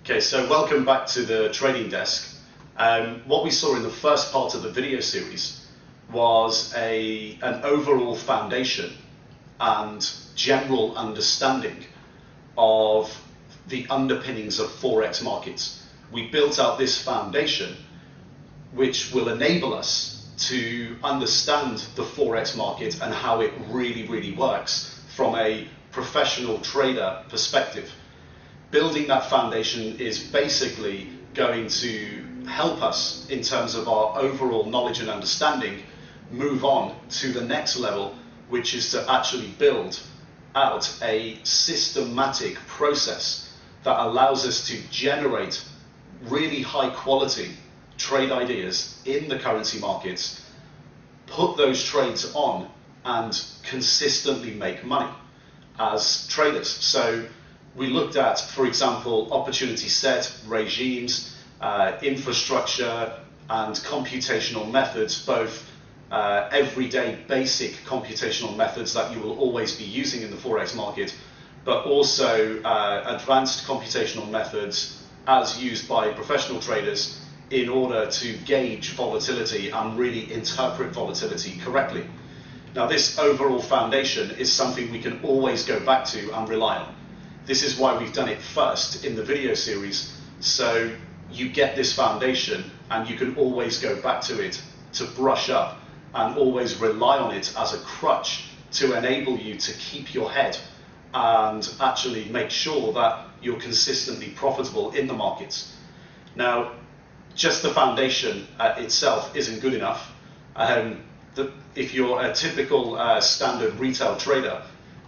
Okay, so welcome back to the trading desk. What we saw in the first part of the video series was an overall foundation and general understanding of the underpinnings of Forex markets. We built out this foundation which will enable us to understand the Forex market and how it really works from a professional trader perspective. Building that foundation is basically going to help us in terms of our overall knowledge and understanding move on to the next level, which is to actually build out a systematic process that allows us to generate really high quality trade ideas in the currency markets, put those trades on and consistently make money as traders. So we looked at, for example, opportunity set, regimes, infrastructure and computational methods, both everyday basic computational methods that you will always be using in the Forex market, but also advanced computational methods as used by professional traders in order to gauge volatility and really interpret volatility correctly. Now, this overall foundation is something we can always go back to and rely on. This is why we've done it first in the video series, so you get this foundation and you can always go back to it to brush up and always rely on it as a crutch to enable you to keep your head and actually make sure that you're consistently profitable in the markets. Now, just the foundation itself isn't good enough. If you're a typical standard retail trader,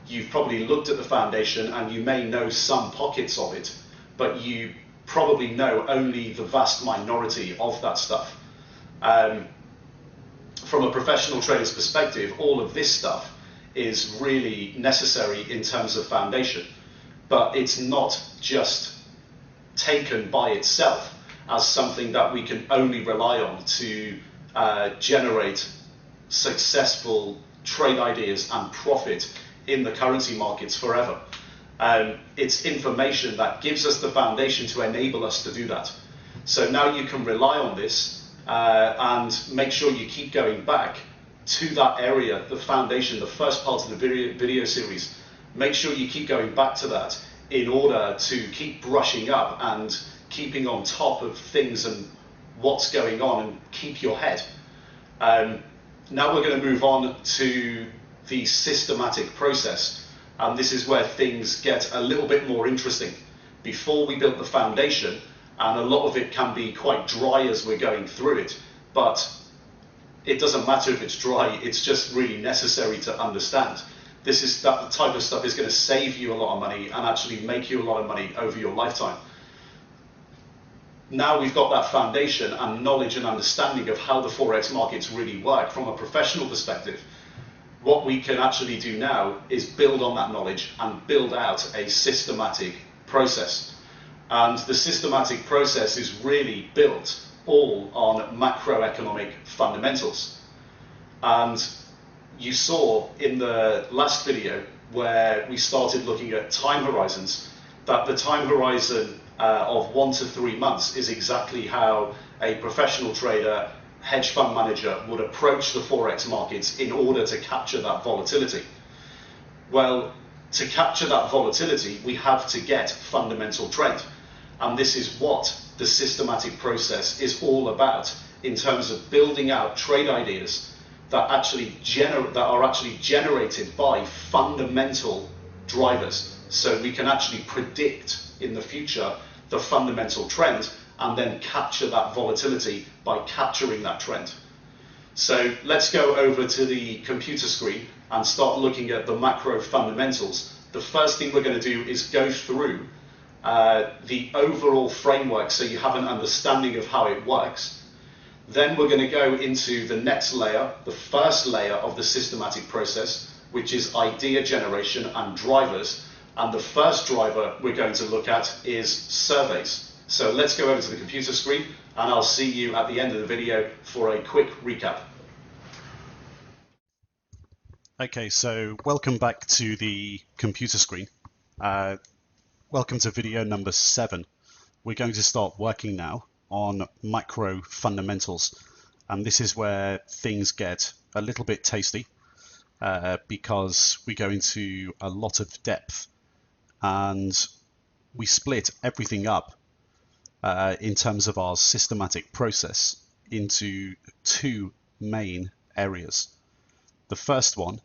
you've probably looked at the foundation and you may know some pockets of it, but you probably know only the vast minority of that stuff. From a professional trader's perspective, all of this stuff is really necessary in terms of foundation, but it's not just taken by itself as something that we can only rely on to generate successful trade ideas and profit in the currency markets forever. It's information that gives us the foundation to enable us to do that. So now you can rely on this and make sure you keep going back to that area, the foundation, the first part of the video series. Make sure you keep going back to that in order to keep brushing up and keeping on top of things and what's going on and keep your head. Now we're going to move on to the systematic process, and this is where things get a little bit more interesting. Before we built the foundation, and a lot of it can be quite dry as we're going through it, but it doesn't matter if it's dry, it's just really necessary to understand. This is that type of stuff is going to save you a lot of money and actually make you a lot of money over your lifetime. Now we've got that foundation and knowledge and understanding of how the Forex markets really work from a professional perspective. What we can actually do now is build on that knowledge and build out a systematic process. And the systematic process is really built all on macroeconomic fundamentals. And you saw in the last video where we started looking at time horizons, that the time horizon of 1 to 3 months is exactly how a professional trader, hedge fund manager would approach the Forex markets in order to capture that volatility. Well, to capture that volatility, we have to get fundamental trend. And this is what the systematic process is all about in terms of building out trade ideas that are actually generated by fundamental drivers. So we can actually predict in the future the fundamental trend and then capture that volatility by capturing that trend. So let's go over to the computer screen and start looking at the macro fundamentals. The first thing we're going to do is go through the overall framework so you have an understanding of how it works. Then we're going to go into the next layer, the first layer of the systematic process, which is idea generation and drivers. And the first driver we're going to look at is surveys. So let's go over to the computer screen and I'll see you at the end of the video for a quick recap. Okay, so welcome back to the computer screen. Welcome to video number 7. we're going to start working now on micro fundamentals. And this is where things get a little bit tasty because we go into a lot of depth and we split everything up in terms of our systematic process into two main areas. The first one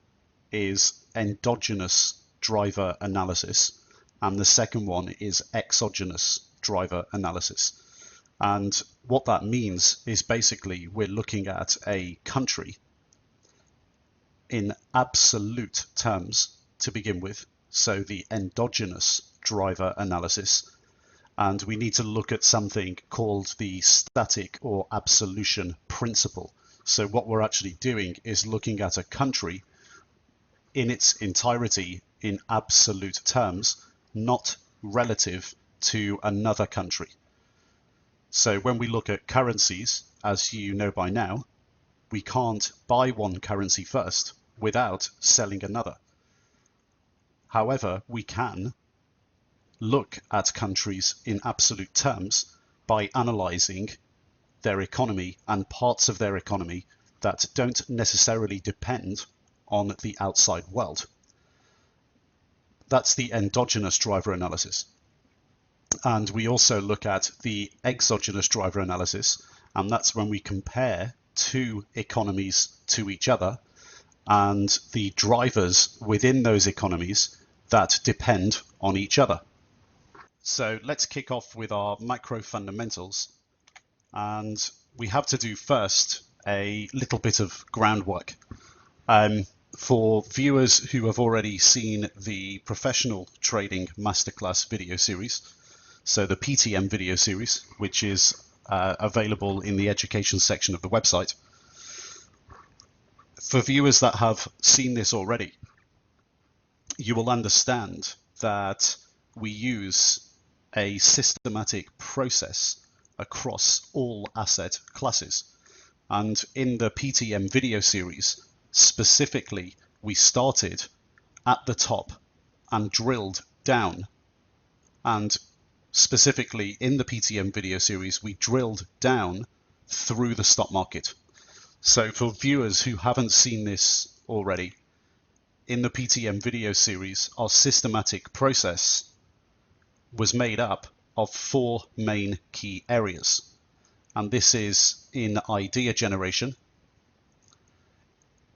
is endogenous driver analysis, and the second one is exogenous driver analysis. And what that means is basically we're looking at a country in absolute terms to begin with, so the endogenous driver analysis, and we need to look at something called the static or absolution principle. So what we're actually doing is looking at a country in its entirety in absolute terms, not relative to another country. So when we look at currencies, as you know by now, we can't buy one currency first without selling another. However, we can look at countries in absolute terms by analyzing their economy and parts of their economy that don't necessarily depend on the outside world. That's the endogenous driver analysis. And we also look at the exogenous driver analysis, and that's when we compare two economies to each other and the drivers within those economies that depend on each other. So let's kick off with our micro fundamentals, and we have to do first a little bit of groundwork. For viewers who have already seen the professional trading masterclass video series, so the PTM video series, which is available in the education section of the website, for viewers that have seen this already, you will understand that we use a systematic process across all asset classes. And in the PTM video series, specifically, we started at the top and drilled down. And specifically in the PTM video series, we drilled down through the stock market. So for viewers who haven't seen this already, in the PTM video series, our systematic process was made up of four main key areas. And this is in idea generation,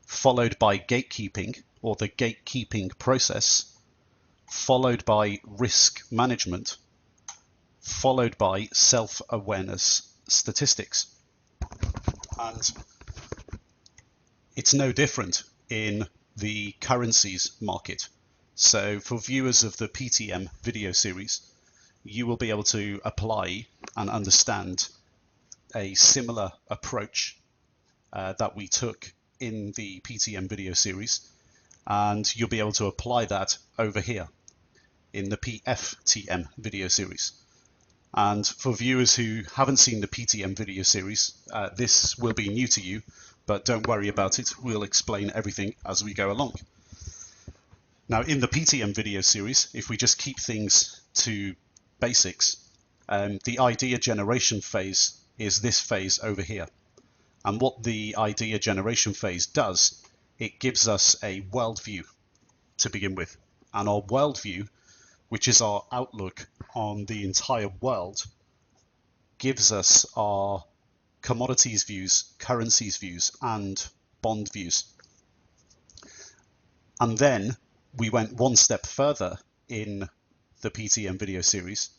followed by gatekeeping or the gatekeeping process, followed by risk management, followed by self-awareness statistics. And it's no different in the currencies market. So for viewers of the PTM video series, you will be able to apply and understand a similar approach that we took in the PTM video series, and you'll be able to apply that over here in the PFTM video series. And for viewers who haven't seen the PTM video series, this will be new to you, but don't worry about it. We'll explain everything as we go along. Now, in the PTM video series, if we just keep things to basics, the idea generation phase is this phase over here. And what the idea generation phase does, it gives us a worldview to begin with. And our worldview, which is our outlook on the entire world, gives us our commodities views, currencies views, and bond views. And then we went one step further in the PTM video series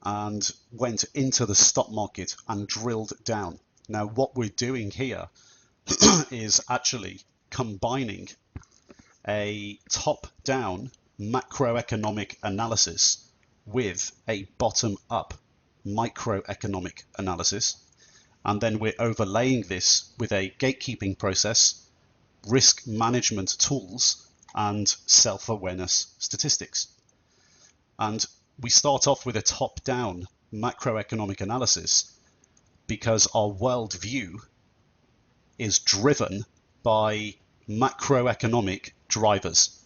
and went into the stock market and drilled down. Now, what we're doing here is actually combining a top-down macroeconomic analysis with a bottom-up microeconomic analysis. And then we're overlaying this with a gatekeeping process, risk management tools, and self-awareness statistics. And we start off with a top-down macroeconomic analysis because our worldview is driven by macroeconomic drivers.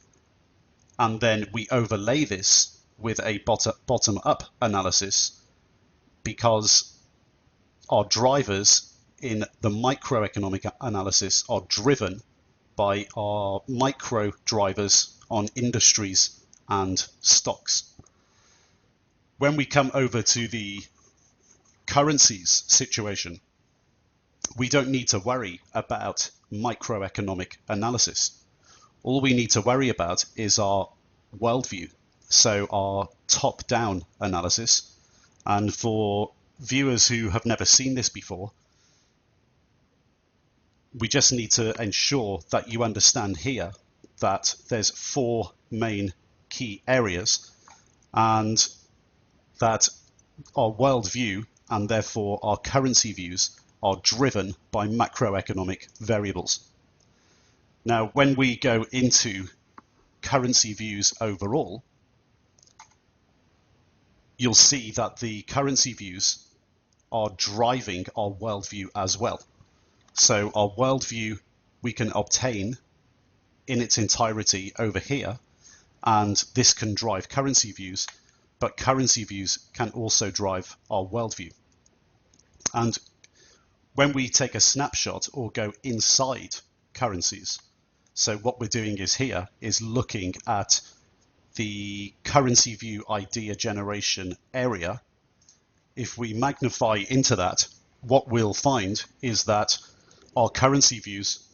And then we overlay this with a bottom-up analysis because our drivers in the microeconomic analysis are driven by our micro drivers on industries and stocks. When we come over to the currencies situation, we don't need to worry about microeconomic analysis. All we need to worry about is our worldview, so our top-down analysis. And for viewers who have never seen this before, we just need to ensure that you understand here that there's 4 main key areas, and that our worldview and therefore our currency views are driven by macroeconomic variables. Now, when we go into currency views overall, you'll see that the currency views are driving our worldview as well. So our worldview we can obtain in its entirety over here, and this can drive currency views, but currency views can also drive our worldview. And when we take a snapshot or go inside currencies, so what we're doing is here is looking at the currency view idea generation area. If we magnify into that, what we'll find is that our currency views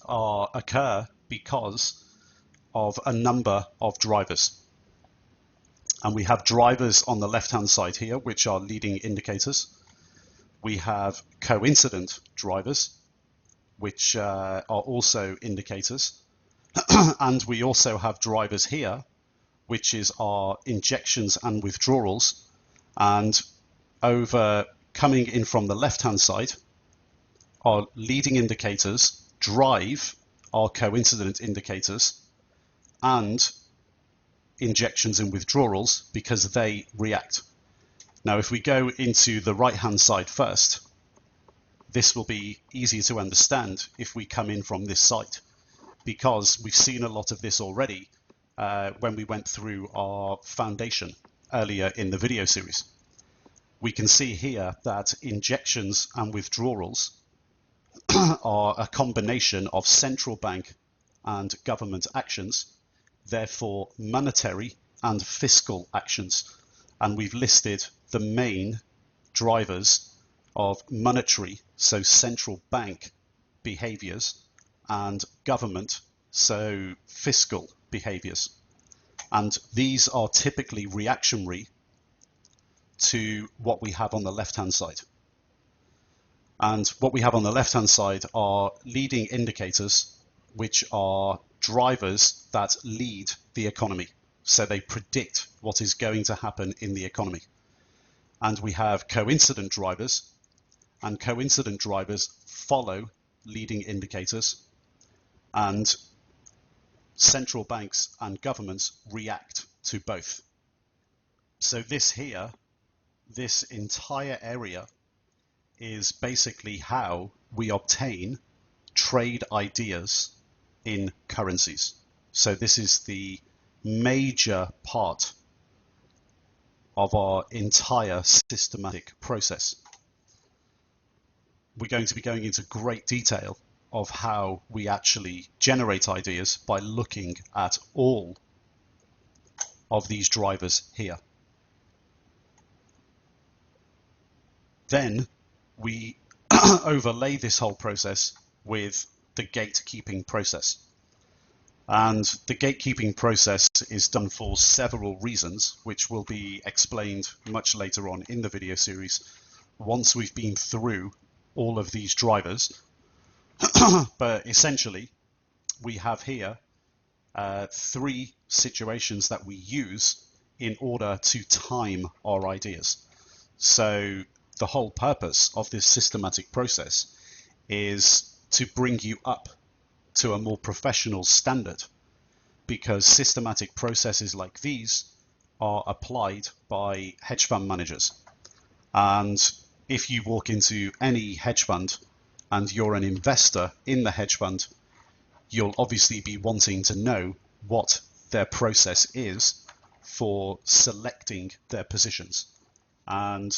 occur because of a number of drivers. And we have drivers on the left-hand side here, which are leading indicators. We have coincident drivers, which are also indicators. And we also have drivers here, which is our injections and withdrawals. And over coming in from the left-hand side, our leading indicators drive our coincident indicators and injections and withdrawals because they react. Now, if we go into the right-hand side first, this will be easier to understand if we come in from this side, because we've seen a lot of this already when we went through our foundation earlier in the video series. We can see here that injections and withdrawals are a combination of central bank and government actions, therefore monetary and fiscal actions. And we've listed the main drivers of monetary, so central bank behaviors, and government, so fiscal behaviors. And these are typically reactionary to what we have on the left-hand side. And what we have on the left-hand side are leading indicators, which are drivers that lead the economy. So they predict what is going to happen in the economy. And we have coincident drivers, and coincident drivers follow leading indicators, and central banks and governments react to both. So this here, this entire area, is basically how we obtain trade ideas in currencies. So this is the major part of our entire systematic process. We're going to be going into great detail of how we actually generate ideas by looking at all of these drivers here. Then we overlay this whole process with the gatekeeping process. And the gatekeeping process is done for several reasons, which will be explained much later on in the video series once we've been through all of these drivers. But essentially, we have here 3 situations that we use in order to time our ideas. So the whole purpose of this systematic process is to bring you up to a more professional standard, because systematic processes like these are applied by hedge fund managers. And if you walk into any hedge fund and you're an investor in the hedge fund, you'll obviously be wanting to know what their process is for selecting their positions. And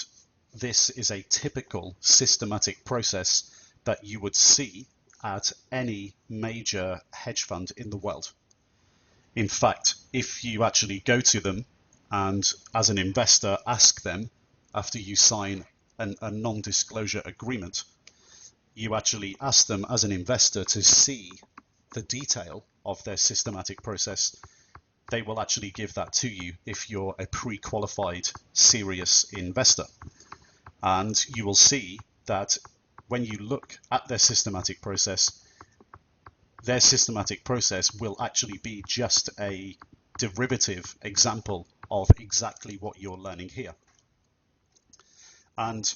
this is a typical systematic process that you would see at any major hedge fund in the world. In fact, if you actually go to them and as an investor ask them after you sign a non-disclosure agreement, you actually ask them as an investor to see the detail of their systematic process, they will actually give that to you if you're a pre-qualified serious investor. And you will see that when you look at their systematic process will actually be just a derivative example of exactly what you're learning here. And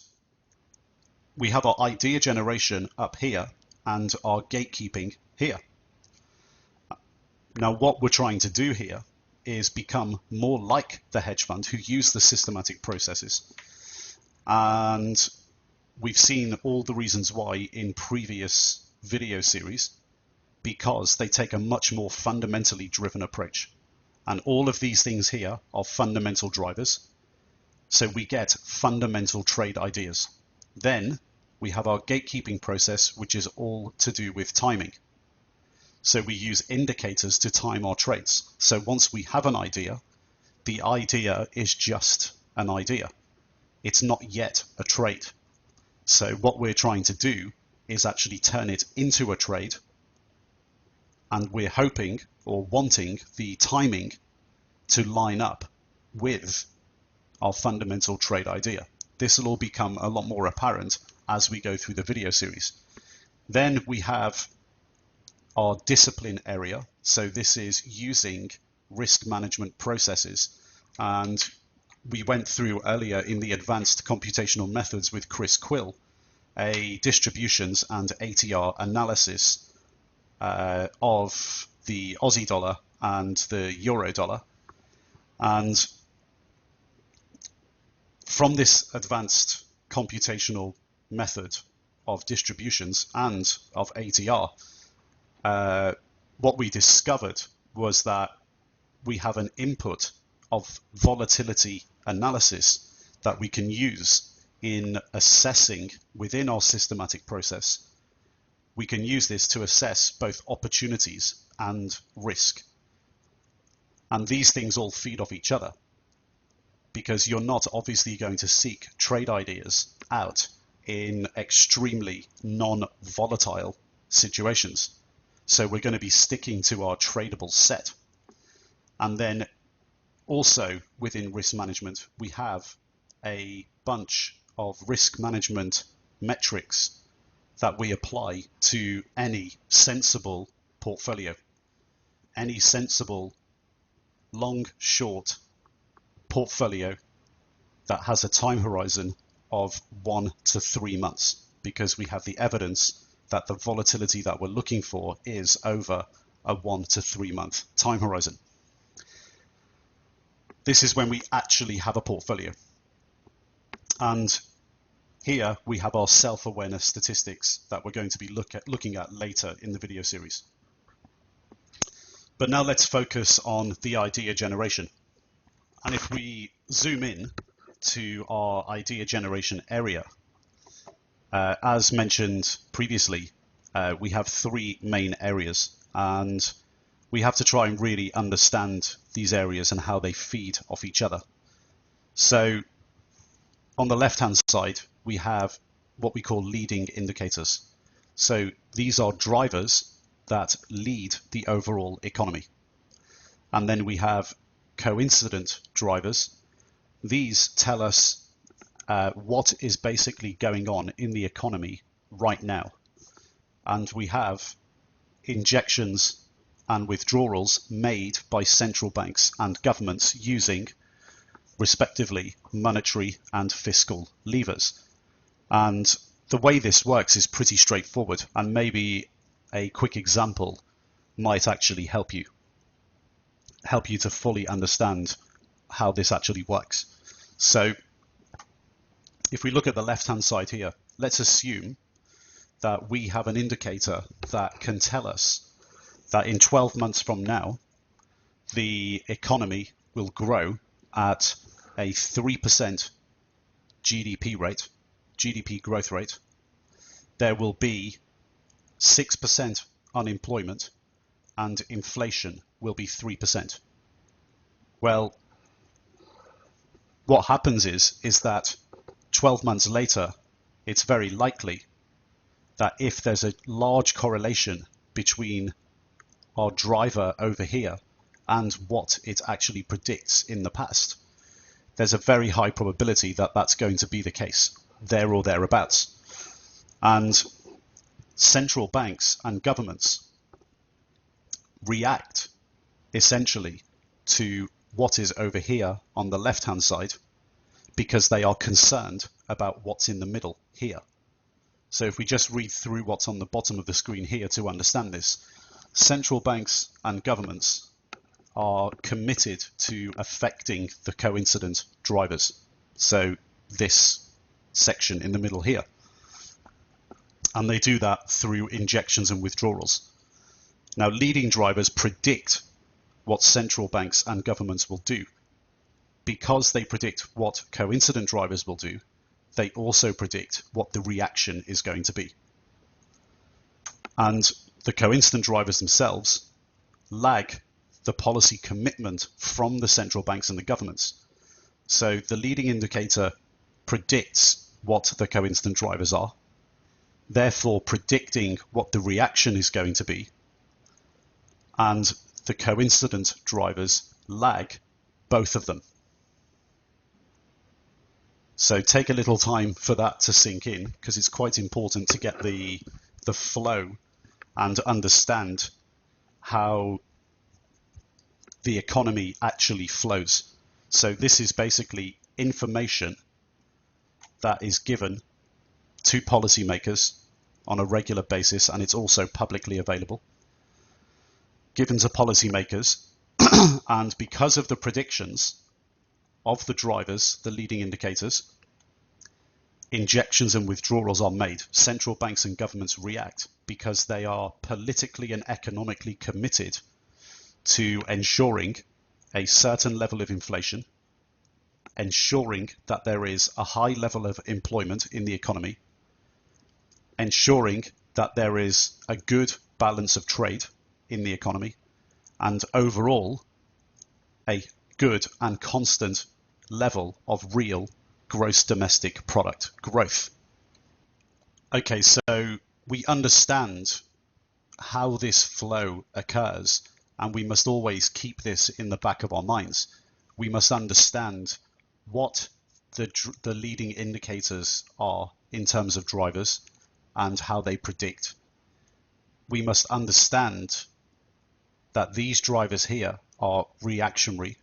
we have our idea generation up here and our gatekeeping here. Now, what we're trying to do here is become more like the hedge fund who use the systematic processes. And we've seen all the reasons why in previous video series, because they take a much more fundamentally driven approach. And all of these things here are fundamental drivers. So we get fundamental trade ideas. Then we have our gatekeeping process, which is all to do with timing. So we use indicators to time our trades. So once we have an idea, the idea is just an idea. It's not yet a trade. So what we're trying to do is actually turn it into a trade. And we're hoping or wanting the timing to line up with our fundamental trade idea. This will all become a lot more apparent as we go through the video series. Then we have our discipline area. So this is using risk management processes. And we went through earlier in the advanced computational methods with Chris Quill, a distributions and ATR analysis of the Aussie dollar and the euro dollar. And from this advanced computational method of distributions and of ATR, what we discovered was that we have an input of volatility analysis that we can use in assessing within our systematic process. We can use this to assess both opportunities and risk. And these things all feed off each other, because you're not obviously going to seek trade ideas out in extremely non-volatile situations. So we're going to be sticking to our tradable set. And then also within risk management, we have a bunch of risk management metrics that we apply to any sensible portfolio, any sensible long, short portfolio that has a time horizon of 1 to 3 months, because we have the evidence that the volatility that we're looking for is over a 1 to 3 month time horizon. This is when we actually have a portfolio. And here we have our self-awareness statistics that we're going to be looking at later in the video series. But now let's focus on the idea generation. And if we zoom in to our idea generation area, as mentioned previously, we have 3 main areas, and we have to try and really understand these areas and how they feed off each other. So on the left-hand side, we have what we call leading indicators. So these are drivers that lead the overall economy. And then we have coincident drivers. These tell us what is basically going on in the economy right now. And we have injections and withdrawals made by central banks and governments using, respectively, monetary and fiscal levers. And the way this works is pretty straightforward, and maybe a quick example might actually help you to fully understand how this actually works. So if we look at the left-hand side here, let's assume that we have an indicator that can tell us that in 12 months from now, the economy will grow at a 3% GDP rate, GDP growth rate, there will be 6% unemployment and inflation will be 3%. Well, what happens is that 12 months later, it's very likely that if there's a large correlation between our driver over here and what it actually predicts in the past, there's a very high probability that that's going to be the case, there or thereabouts. And central banks and governments react essentially to what is over here on the left-hand side because they are concerned about what's in the middle here. So if we just read through what's on the bottom of the screen here to understand this, central banks and governments are committed to affecting the coincident drivers. So this section in the middle here. And they do that through injections and withdrawals. Now, leading drivers predict what central banks and governments will do. Because they predict what coincident drivers will do, they also predict what the reaction is going to be. And the coincident drivers themselves lag the policy commitment from the central banks and the governments. So the leading indicator predicts what the coincident drivers are, therefore predicting what the reaction is going to be. And the coincident drivers lag both of them. So take a little time for that to sink in, because it's quite important to get the flow and understand how the economy actually flows. So this is basically information that is given to policymakers on a regular basis, and it's also publicly available. Given to policymakers, and because of the predictions of the drivers, the leading indicators, injections and withdrawals are made. Central banks and governments react because they are politically and economically committed to ensuring a certain level of inflation, ensuring that there is a high level of employment in the economy, ensuring that there is a good balance of trade in the economy, and overall a good and constant level of real gross domestic product growth. Okay, so we understand how this flow occurs, and we must always keep this in the back of our minds. We must understand what the leading indicators are in terms of drivers and how they predict. We must understand that these drivers here are reactionary,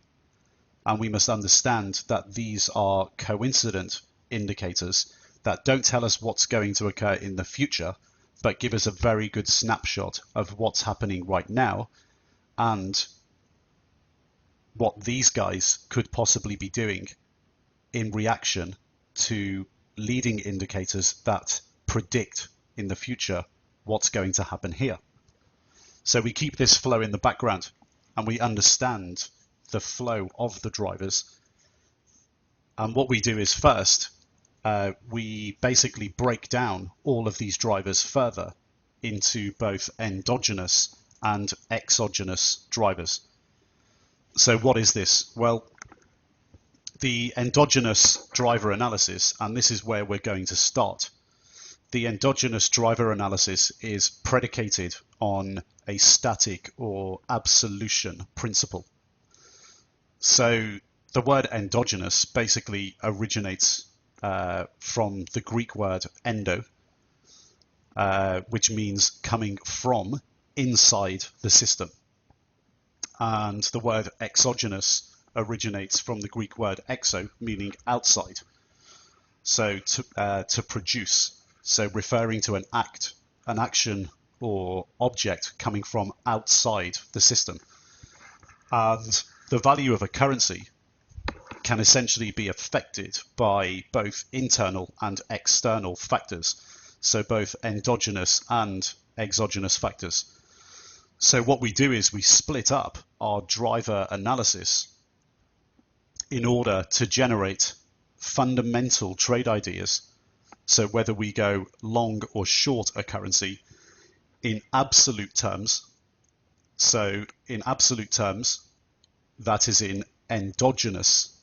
and we must understand that these are coincident indicators that don't tell us what's going to occur in the future, but give us a very good snapshot of what's happening right now and what these guys could possibly be doing in reaction to leading indicators that predict in the future what's going to happen here. So we keep this flow in the background and we understand the flow of the drivers. And what we do is first, we basically break down all of these drivers further into both endogenous and exogenous drivers. So what is this? Well, the endogenous driver analysis, and this is where we're going to start. The endogenous driver analysis is predicated on a static or absolution principle. So the word endogenous basically originates from the Greek word endo, which means coming from inside the system. And the word exogenous originates from the Greek word exo, meaning outside. So to produce, so referring to an act, an action or object coming from outside the system. And the value of a currency can essentially be affected by both internal and external factors, so both endogenous and exogenous factors. So what we do is we split up our driver analysis in order to generate fundamental trade ideas, so whether we go long or short a currency, in absolute terms. So in absolute terms, that is in endogenous.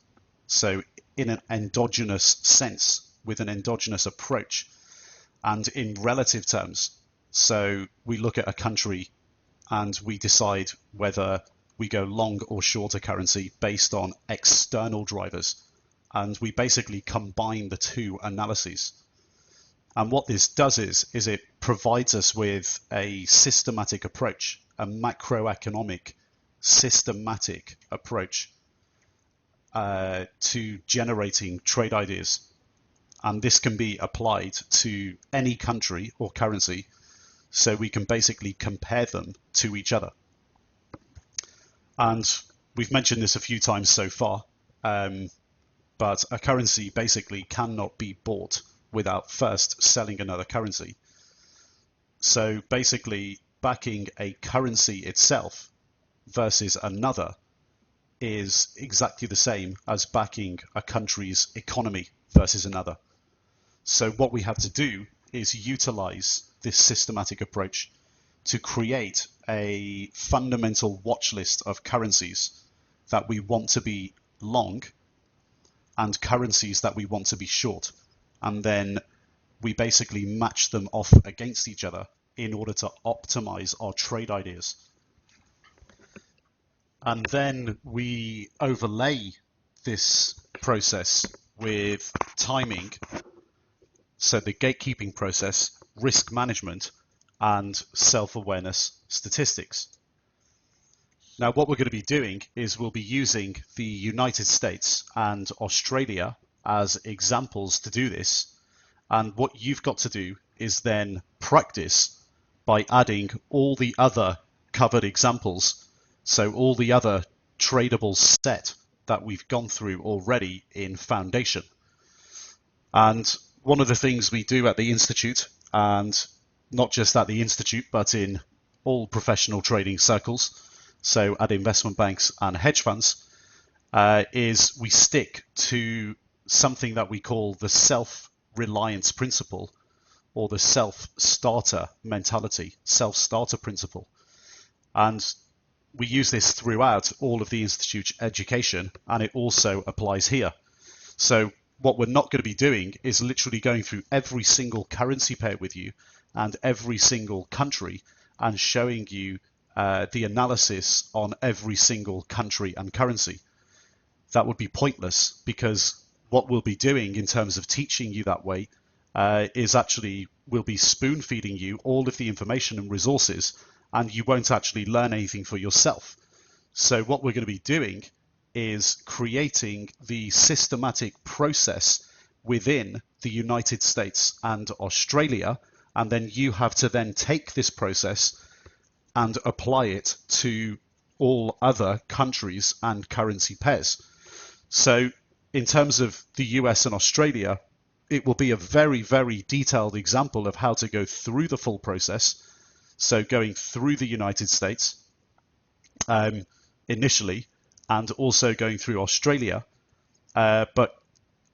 So in an endogenous sense, with an endogenous approach, and in relative terms. So we look at a country and we decide whether we go long or short a currency based on external drivers. And we basically combine the two analyses. And what this does is it provides us with a systematic approach, a macroeconomic systematic approach to generating trade ideas. And this can be applied to any country or currency, so we can basically compare them to each other. And we've mentioned this a few times so far, but a currency basically cannot be bought without first selling another currency. So basically, backing a currency itself versus another is exactly the same as backing a country's economy versus another. So what we have to do is utilize this systematic approach to create a fundamental watch list of currencies that we want to be long and currencies that we want to be short. And then we basically match them off against each other in order to optimize our trade ideas. And then we overlay this process with timing, so the gatekeeping process, risk management, and self-awareness statistics. Now, what we're going to be doing is we'll be using the United States and Australia as examples to do this. And what you've got to do is then practice by adding all the other covered examples, so all the other tradable set that we've gone through already in Foundation. And one of the things we do at the Institute, and not just at the Institute, but in all professional trading circles, so at investment banks and hedge funds, is we stick to something that we call the self-reliance principle, or the self-starter mentality, self-starter principle. And we use this throughout all of the Institute's education, and it also applies here. So what we're not going to be doing is literally going through every single currency pair with you and every single country and showing you the analysis on every single country and currency. That would be pointless, because what we'll be doing in terms of teaching you that way is actually we'll be spoon feeding you all of the information and resources, and you won't actually learn anything for yourself. So what we're going to be doing is creating the systematic process within the United States and Australia, and then you have to then take this process and apply it to all other countries and currency pairs. So in terms of the US and Australia, it will be a very, very detailed example of how to go through the full process. So going through the United States initially, and also going through Australia. But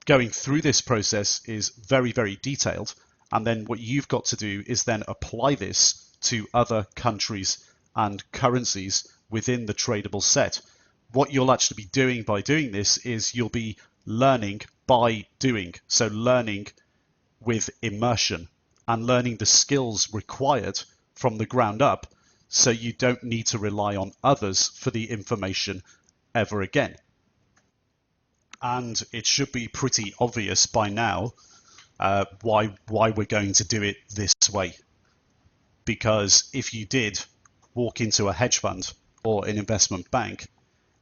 going through this process is very, very detailed. And then what you've got to do is then apply this to other countries and currencies within the tradable set. What you'll actually be doing by doing this is you'll be learning by doing. So learning with immersion and learning the skills required from the ground up, so you don't need to rely on others for the information ever again. And it should be pretty obvious by now why we're going to do it this way. Because if you did walk into a hedge fund or an investment bank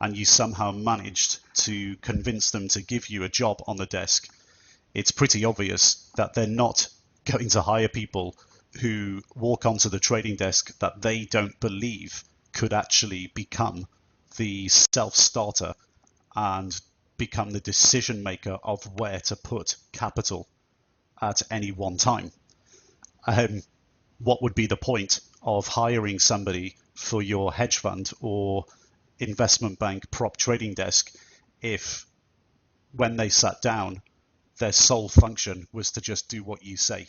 and you somehow managed to convince them to give you a job on the desk, it's pretty obvious that they're not going to hire people who walk onto the trading desk that they don't believe could actually become the self-starter and become the decision maker of where to put capital at any one time. What would be the point of hiring somebody for your hedge fund or investment bank prop trading desk if when they sat down their sole function was to just do what you say.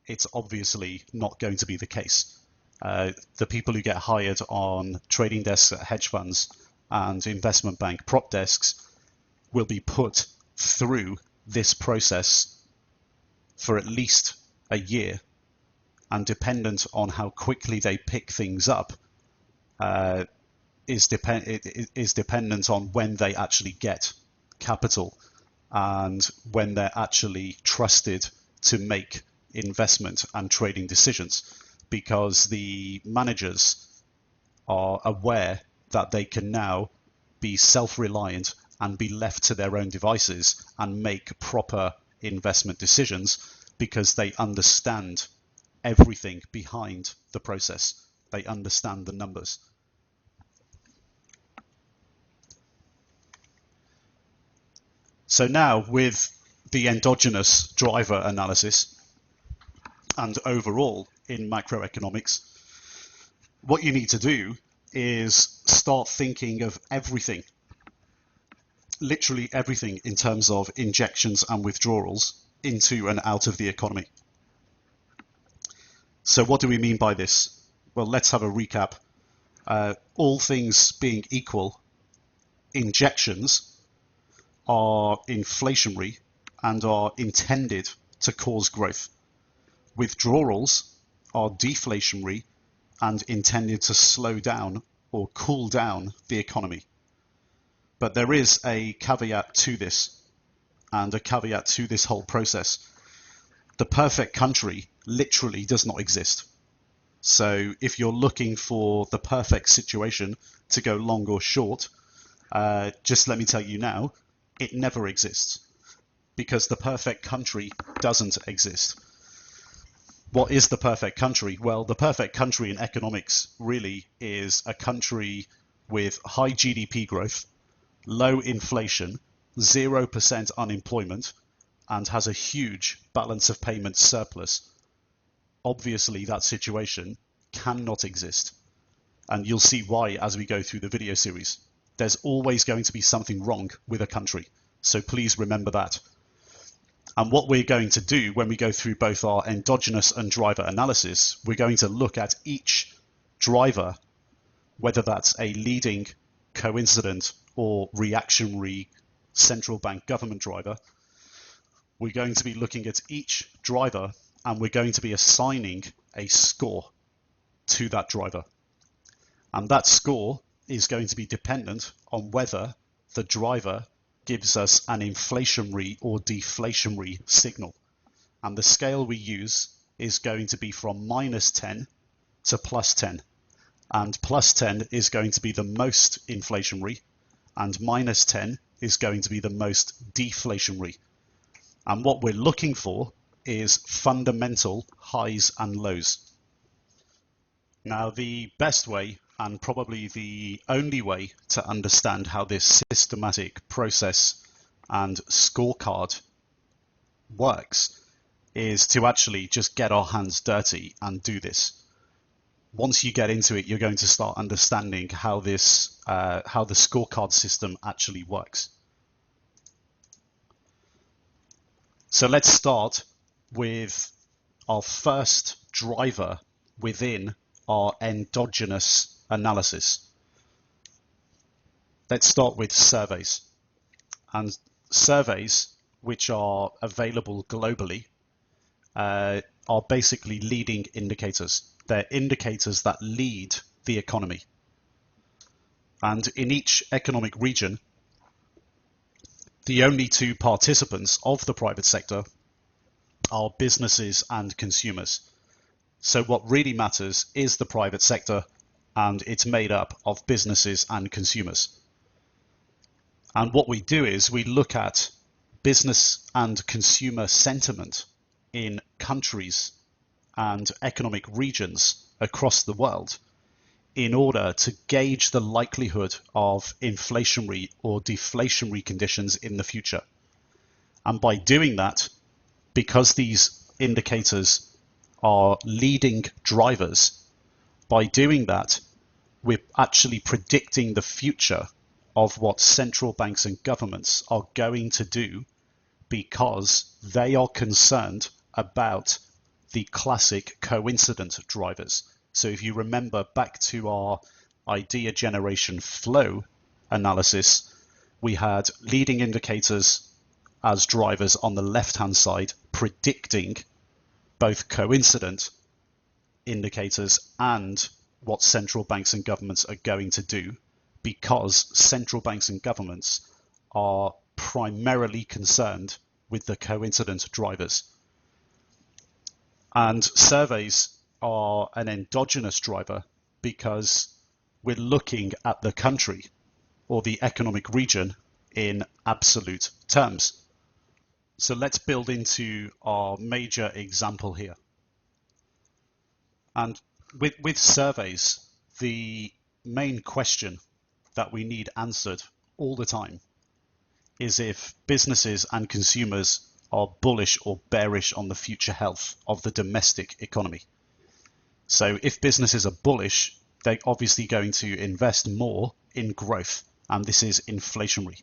It's obviously not going to be the case. The people who get hired on trading desks at hedge funds and investment bank prop desks will be put through this process for at least a year, and dependent on how quickly they pick things up, is dependent on when they actually get capital and when they're actually trusted to make investment and trading decisions, because the managers are aware that they can now be self-reliant and be left to their own devices and make proper investment decisions, because they understand everything behind the process. They understand the numbers. So now, with the endogenous driver analysis and overall in macroeconomics, what you need to do is start thinking of everything, literally everything, in terms of injections and withdrawals into and out of the economy. So what do we mean by this? Well, let's have a recap. All things being equal, injections are inflationary and are intended to cause growth. Withdrawals are deflationary and intended to slow down or cool down the economy. But there is a caveat to this, and a caveat to this whole process. The perfect country literally does not exist. So if you're looking for the perfect situation to go long or short, just let me tell you now, it never exists, because the perfect country doesn't exist. What is the perfect country? Well, the perfect country in economics really is a country with high GDP growth, low inflation, 0% unemployment, and has a huge balance of payments surplus. Obviously, that situation cannot exist. And you'll see why as we go through the video series. There's always going to be something wrong with a country. So please remember that. And what we're going to do when we go through both our endogenous and driver analysis, we're going to look at each driver, whether that's a leading, coincident, or reactionary central bank government driver. We're going to be looking at each driver, and we're going to be assigning a score to that driver. And that score is going to be dependent on whether the driver gives us an inflationary or deflationary signal. And the scale we use is going to be from -10 to +10. And +10 is going to be the most inflationary, and -10 is going to be the most deflationary. And what we're looking for is fundamental highs and lows. Now, the best way, and probably the only way, to understand how this systematic process and scorecard works is to actually just get our hands dirty and do this. Once you get into it, you're going to start understanding how this, how the scorecard system actually works. So let's start with our first driver within our endogenous analysis. Let's start with surveys. And surveys, which are available globally, are basically leading indicators. They're indicators that lead the economy. And in each economic region, the only two participants of the private sector are businesses and consumers. So what really matters is the private sector, and it's made up of businesses and consumers. And what we do is we look at business and consumer sentiment in countries and economic regions across the world in order to gauge the likelihood of inflationary or deflationary conditions in the future. And by doing that, because these indicators are leading drivers, by doing that, we're actually predicting the future of what central banks and governments are going to do because they are concerned about the classic coincident drivers. So if you remember back to our idea generation flow analysis, we had leading indicators as drivers on the left-hand side predicting both coincident indicators and what central banks and governments are going to do, because central banks and governments are primarily concerned with the coincident drivers. And surveys are an endogenous driver because we're looking at the country or the economic region in absolute terms. So let's build into our major example here. And with surveys, the main question that we need answered all the time is if businesses and consumers are bullish or bearish on the future health of the domestic economy. So if businesses are bullish, they're obviously going to invest more in growth, and this is inflationary.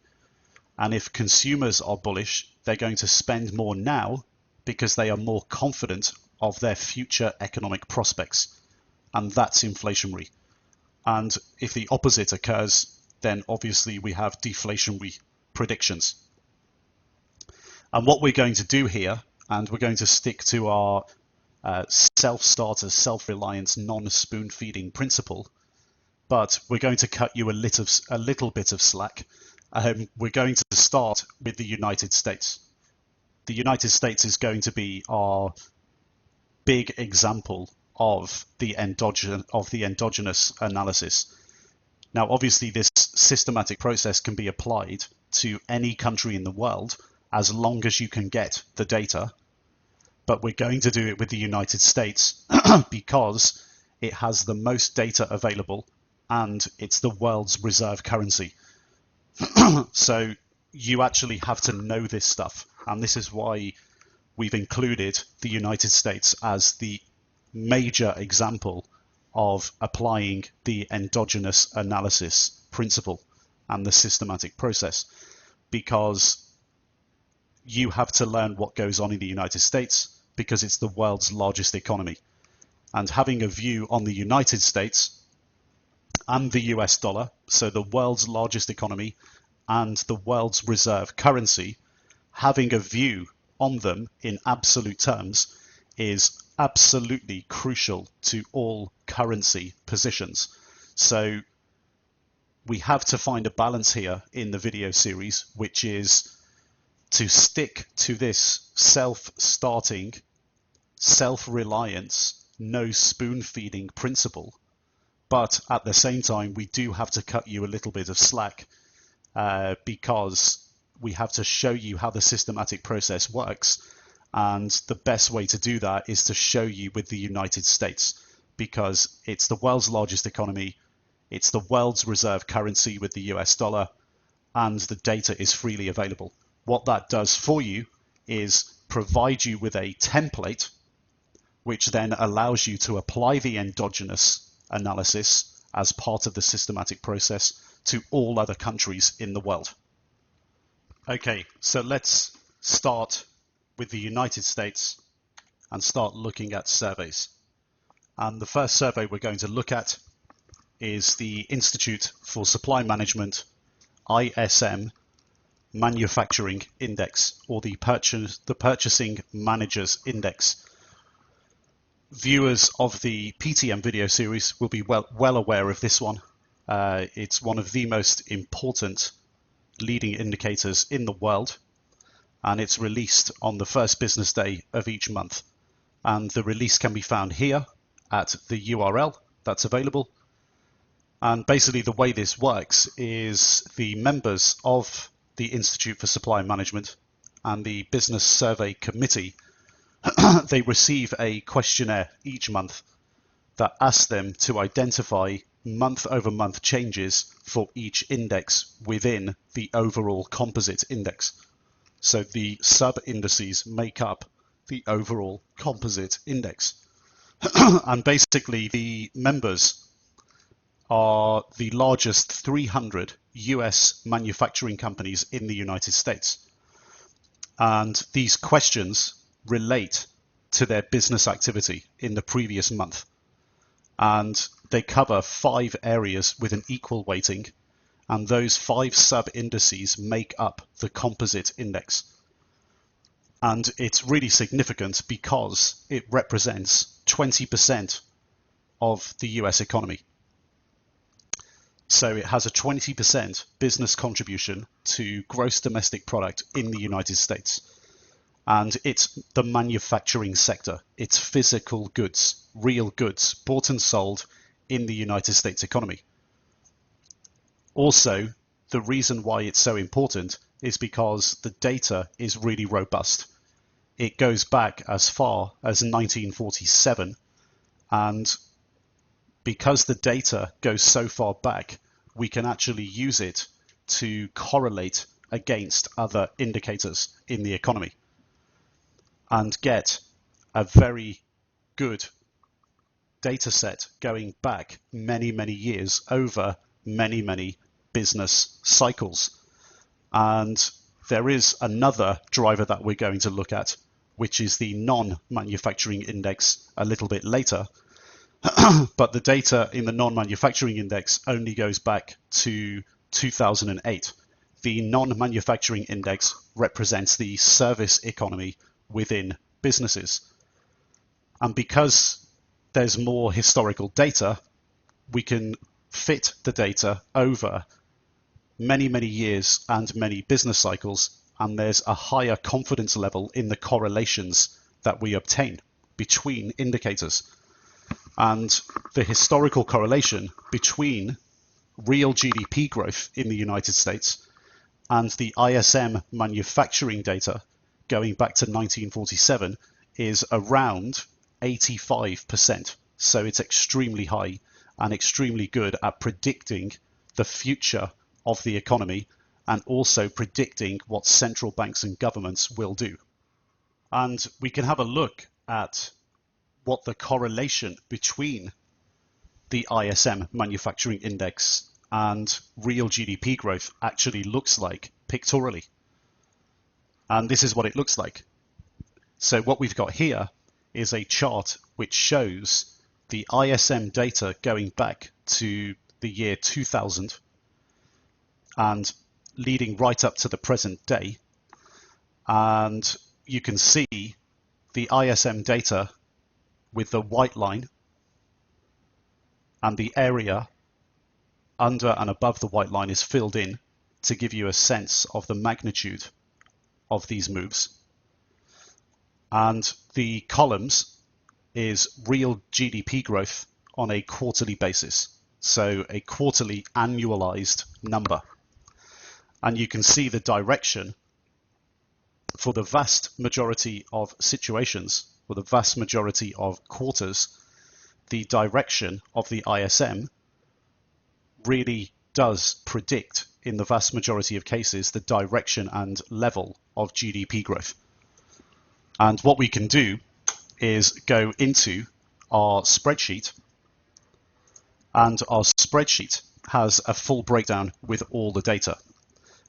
And if consumers are bullish, they're going to spend more now because they are more confident of their future economic prospects, and that's inflationary. And if the opposite occurs, then obviously we have deflationary predictions. And what we're going to do here, and we're going to stick to our self-starter, self-reliance, non-spoon feeding principle, but we're going to cut you a little bit of slack. We're going to start with the United States. The United States is going to be our big example of the endogenous analysis. Now, obviously, this systematic process can be applied to any country in the world as long as you can get the data, but we're going to do it with the United States because it has the most data available and it's the world's reserve currency. So you actually have to know this stuff, and this is why we've included the United States as the major example of applying the endogenous analysis principle and the systematic process, because you have to learn what goes on in the United States because it's the world's largest economy. And having a view on the United States and the US dollar, so the world's largest economy and the world's reserve currency, having a view on them in absolute terms is absolutely crucial to all currency positions. So we have to find a balance here in the video series, which is to stick to this self-starting, self-reliance, no spoon-feeding principle. But at the same time, we do have to cut you a little bit of slack because we have to show you how the systematic process works. And the best way to do that is to show you with the United States, because it's the world's largest economy, it's the world's reserve currency with the US dollar, and the data is freely available. What that does for you is provide you with a template, which then allows you to apply the endogenous analysis as part of the systematic process to all other countries in the world. Okay, so let's start with the United States and start looking at surveys. And the first survey we're going to look at is the Institute for Supply Management, ISM, Manufacturing Index, or the Purchasing Managers Index. Viewers of the PTM video series will be well aware of this one. It's one of the most important leading indicators in the world, and it's released on the first business day of each month. And the release can be found here at the URL that's available. And basically the way this works is the members of the Institute for Supply Management and the Business Survey Committee, they receive a questionnaire each month that asks them to identify month-over-month changes for each index within the overall composite index. So the sub-indices make up the overall composite index. And basically the members are the largest 300 US manufacturing companies in the United States. And these questions relate to their business activity in the previous month. And they cover 5 areas with an equal weighting, and those 5 sub-indices make up the composite index. And it's really significant because it represents 20% of the US economy. So it has a 20% business contribution to gross domestic product in the United States. And it's the manufacturing sector. It's physical goods, real goods, bought and sold in the United States economy. Also, the reason why it's so important is because the data is really robust. It goes back as far as 1947, and because the data goes so far back, we can actually use it to correlate against other indicators in the economy and get a very good data set going back many, many years over many, many business cycles. And there is another driver that we're going to look at, which is the non-manufacturing index a little bit later. But the data in the non-manufacturing index only goes back to 2008. The non-manufacturing index represents the service economy within businesses. And because there's more historical data, we can fit the data over many, many years and many business cycles, and there's a higher confidence level in the correlations that we obtain between indicators. And the historical correlation between real GDP growth in the United States and the ISM manufacturing data going back to 1947 is around 85%. So it's extremely high and extremely good at predicting the future of the economy and also predicting what central banks and governments will do. And we can have a look at what the correlation between the ISM manufacturing index and real GDP growth actually looks like pictorially. And this is what it looks like. So what we've got here is a chart which shows the ISM data going back to the year 2000 and leading right up to the present day. And you can see the ISM data with the white line and the area under and above the white line is filled in to give you a sense of the magnitude of these moves. And the columns is real GDP growth on a quarterly basis. So a quarterly annualized number. And you can see the direction for the vast majority of situations, for the vast majority of quarters, the direction of the ISM really does predict, in the vast majority of cases, the direction and level of GDP growth. And what we can do is go into our spreadsheet, and our spreadsheet has a full breakdown with all the data.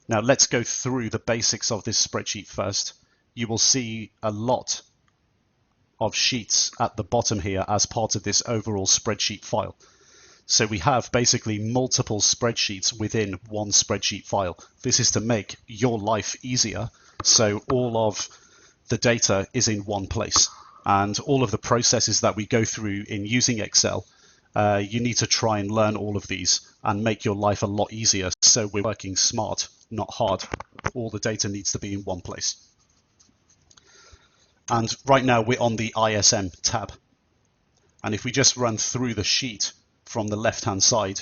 Now let's go through the basics of this spreadsheet first. You will see a lot of sheets at the bottom here as part of this overall spreadsheet file. So we have basically multiple spreadsheets within one spreadsheet file. This is to make your life easier, so all of the data is in one place. And all of the processes that we go through in using Excel, you need to try and learn all of these and make your life a lot easier. So we're working smart, not hard. All the data needs to be in one place. And right now we're on the ISM tab. And if we just run through the sheet from the left-hand side,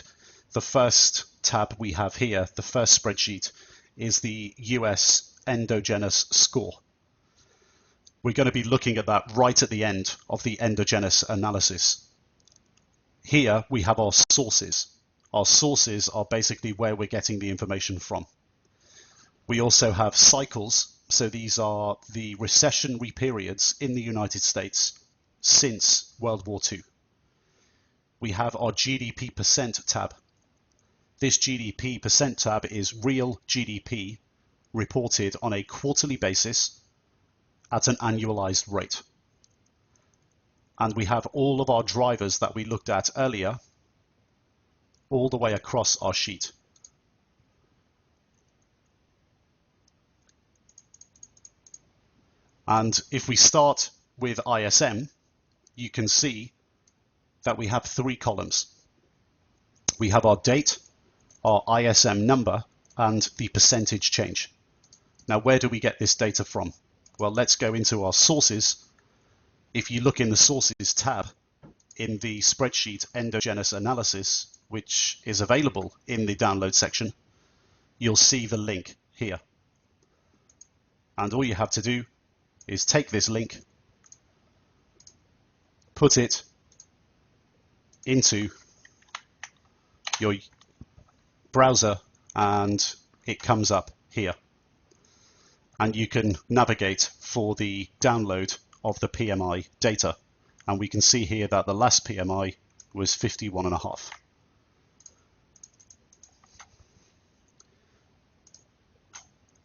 the first tab we have here, the first spreadsheet, is the US endogenous score. We're going to be looking at that right at the end of the endogenous analysis. Here we have our sources. Our sources are basically where we're getting the information from. We also have cycles. So these are the recessionary periods in the United States since World War II. We have our GDP percent tab. This GDP percent tab is real GDP reported on a quarterly basis at an annualized rate. And we have all of our drivers that we looked at earlier all the way across our sheet. And if we start with ISM, you can see that we have 3 columns. We have our date, our ISM number, and the percentage change. Now, where do we get this data from? Well, let's go into our sources. If you look in the sources tab in the spreadsheet endogenous analysis, which is available in the download section, you'll see the link here. And all you have to do is take this link, put it into your browser, and it comes up here. And you can navigate for the download of the PMI data. And we can see here that the last PMI was 51.5.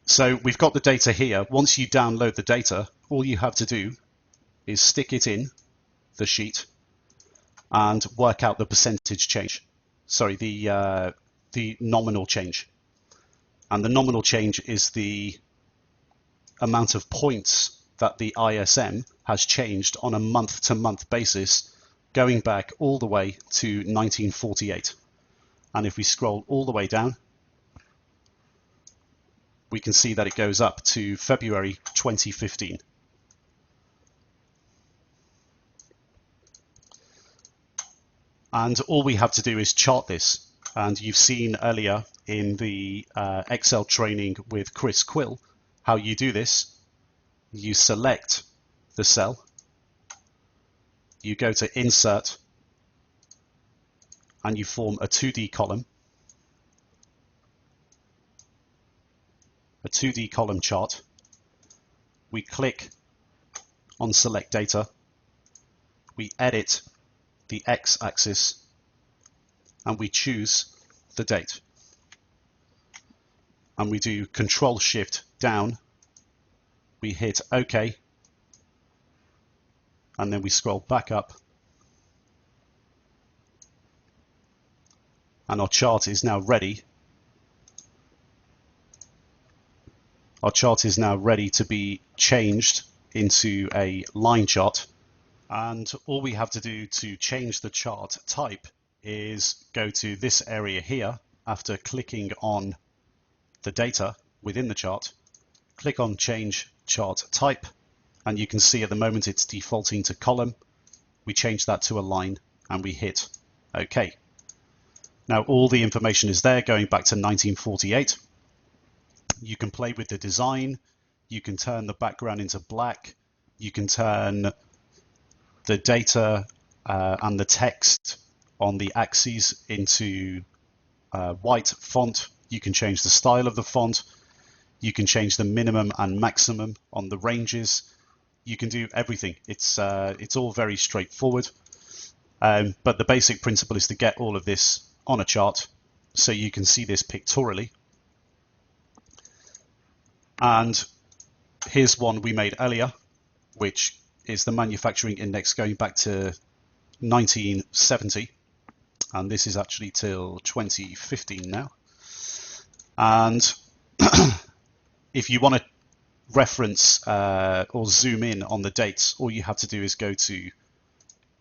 So we've got the data here. Once you download the data, all you have to do is stick it in the sheet and work out the percentage change. Sorry, the nominal change. And the nominal change is the amount of points that the ISM has changed on a month-to-month basis, going back all the way to 1948. And if we scroll all the way down, we can see that it goes up to February 2015. And all we have to do is chart this. And you've seen earlier in the Excel training with Chris Quill how you do this. You select the cell, you go to Insert, and you form a 2D column. A 2D column chart. We click on Select Data. We edit the X-axis, and we choose the date. And we do Control-Shift down. We hit OK, and then we scroll back up, and our chart is now ready. Our chart is now ready to be changed into a line chart. And all we have to do to change the chart type is go to this area here after clicking on the data within the chart, click on Change Chart Type, and you can see at the moment it's defaulting to column. We change that to a line and we hit OK. Now all the information is there going back to 1948. You can play with the design, you can turn the background into black, you can turn the data and the text on the axes into white font. You can change the style of the font. You can change the minimum and maximum on the ranges. You can do everything. It's all very straightforward. But the basic principle is to get all of this on a chart so you can see this pictorially. And here's one we made earlier, which is the manufacturing index going back to 1970. And this is actually till 2015 now. And if you want to reference or zoom in on the dates, all you have to do is go to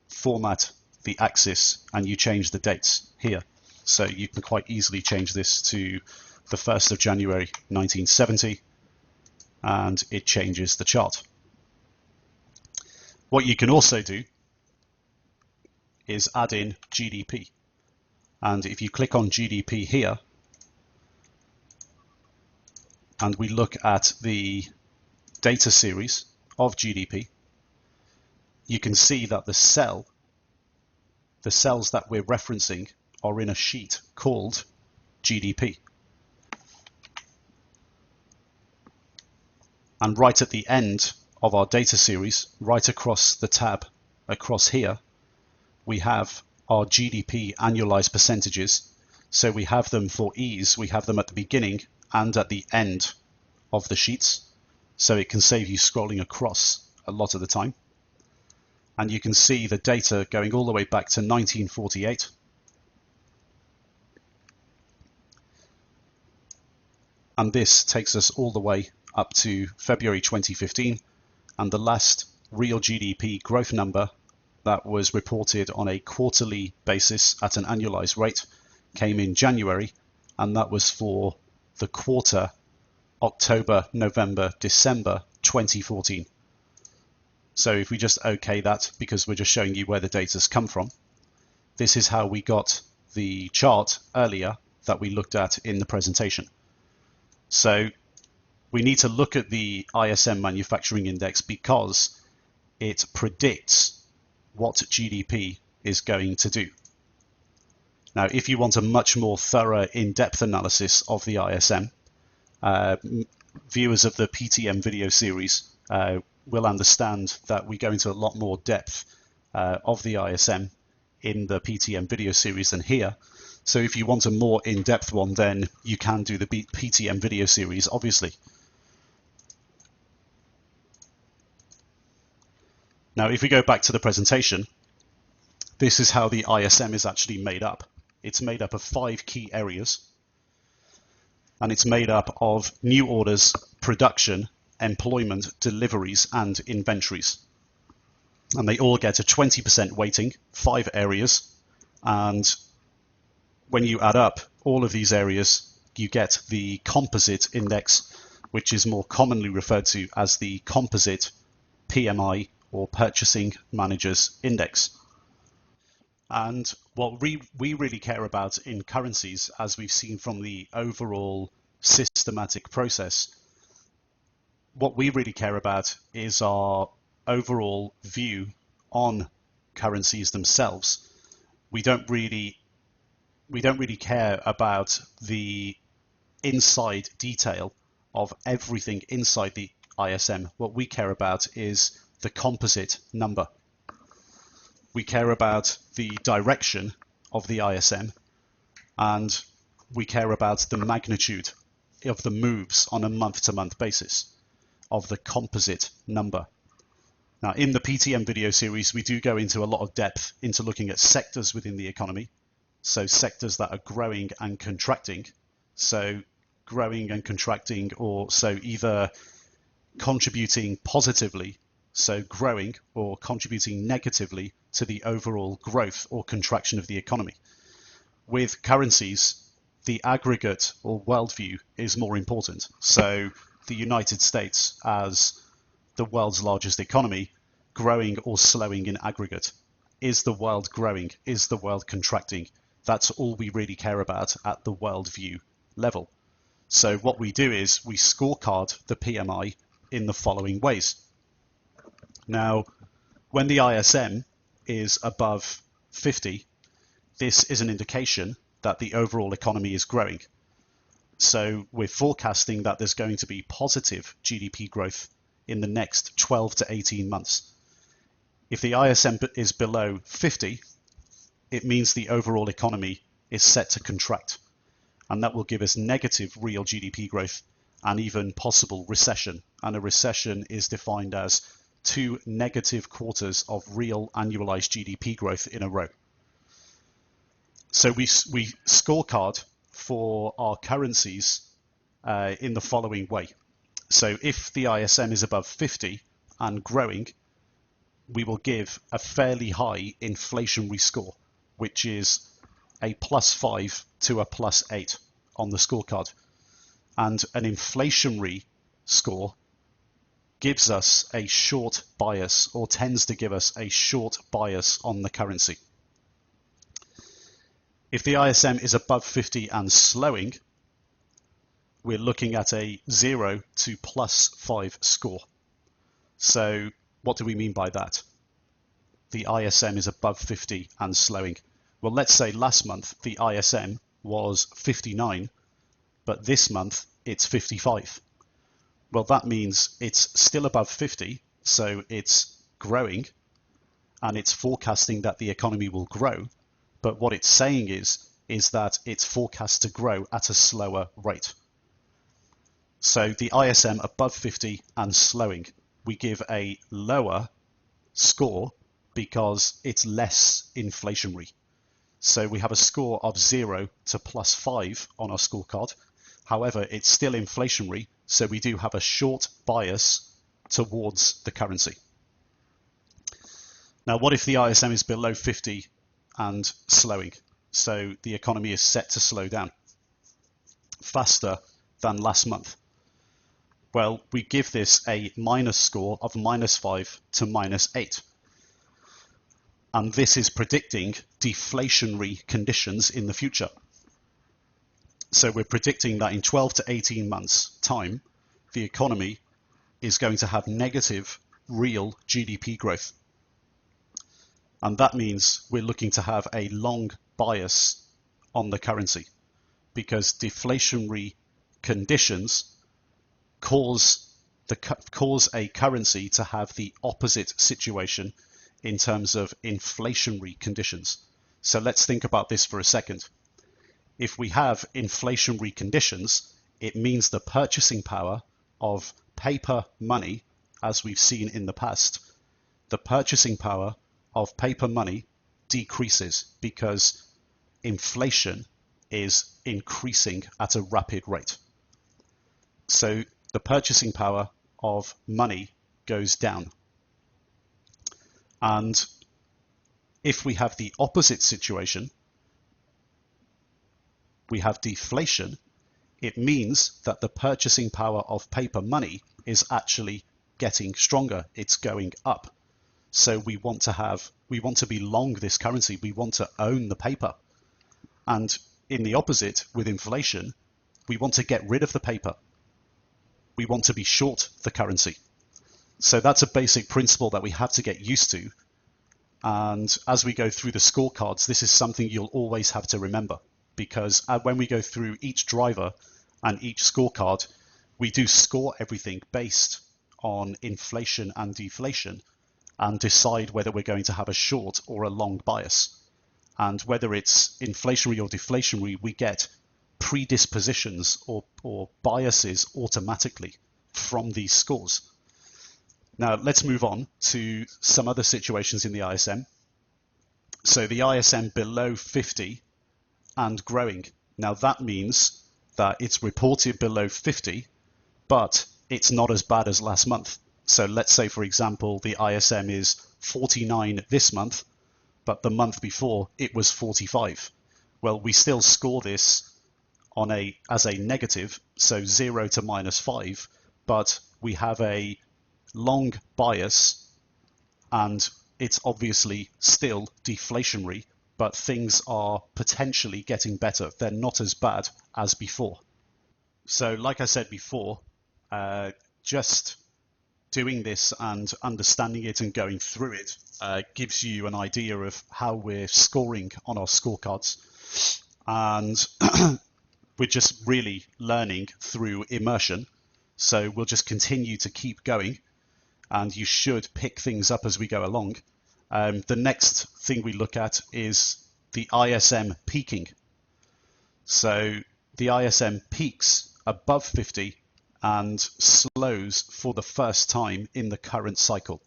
Format the Axis and you change the dates here. So you can quite easily change this to the 1st of January 1970 and it changes the chart. What you can also do is add in GDP. And if you click on GDP here, and we look at the data series of GDP, you can see that the cells that we're referencing are in a sheet called GDP. And right at the end of our data series, right across the tab, across here, we have our GDP annualized percentages. So we have them for ease, we have them at the beginning and at the end of the sheets, so it can save you scrolling across a lot of the time. And you can see the data going all the way back to 1948. And this takes us all the way up to February 2015, and the last real GDP growth number that was reported on a quarterly basis at an annualized rate came in January, and that was for the quarter October, November, December 2014. So if we just OK that, because we're just showing you where the data's come from, this is how we got the chart earlier that we looked at in the presentation. So we need to look at the ISM Manufacturing Index because it predicts what GDP is going to do. Now, if you want a much more thorough, in-depth analysis of the ISM, viewers of the PTM video series will understand that we go into a lot more depth of the ISM in the PTM video series than here. So if you want a more in-depth one, then you can do the PTM video series, obviously. Now, if we go back to the presentation, this is how the ISM is actually made up. It's made up of 5 key areas, and it's made up of new orders, production, employment, deliveries, and inventories. And they all get a 20% weighting, 5 areas, and when you add up all of these areas, you get the composite index, which is more commonly referred to as the composite PMI or Purchasing Managers Index. And what we really care about in currencies, as we've seen from the overall systematic process, what we really care about is our overall view on currencies themselves. We don't really care about the inside detail of everything inside the ISM. What we care about is the composite number. We care about the direction of the ISM, and we care about the magnitude of the moves on a month-to-month basis of the composite number. Now, in the PTM video series, we do go into a lot of depth into looking at sectors within the economy. So sectors that are growing and contracting. So growing and contracting, or so either contributing positively, so growing, or contributing negatively to the overall growth or contraction of the economy. With currencies, the aggregate or worldview is more important. So the United States, as the world's largest economy, growing or slowing in aggregate. Is the world growing? Is the world contracting? That's all we really care about at the worldview level. So what we do is we scorecard the PMI in the following ways. Now, when the ISM is above 50, this is an indication that the overall economy is growing. So we're forecasting that there's going to be positive GDP growth in the next 12 to 18 months. If the ISM is below 50, it means the overall economy is set to contract, and that will give us negative real GDP growth and even possible recession. And a recession is defined as 2 negative quarters of real annualized GDP growth in a row. So we scorecard for our currencies in the following way. So if the ISM is above 50 and growing, we will give a fairly high inflationary score, which is a +5 to a +8 on the scorecard. And an inflationary score gives us a short bias, or tends to give us a short bias on the currency. If the ISM is above 50 and slowing, we're looking at a 0 to +5 score. So what do we mean by that? The ISM is above 50 and slowing. Well, let's say last month the ISM was 59, but this month it's 55. Well, that means it's still above 50, so it's growing, and it's forecasting that the economy will grow. But what it's saying is that it's forecast to grow at a slower rate. So the ISM above 50 and slowing, we give a lower score because it's less inflationary. So we have a score of 0 to +5 on our scorecard. However, it's still inflationary, so we do have a short bias towards the currency. Now, what if the ISM is below 50 and slowing? So the economy is set to slow down faster than last month. Well, we give this a minus score of -5 to -8. And this is predicting deflationary conditions in the future. So we're predicting that in 12 to 18 months' time, the economy is going to have negative real GDP growth. And that means we're looking to have a long bias on the currency because deflationary conditions cause a currency to have the opposite situation in terms of inflationary conditions. So let's think about this for a second. If we have inflationary conditions, it means the purchasing power of paper money, as we've seen in the past, the purchasing power of paper money decreases because inflation is increasing at a rapid rate. So the purchasing power of money goes down. And if we have the opposite situation, we have deflation, it means that the purchasing power of paper money is actually getting stronger. It's going up. So we want to be long this currency. We want to own the paper. And in the opposite, with inflation, we want to get rid of the paper. We want to be short the currency. So that's a basic principle that we have to get used to. And as we go through the scorecards, this is something you'll always have to remember, because when we go through each driver and each scorecard, we do score everything based on inflation and deflation and decide whether we're going to have a short or a long bias. And whether it's inflationary or deflationary, we get predispositions or biases automatically from these scores. Now let's move on to some other situations in the ISM. So the ISM below 50 and growing. Now that means that it's reported below 50, but it's not as bad as last month. So let's say, for example, the ISM is 49 this month, but the month before it was 45. Well, we still score this as a negative, so 0 to -5, but we have a long bias and it's obviously still deflationary, but things are potentially getting better. They're not as bad as before. So like I said before, just doing this and understanding it and going through it gives you an idea of how we're scoring on our scorecards. And we're just really learning through immersion. So we'll just continue to keep going, and you should pick things up as we go along. The next thing we look at is the ISM peaking. So the ISM peaks above 50 and slows for the first time in the current cycle.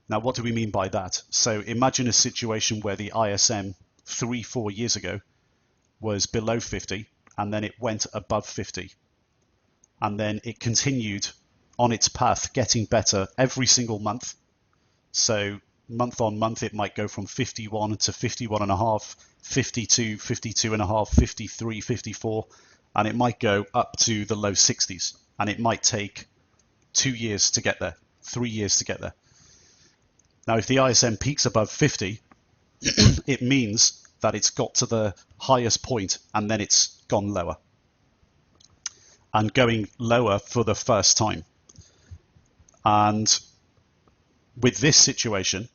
Now, what do we mean by that? So imagine a situation where the ISM 3-4 years ago was below 50 and then it went above 50. And then it continued on its path, getting better every single month. So month on month, it might go from 51 to 51.5, 52, 52.5, 53, 54, and it might go up to the low 60s. And it might take 2 years to get there, 3 years to get there. Now, if the ISM peaks above 50, it means that it's got to the highest point and then it's gone lower. And going lower for the first time. And with this situation,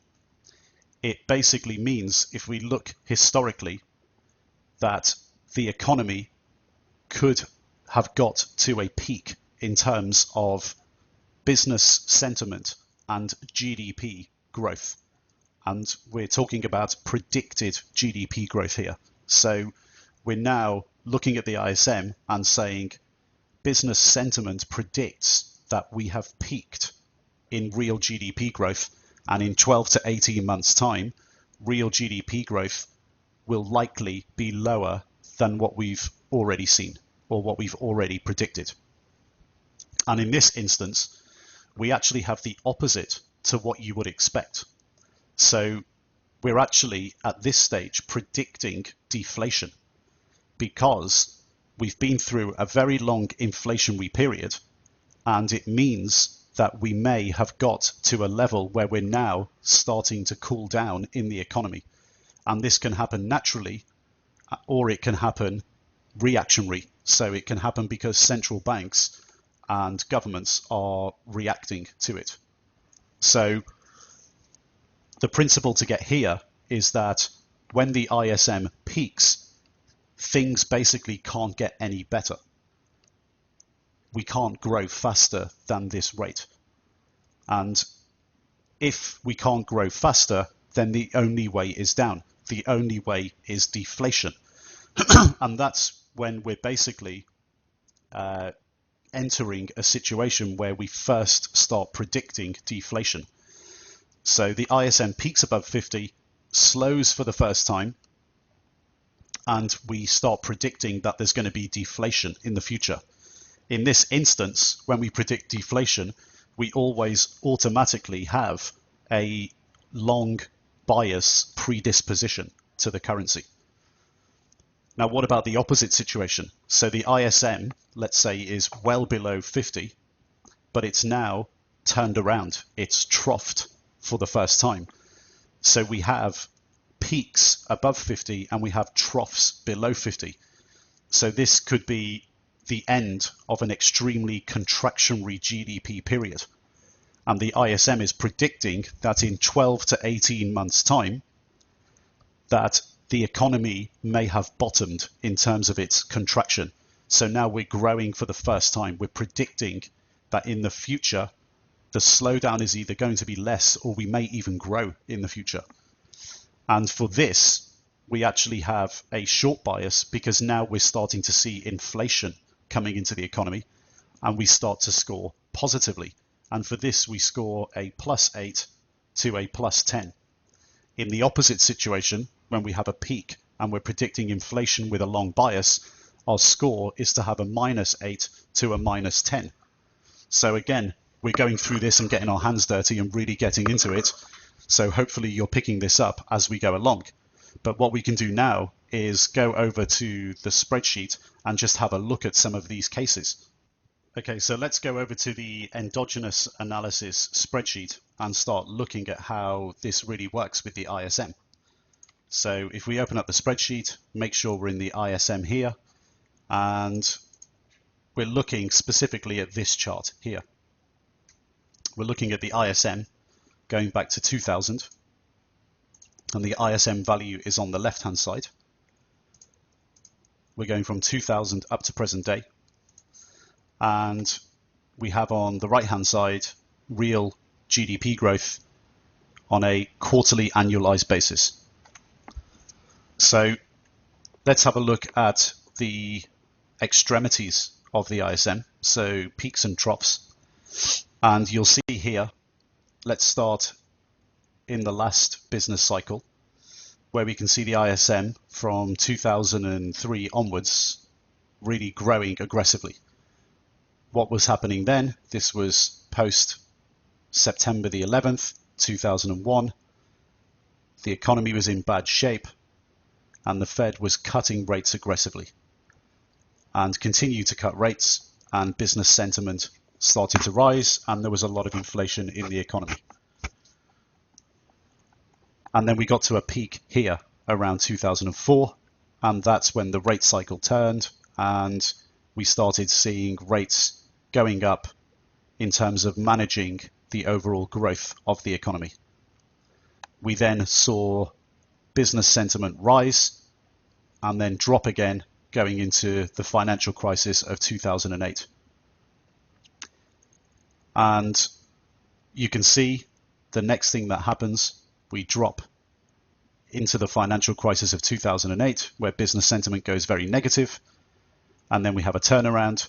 it basically means, if we look historically, that the economy could have got to a peak in terms of business sentiment and GDP growth. And we're talking about predicted GDP growth here. So we're now looking at the ISM and saying business sentiment predicts that we have peaked in real GDP growth, and in 12 to 18 months' time, real GDP growth will likely be lower than what we've already seen or what we've already predicted. And in this instance, we actually have the opposite to what you would expect. So we're actually at this stage predicting deflation because we've been through a very long inflationary period, and it means that we may have got to a level where we're now starting to cool down in the economy. And this can happen naturally, or it can happen reactionary. So it can happen because central banks and governments are reacting to it. So the principle to get here is that when the ISM peaks, things basically can't get any better. We can't grow faster than this rate. And if we can't grow faster, then the only way is down. The only way is deflation. And that's when we're basically entering a situation where we first start predicting deflation. So the ISM peaks above 50, slows for the first time, and we start predicting that there's going to be deflation in the future. In this instance, when we predict deflation, we always automatically have a long bias predisposition to the currency. Now, what about the opposite situation? So the ISM, let's say, is well below 50, but it's now turned around. It's troughed for the first time. So we have peaks above 50 and we have troughs below 50. So this could be the end of an extremely contractionary GDP period. And the ISM is predicting that in 12 to 18 months' time, that the economy may have bottomed in terms of its contraction. So now we're growing for the first time. We're predicting that in the future, the slowdown is either going to be less or we may even grow in the future. And for this, we actually have a short bias because now we're starting to see inflation coming into the economy and we start to score positively. And for this, we score a +8 to a +10. In the opposite situation, when we have a peak and we're predicting inflation with a long bias, our score is to have a -8 to a -10. So again, we're going through this and getting our hands dirty and really getting into it. So hopefully you're picking this up as we go along. But what we can do now is go over to the spreadsheet and just have a look at some of these cases. Okay, so let's go over to the endogenous analysis spreadsheet and start looking at how this really works with the ISM. So if we open up the spreadsheet, make sure we're in the ISM here, and we're looking specifically at this chart here. We're looking at the ISM going back to 2000, and the ISM value is on the left-hand side. We're going from 2000 up to present day. And we have on the right-hand side real GDP growth on a quarterly annualized basis. So let's have a look at the extremities of the ISM, so peaks and troughs. And you'll see here, let's start in the last business cycle, where we can see the ISM from 2003 onwards really growing aggressively. What was happening then? This was post September the 11th, 2001. The economy was in bad shape and the Fed was cutting rates aggressively and continued to cut rates, and business sentiment started to rise and there was a lot of inflation in the economy. And then we got to a peak here around 2004, and that's when the rate cycle turned and we started seeing rates going up in terms of managing the overall growth of the economy. We then saw business sentiment rise and then drop again going into the financial crisis of 2008. And you can see the next thing that happens, we drop into the financial crisis of 2008, where business sentiment goes very negative, and then we have a turnaround,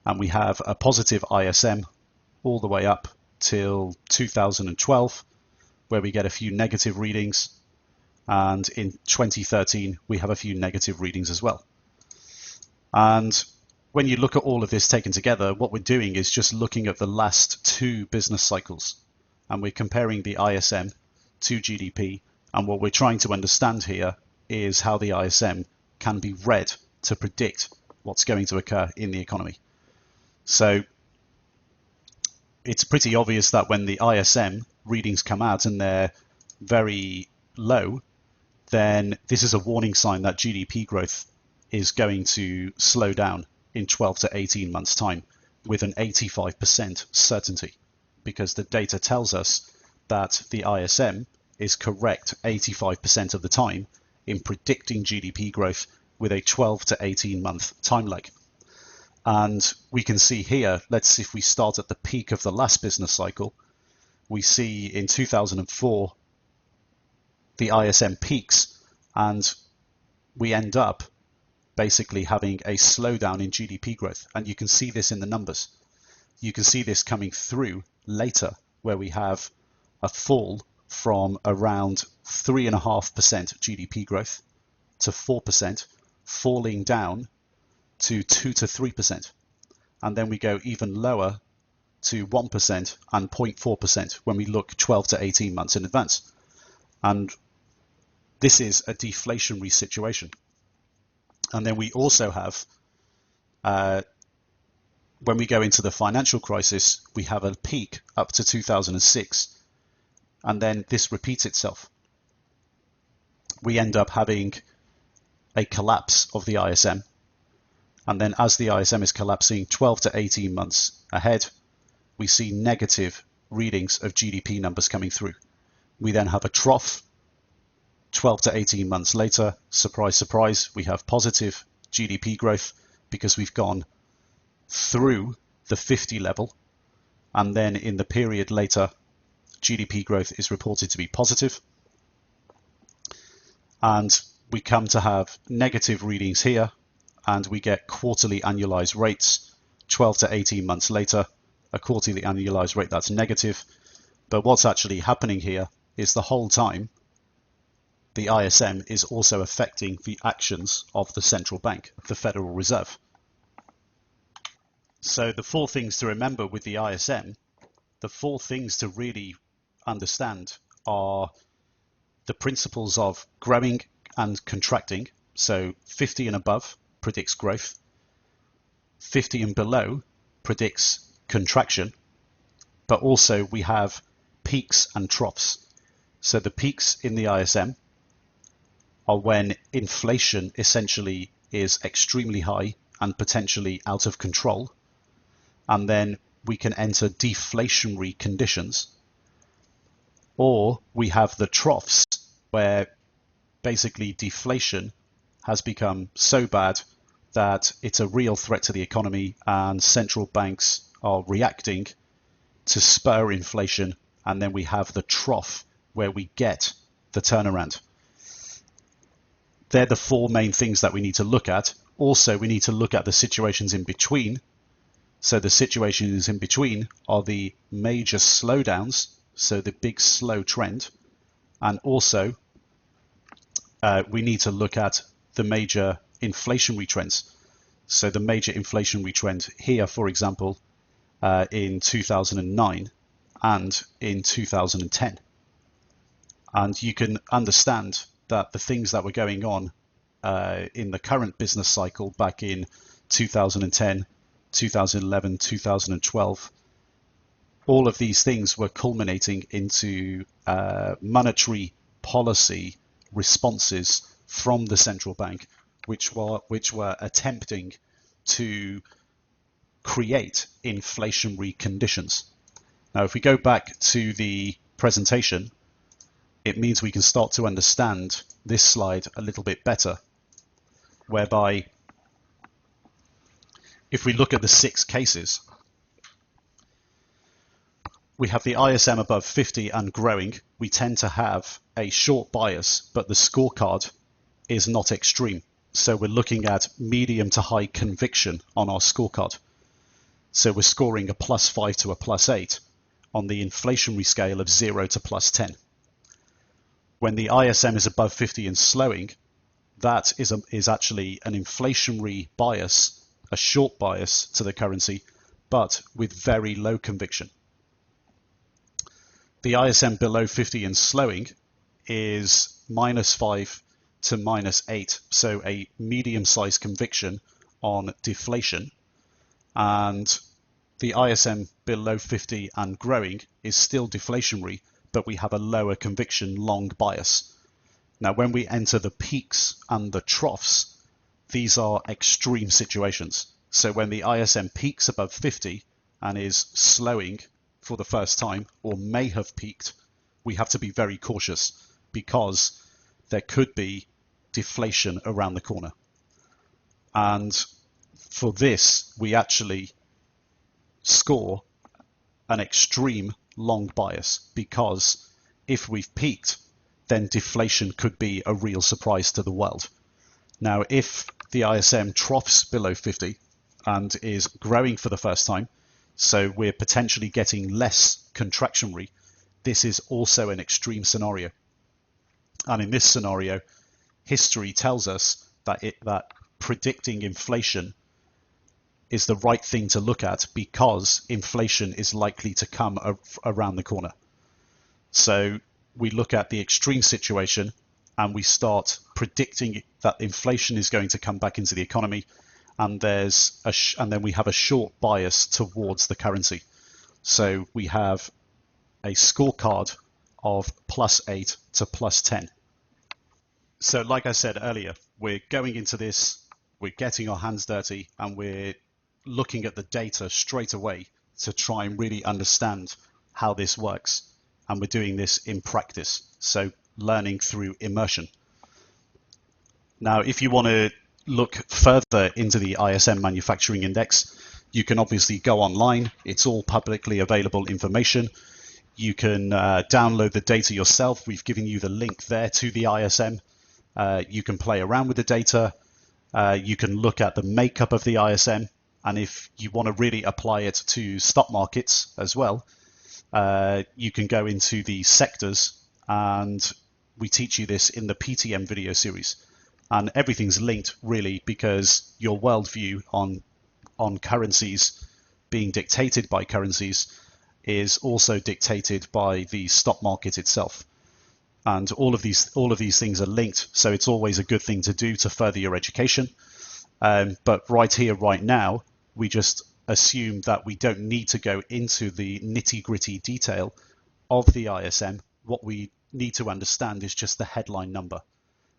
And we have a positive ISM all the way up till 2012, where we get a few negative readings. And in 2013, we have a few negative readings as well. And when you look at all of this taken together, what we're doing is just looking at the last 2 business cycles. And we're comparing the ISM to GDP. And what we're trying to understand here is how the ISM can be read to predict what's going to occur in the economy. So it's pretty obvious that when the ISM readings come out and they're very low, then this is a warning sign that GDP growth is going to slow down in 12 to 18 months' time with an 85% certainty, because the data tells us that the ISM is correct 85% of the time in predicting GDP growth with a 12 to 18 month time lag. And we can see here, let's see if we start at the peak of the last business cycle, we see in 2004 the ISM peaks, and we end up basically having a slowdown in GDP growth. And you can see this in the numbers. You can see this coming through later, where we have a fall from around 3.5% GDP growth to 4%, falling down to 2 to 3%. And then we go even lower to 1% and 0.4% when we look 12 to 18 months in advance. And this is a deflationary situation. And then we also have, when we go into the financial crisis, we have a peak up to 2006, and then this repeats itself. We end up having a collapse of the ISM, and then as the ISM is collapsing 12 to 18 months ahead, we see negative readings of GDP numbers coming through. We then have a trough. 12 to 18 months later, surprise, surprise, we have positive GDP growth because we've gone through the 50 level. And then in the period later, GDP growth is reported to be positive. And we come to have negative readings here, and we get quarterly annualized rates 12 to 18 months later, a quarterly annualized rate that's negative. But what's actually happening here is the whole time the ISM is also affecting the actions of the central bank, the Federal Reserve. So the 4 things to remember with the ISM, the 4 things to really understand are the principles of growing and contracting. So 50 and above predicts growth, 50 and below predicts contraction, but also we have peaks and troughs. So the peaks in the ISM are when inflation essentially is extremely high and potentially out of control. And then we can enter deflationary conditions. Or we have the troughs where basically deflation has become so bad that it's a real threat to the economy and central banks are reacting to spur inflation. And then we have the trough where we get the turnaround. They're the 4 main things that we need to look at. Also, we need to look at the situations in between. So the situations in between are the major slowdowns, so the big slow trend. And also, we need to look at the major inflationary trends. So the major inflationary trend here, for example, in 2009 and in 2010. And you can understand that the things that were going on in the current business cycle back in 2010, 2011, 2012, all of these things were culminating into monetary policy responses from the central bank, which were attempting to create inflationary conditions. Now, if we go back to the presentation, it means we can start to understand this slide a little bit better, whereby if we look at the 6 cases, we have the ISM above 50 and growing. We tend to have a short bias, but the scorecard is not extreme. So we're looking at medium to high conviction on our scorecard. So we're scoring a +5 to a +8 on the inflationary scale of 0 to +10. When the ISM is above 50 and slowing, that is actually an inflationary bias, a short bias to the currency, but with very low conviction. The ISM below 50 and slowing is -5 to -8, so a medium-sized conviction on deflation. And the ISM below 50 and growing is still deflationary, but we have a lower conviction long bias. Now, when we enter the peaks and the troughs, these are extreme situations. So when the ISM peaks above 50 and is slowing for the first time, or may have peaked, we have to be very cautious because there could be deflation around the corner. And for this, we actually score an extreme long bias, because if we've peaked, then deflation could be a real surprise to the world. Now, if the ISM troughs below 50 and is growing for the first time, so we're potentially getting less contractionary, this is also an extreme scenario. And in this scenario, history tells us that predicting inflation is the right thing to look at, because inflation is likely to come around the corner. So we look at the extreme situation and we start predicting that inflation is going to come back into the economy, and then we have a short bias towards the currency. So we have a scorecard of +8 to +10. So like I said earlier, we're going into this, we're getting our hands dirty, and we're looking at the data straight away to try and really understand how this works. And we're doing this in practice, so learning through immersion. Now, if you want to look further into the ISM Manufacturing Index, you can obviously go online. It's all publicly available information. You can download the data yourself. We've given you the link there to the ISM. You can play around with the data. You can look at the makeup of the ISM. And if you want to really apply it to stock markets as well, you can go into the sectors, and we teach you this in the PTM video series. And everything's linked, really, because your worldview on currencies being dictated by currencies is also dictated by the stock market itself. And all of these things are linked, so it's always a good thing to do to further your education. But right here, right now, we just assume that we don't need to go into the nitty-gritty detail of the ISM. What we need to understand is just the headline number.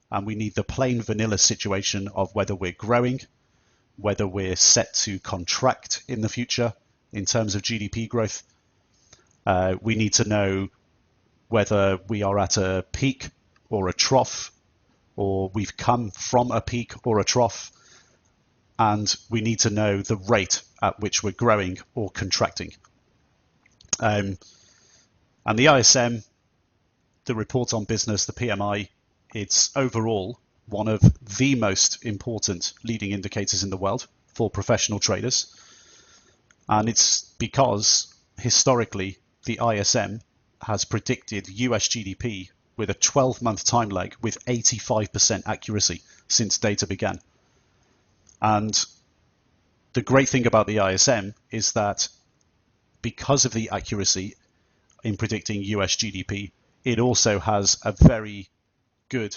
And we need the plain vanilla situation of whether we're growing, whether we're set to contract in the future in terms of GDP growth. We need to know whether we are at a peak or a trough, or we've come from a peak or a trough. And we need to know the rate at which we're growing or contracting. And the ISM, the report on business, the PMI, it's overall one of the most important leading indicators in the world for professional traders. And it's because historically the ISM has predicted US GDP with a 12-month time lag with 85% accuracy since data began. And the great thing about the ISM is that because of the accuracy in predicting US GDP, it also has a very good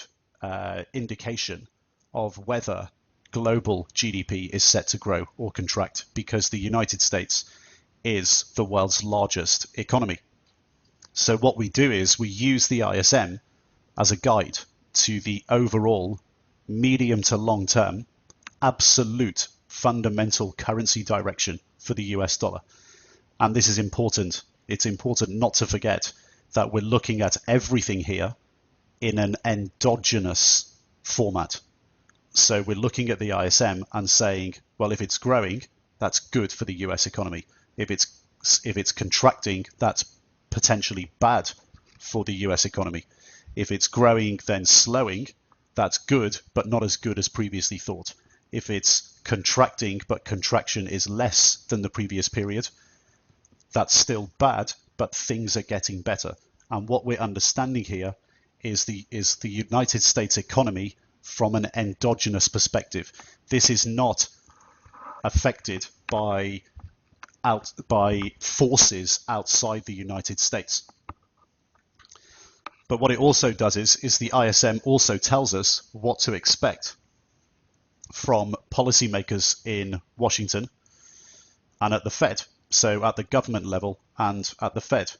indication of whether global GDP is set to grow or contract, because the United States is the world's largest economy. So what we do is we use the ISM as a guide to the overall medium to long term absolute fundamental currency direction for the US dollar. And this is important. It's important not to forget that we're looking at everything here in an endogenous format. So we're looking at the ISM and saying, well, if it's growing, that's good for the US economy. If it's contracting, that's potentially bad for the US economy. If it's growing, then slowing, that's good, but not as good as previously thought. If it's contracting, but contraction is less than the previous period, that's still bad, but things are getting better. And what we're understanding here is the United States economy from an endogenous perspective. This is not affected by forces outside the United States. But what it also does is the ISM also tells us what to expect from policymakers in Washington and at the Fed, so at the government level and at the Fed.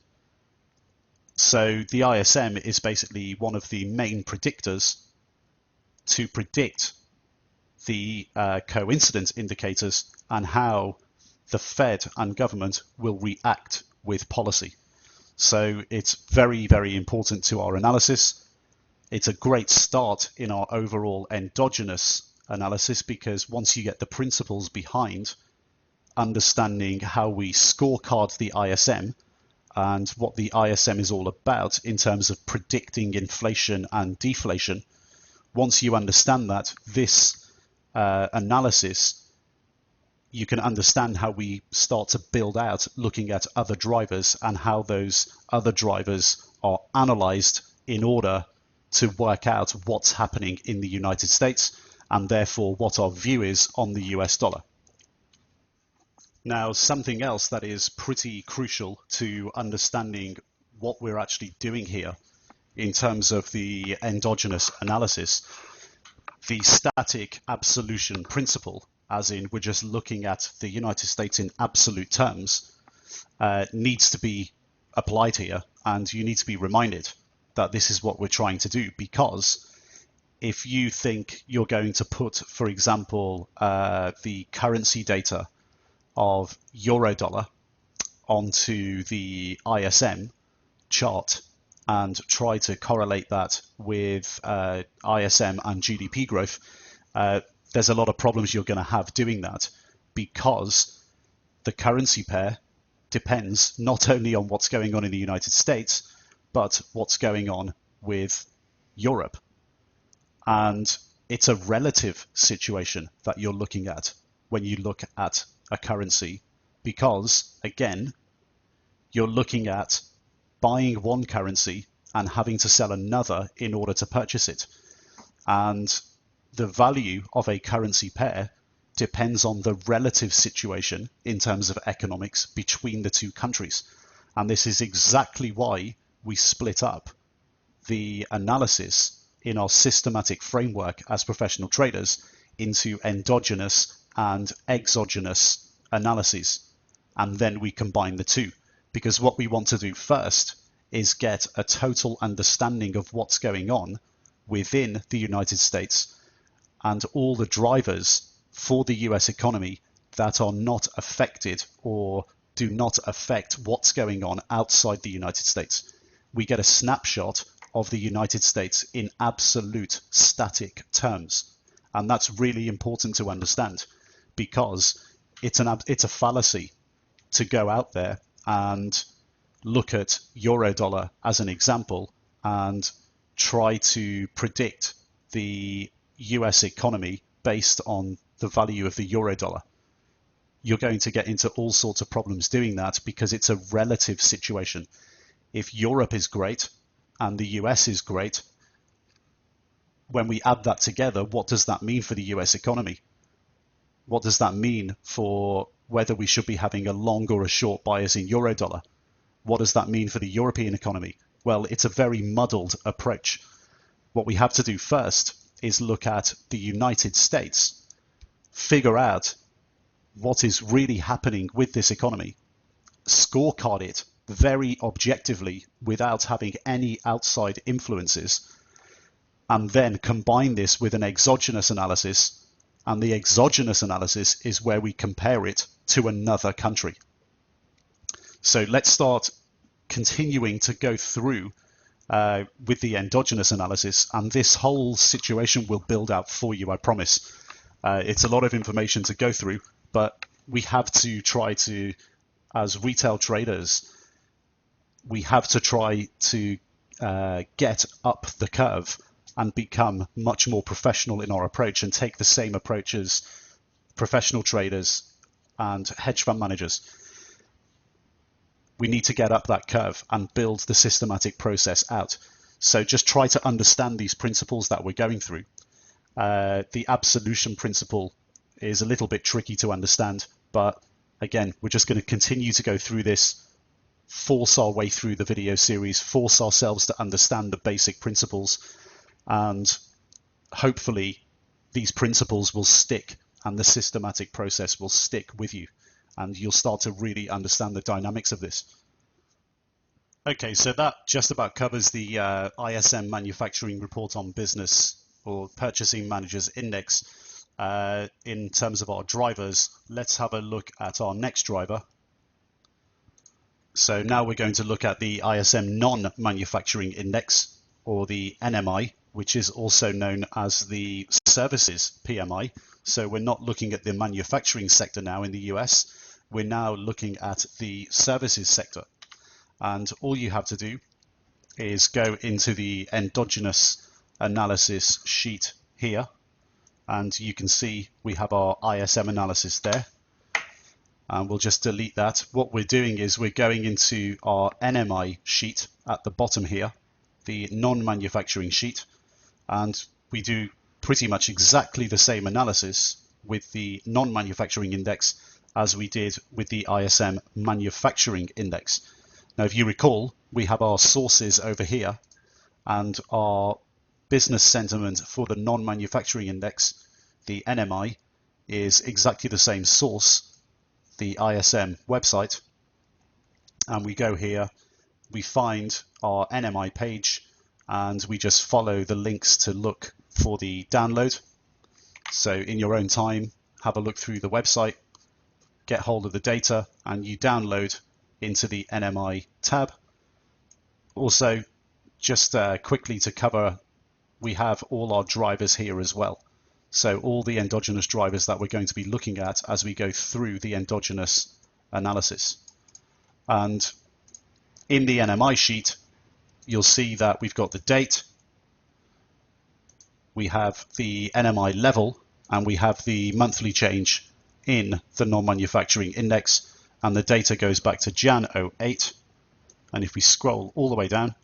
So the ISM is basically one of the main predictors to predict the coincidence indicators and how the Fed and government will react with policy. So it's very, very important to our analysis. It's a great start in our overall endogenous analysis, because once you get the principles behind understanding how we scorecard the ISM and what the ISM is all about in terms of predicting inflation and deflation, once you understand that, this analysis, you can understand how we start to build out looking at other drivers and how those other drivers are analyzed in order to work out what's happening in the United States and therefore what our view is on the US dollar. Now, something else that is pretty crucial to understanding what we're actually doing here in terms of the endogenous analysis, the static absolution principle, as in we're just looking at the United States in absolute terms, needs to be applied here, and you need to be reminded that this is what we're trying to do. Because if you think you're going to put, for example, the currency data of Eurodollar onto the ISM chart and try to correlate that with ISM and GDP growth, there's a lot of problems you're going to have doing that, because the currency pair depends not only on what's going on in the United States, but what's going on with Europe. And it's a relative situation that you're looking at when you look at a currency, because again, you're looking at buying one currency and having to sell another in order to purchase it. And the value of a currency pair depends on the relative situation in terms of economics between the two countries. And this is exactly why we split up the analysis in our systematic framework as professional traders into endogenous and exogenous analyses. And then we combine the two, because what we want to do first is get a total understanding of what's going on within the United States and all the drivers for the US economy that are not affected or do not affect what's going on outside the United States. We get a snapshot of the United States in absolute static terms. And that's really important to understand, because it's a fallacy to go out there and look at Eurodollar as an example and try to predict the US economy based on the value of the Eurodollar. You're going to get into all sorts of problems doing that, because it's a relative situation. If Europe is great and the US is great, when we add that together, what does that mean for the US economy? What does that mean for whether we should be having a long or a short bias in Eurodollar? What does that mean for the European economy? Well, it's a very muddled approach. What we have to do first is look at the United States, figure out what is really happening with this economy, scorecard it very objectively without having any outside influences, and then combine this with an exogenous analysis. And the exogenous analysis is where we compare it to another country. So let's start continuing to go through with the endogenous analysis, and this whole situation will build out for you, I promise. It's a lot of information to go through, but we have to try to, as retail traders, we have to try to get up the curve and become much more professional in our approach and take the same approach as professional traders and hedge fund managers. We need to get up that curve and build the systematic process out. So just try to understand these principles that we're going through. The absolution principle is a little bit tricky to understand, but again, we're just going to continue to go through this, force our way through the video series, force ourselves to understand the basic principles, and hopefully these principles will stick and the systematic process will stick with you, and you'll start to really understand the dynamics of this. Okay, so that just about covers the ISM Manufacturing Report on Business or Purchasing Managers Index. In terms of our drivers, let's have a look at our next driver. So now we're going to look at the ISM Non-Manufacturing Index, or the NMI, which is also known as the Services PMI. So we're not looking at the manufacturing sector now in the US, we're now looking at the services sector. And all you have to do is go into the endogenous analysis sheet here, and you can see we have our ISM analysis there. And we'll just delete that. What we're doing is we're going into our NMI sheet at the bottom here, the non-manufacturing sheet, and we do pretty much exactly the same analysis with the non-manufacturing index as we did with the ISM manufacturing index. Now, if you recall, we have our sources over here, and our business sentiment for the non-manufacturing index, the NMI, is exactly the same source, the ISM website. And we go here, we find our NMI page, and we just follow the links to look for the download. So in your own time, have a look through the website, get hold of the data, and you download into the NMI tab. Also, just quickly to cover, we have all our drivers here as well. So all the endogenous drivers that we're going to be looking at as we go through the endogenous analysis. And in the NMI sheet, you'll see that we've got the date, we have the NMI level, and we have the monthly change in the non-manufacturing index, and the data goes back to Jan 08. And if we scroll all the way down,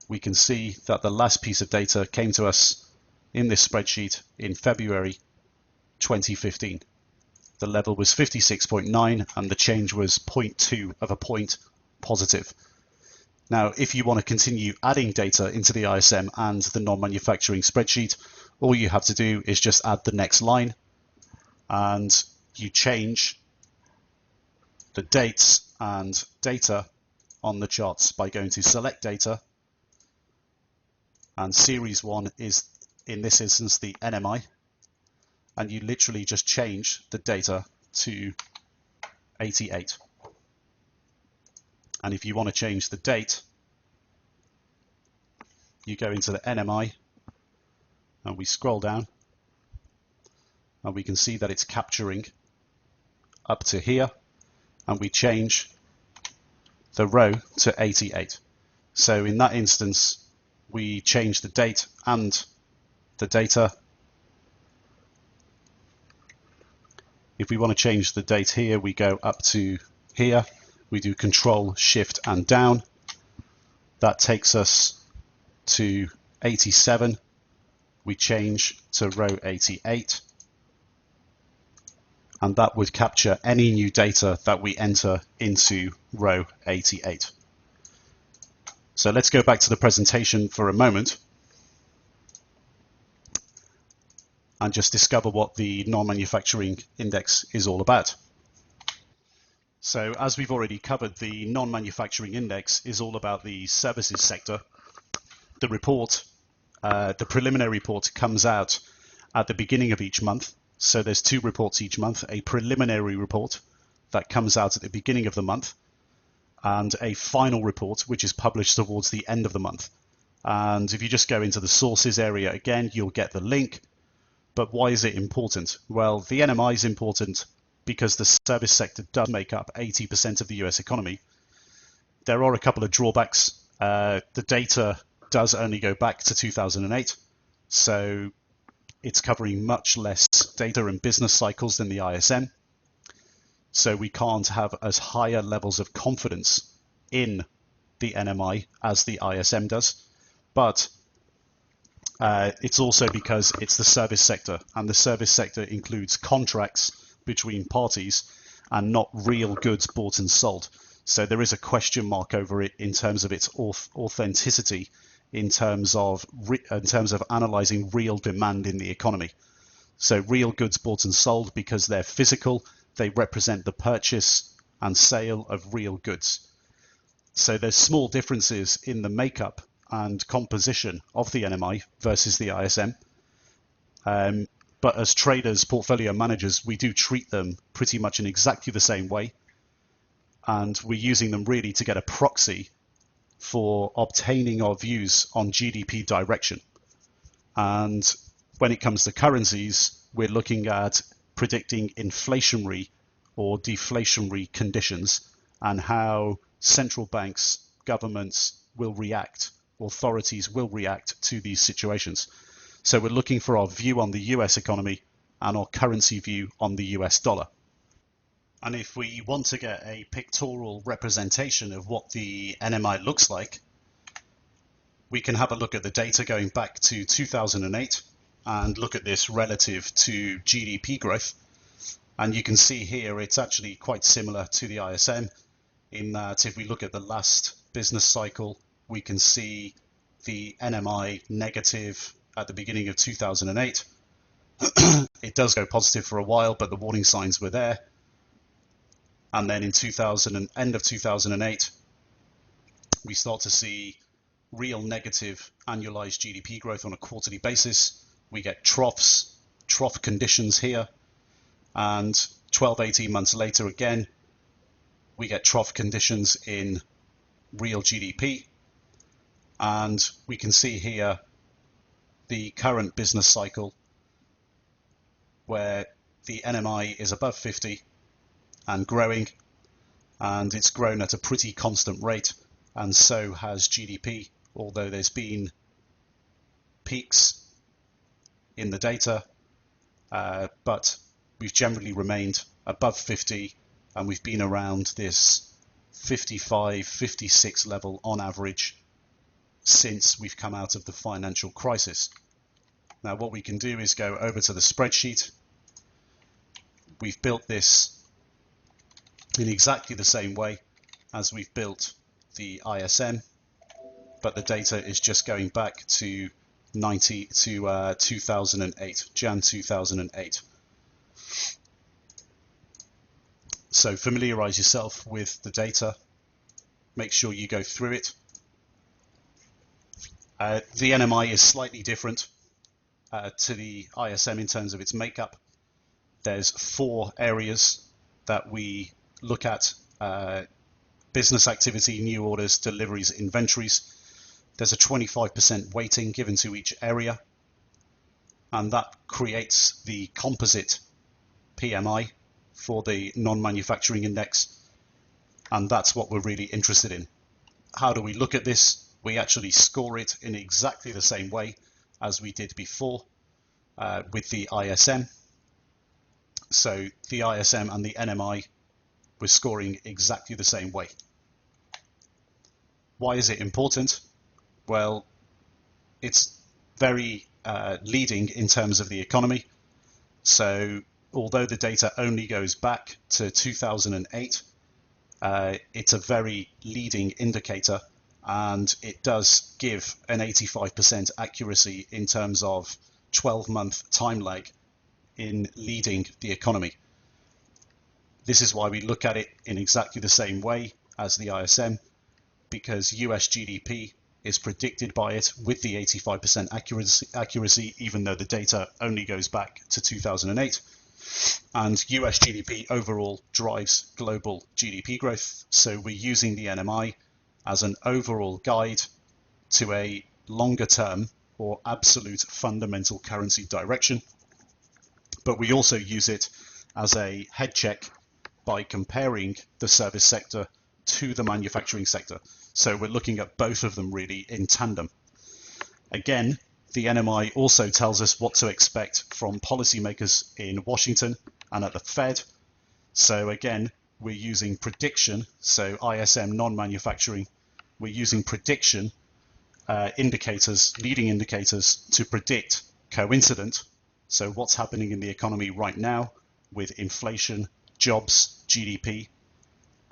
we can see that the last piece of data came to us in this spreadsheet in February 2015. The level was 56.9 and the change was 0.2 of a point positive. Now, if you want to continue adding data into the ISM and the non-manufacturing spreadsheet, all you have to do is just add the next line, and you change the dates and data on the charts by going to select data, and series 1 is in this instance the NMI, and you literally just change the data to 88. And if you want to change the date, you go into the NMI and we scroll down, and we can see that it's capturing up to here, and we change the row to 88. So in that instance, we change the date and the data. If we want to change the date here, we go up to here, we do Control, Shift and down. That takes us to 87. We change to row 88. And that would capture any new data that we enter into row 88. So let's go back to the presentation for a moment and just discover what the non-manufacturing index is all about. So as we've already covered, the non-manufacturing index is all about the services sector. The report, the preliminary report, comes out at the beginning of each month. So there's 2 reports each month, a preliminary report that comes out at the beginning of the month, and a final report which is published towards the end of the month. And if you just go into the sources area again, you'll get the link. But why is it important? Well, the NMI is important because the service sector does make up 80% of the US economy. There are a couple of drawbacks. The data does only go back to 2008. So it's covering much less data and business cycles than the ISM. So we can't have as higher levels of confidence in the NMI as the ISM does. But it's also because it's the service sector, and the service sector includes contracts between parties and not real goods bought and sold. So there is a question mark over it in terms of its authenticity, in terms of analyzing real demand in the economy. So real goods bought and sold, because they're physical, they represent the purchase and sale of real goods. So there's small differences in the makeup and composition of the NMI versus the ISM. But as traders, portfolio managers, we do treat them pretty much in exactly the same way. And we're using them really to get a proxy for obtaining our views on GDP direction. And when it comes to currencies, we're looking at predicting inflationary or deflationary conditions and how central banks, governments will react, authorities will react to these situations. So we're looking for our view on the US economy and our currency view on the US dollar. And if we want to get a pictorial representation of what the NMI looks like, we can have a look at the data going back to 2008 and look at this relative to GDP growth. And you can see here it's actually quite similar to the ISM in that if we look at the last business cycle, we can see the NMI negative at the beginning of 2008. It does go positive for a while, but the warning signs were there. And then in end of 2008, we start to see real negative annualized GDP growth on a quarterly basis. We get trough conditions here. And 12, 18 months later, again, we get trough conditions in real GDP. And we can see here the current business cycle where the NMI is above 50 and growing, and it's grown at a pretty constant rate, and so has GDP, although there's been peaks in the data, but we've generally remained above 50, and we've been around this 55, 56 level on average since we've come out of the financial crisis. Now what we can do is go over to the spreadsheet. We've built this in exactly the same way as we've built the ISM, but the data is just going back to 2008, Jan 2008. So familiarize yourself with the data, make sure you go through it. The NMI is slightly different to the ISM in terms of its makeup. There's 4 areas that we look at: business activity, new orders, deliveries, inventories. There's a 25% weighting given to each area, and that creates the composite PMI for the non-manufacturing index, and that's what we're really interested in. How do we look at this? We actually score it in exactly the same way as we did before with the ISM. So the ISM and the NMI, we're scoring exactly the same way. Why is it important? Well, it's very leading in terms of the economy. So although the data only goes back to 2008, it's a very leading indicator, and it does give an 85% accuracy in terms of 12-month time lag in leading the economy. This is why we look at it in exactly the same way as the ISM, because US GDP is predicted by it with the 85% accuracy, even though the data only goes back to 2008. And US GDP overall drives global GDP growth. So we're using the NMI as an overall guide to a longer term or absolute fundamental currency direction. But we also use it as a head check by comparing the service sector to the manufacturing sector. So we're looking at both of them really in tandem. Again, the NMI also tells us what to expect from policymakers in Washington and at the Fed. So again, we're using prediction. So ISM non-manufacturing, we're using prediction indicators, leading indicators to predict coincident. So what's happening in the economy right now with inflation, jobs, GDP,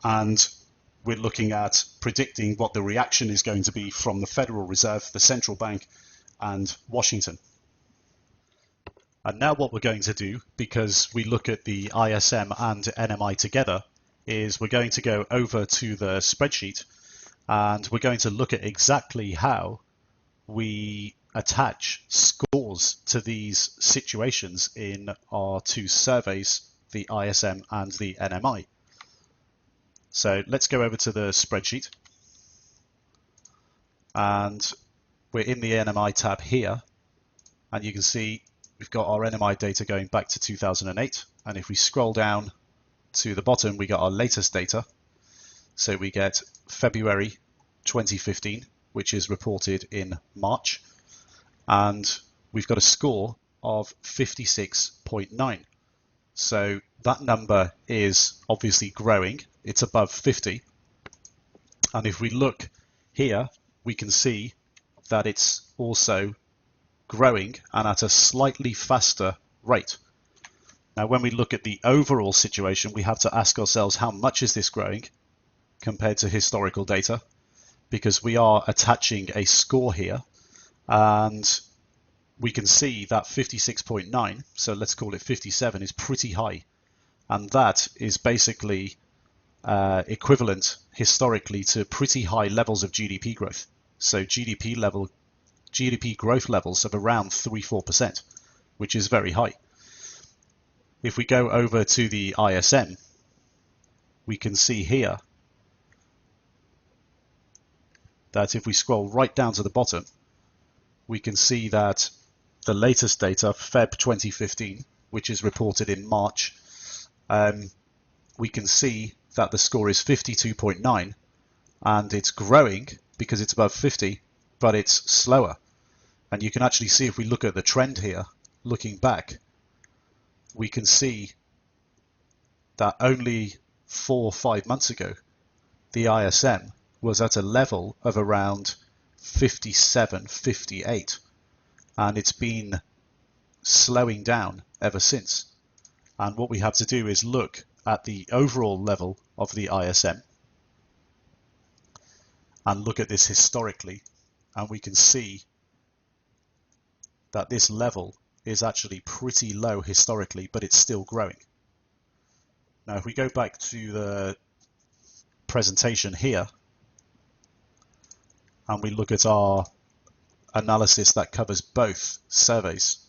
and we're looking at predicting what the reaction is going to be from the Federal Reserve, the central bank, and Washington. And now what we're going to do, because we look at the ISM and NMI together, is we're going to go over to the spreadsheet and we're going to look at exactly how we attach scores to these situations in our two surveys, the ISM and the NMI. So let's go over to the spreadsheet, and we're in the NMI tab here, and you can see we've got our NMI data going back to 2008, and if we scroll down to the bottom, we got our latest data. So we get February 2015, which is reported in March, and we've got a score of 56.9. So that number is obviously growing. It's above 50. And if we look here, we can see that it's also growing and at a slightly faster rate. Now, when we look at the overall situation, we have to ask ourselves, how much is this growing compared to historical data? Because we are attaching a score here, and we can see that 56.9, so let's call it 57, is pretty high. And that is basically equivalent historically to pretty high levels of GDP growth. So GDP growth levels of around 3-4%, which is very high. If we go over to the ISM, we can see here that if we scroll right down to the bottom, we can see that the latest data, Feb 2015, which is reported in March, we can see that the score is 52.9, and it's growing because it's above 50, but it's slower. And you can actually see, if we look at the trend here, looking back, we can see that only 4 or 5 months ago, the ISM was at a level of around 57, 58, and it's been slowing down ever since. And what we have to do is look at the overall level of the ISM and look at this historically, and we can see that this level is actually pretty low historically, but it's still growing. Now, if we go back to the presentation here, and we look at our analysis that covers both surveys,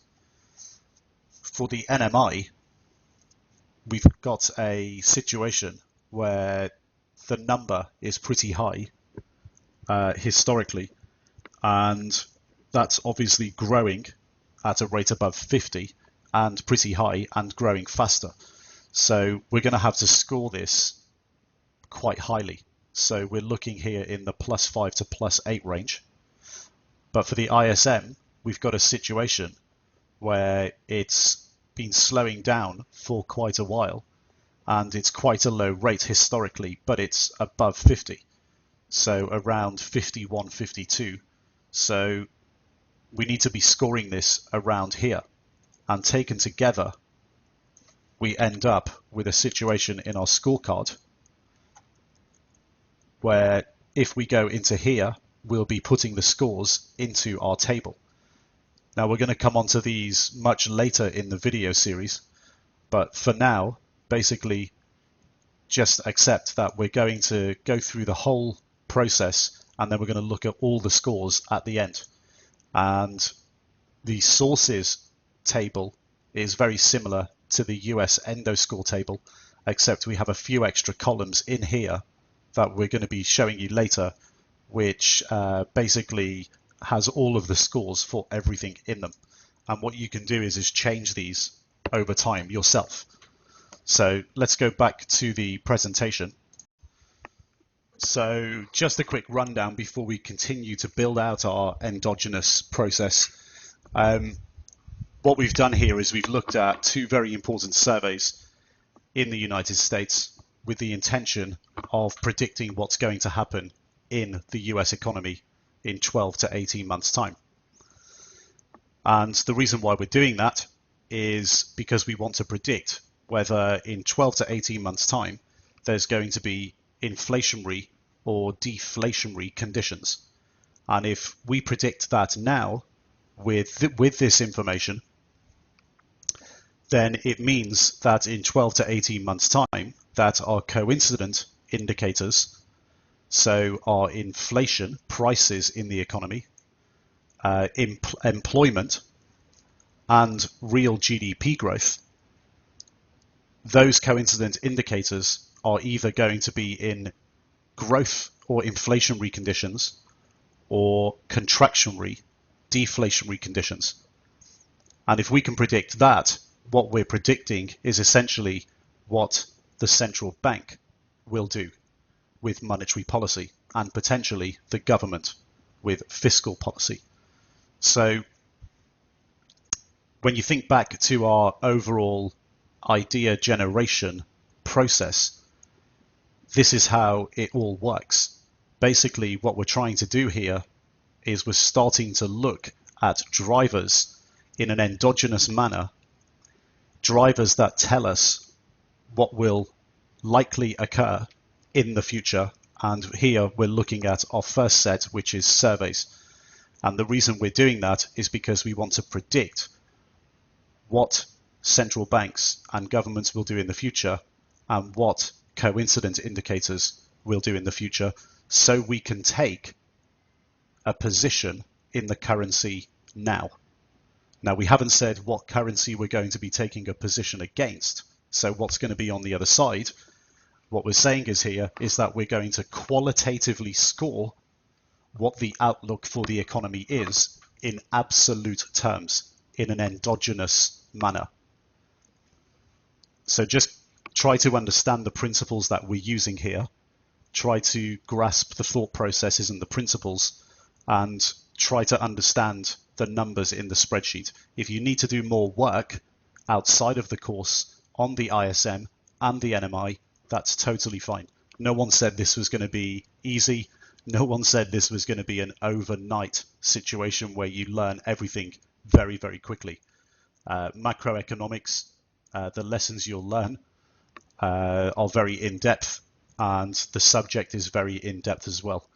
for the NMI, we've got a situation where the number is pretty high historically, and that's obviously growing at a rate above 50 and pretty high and growing faster. So we're going to have to score this quite highly. So we're looking here in the +5 to +8 range. But for the ISM, we've got a situation where it's been slowing down for quite a while, and it's quite a low rate historically, but it's above 50. So around 51, 52. So we need to be scoring this around here, and taken together, we end up with a situation in our scorecard where if we go into here, we'll be putting the scores into our table. Now, we're going to come onto these much later in the video series, but for now, basically just accept that we're going to go through the whole process, and then we're going to look at all the scores at the end. And the sources table is very similar to the US EndoScore table, except we have a few extra columns in here that we're going to be showing you later, which basically has all of the scores for everything in them. And what you can do is change these over time yourself. So let's go back to the presentation. So just a quick rundown before we continue to build out our endogenous process. What we've done here is we've looked at two very important surveys in the United States with the intention of predicting what's going to happen in the US economy in 12 to 18 months' time. And the reason why we're doing that is because we want to predict whether in 12 to 18 months' time there's going to be inflationary or deflationary conditions. And if we predict that now with this information, then it means that in 12 to 18 months' time, that our coincident indicators, so our inflation, prices in the economy, employment, and real GDP growth, those coincident indicators are either going to be in growth or inflationary conditions or contractionary, deflationary conditions. And if we can predict that, what we're predicting is essentially what the central bank will do with monetary policy and potentially the government with fiscal policy. So when you think back to our overall idea generation process, this is how it all works. Basically, what we're trying to do here is we're starting to look at drivers in an endogenous manner, drivers that tell us what will likely occur in the future. And here we're looking at our first set, which is surveys. And the reason we're doing that is because we want to predict what central banks and governments will do in the future and what coincident indicators will do in the future, so we can take a position in the currency now. Now, we haven't said what currency we're going to be taking a position against, so what's going to be on the other side. What we're saying is here is that we're going to qualitatively score what the outlook for the economy is in absolute terms, in an endogenous manner. So just try to understand the principles that we're using here, try to grasp the thought processes and the principles, and try to understand the numbers in the spreadsheet. If you need to do more work outside of the course on the ISM and the NMI, that's totally fine. No one said this was going to be easy. No one said this was going to be an overnight situation where you learn everything very, very quickly. Macroeconomics, the lessons you'll learn are very in-depth, and the subject is very in-depth as well.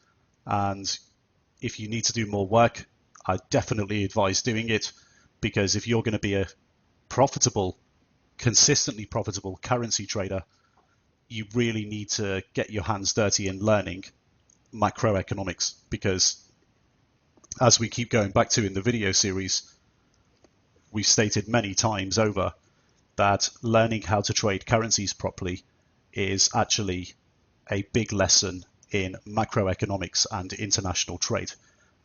And if you need to do more work, I definitely advise doing it, because if you're going to be a profitable, consistently profitable currency trader, you really need to get your hands dirty in learning macroeconomics, because as we keep going back to in the video series, we've stated many times over that learning how to trade currencies properly is actually a big lesson in macroeconomics and international trade.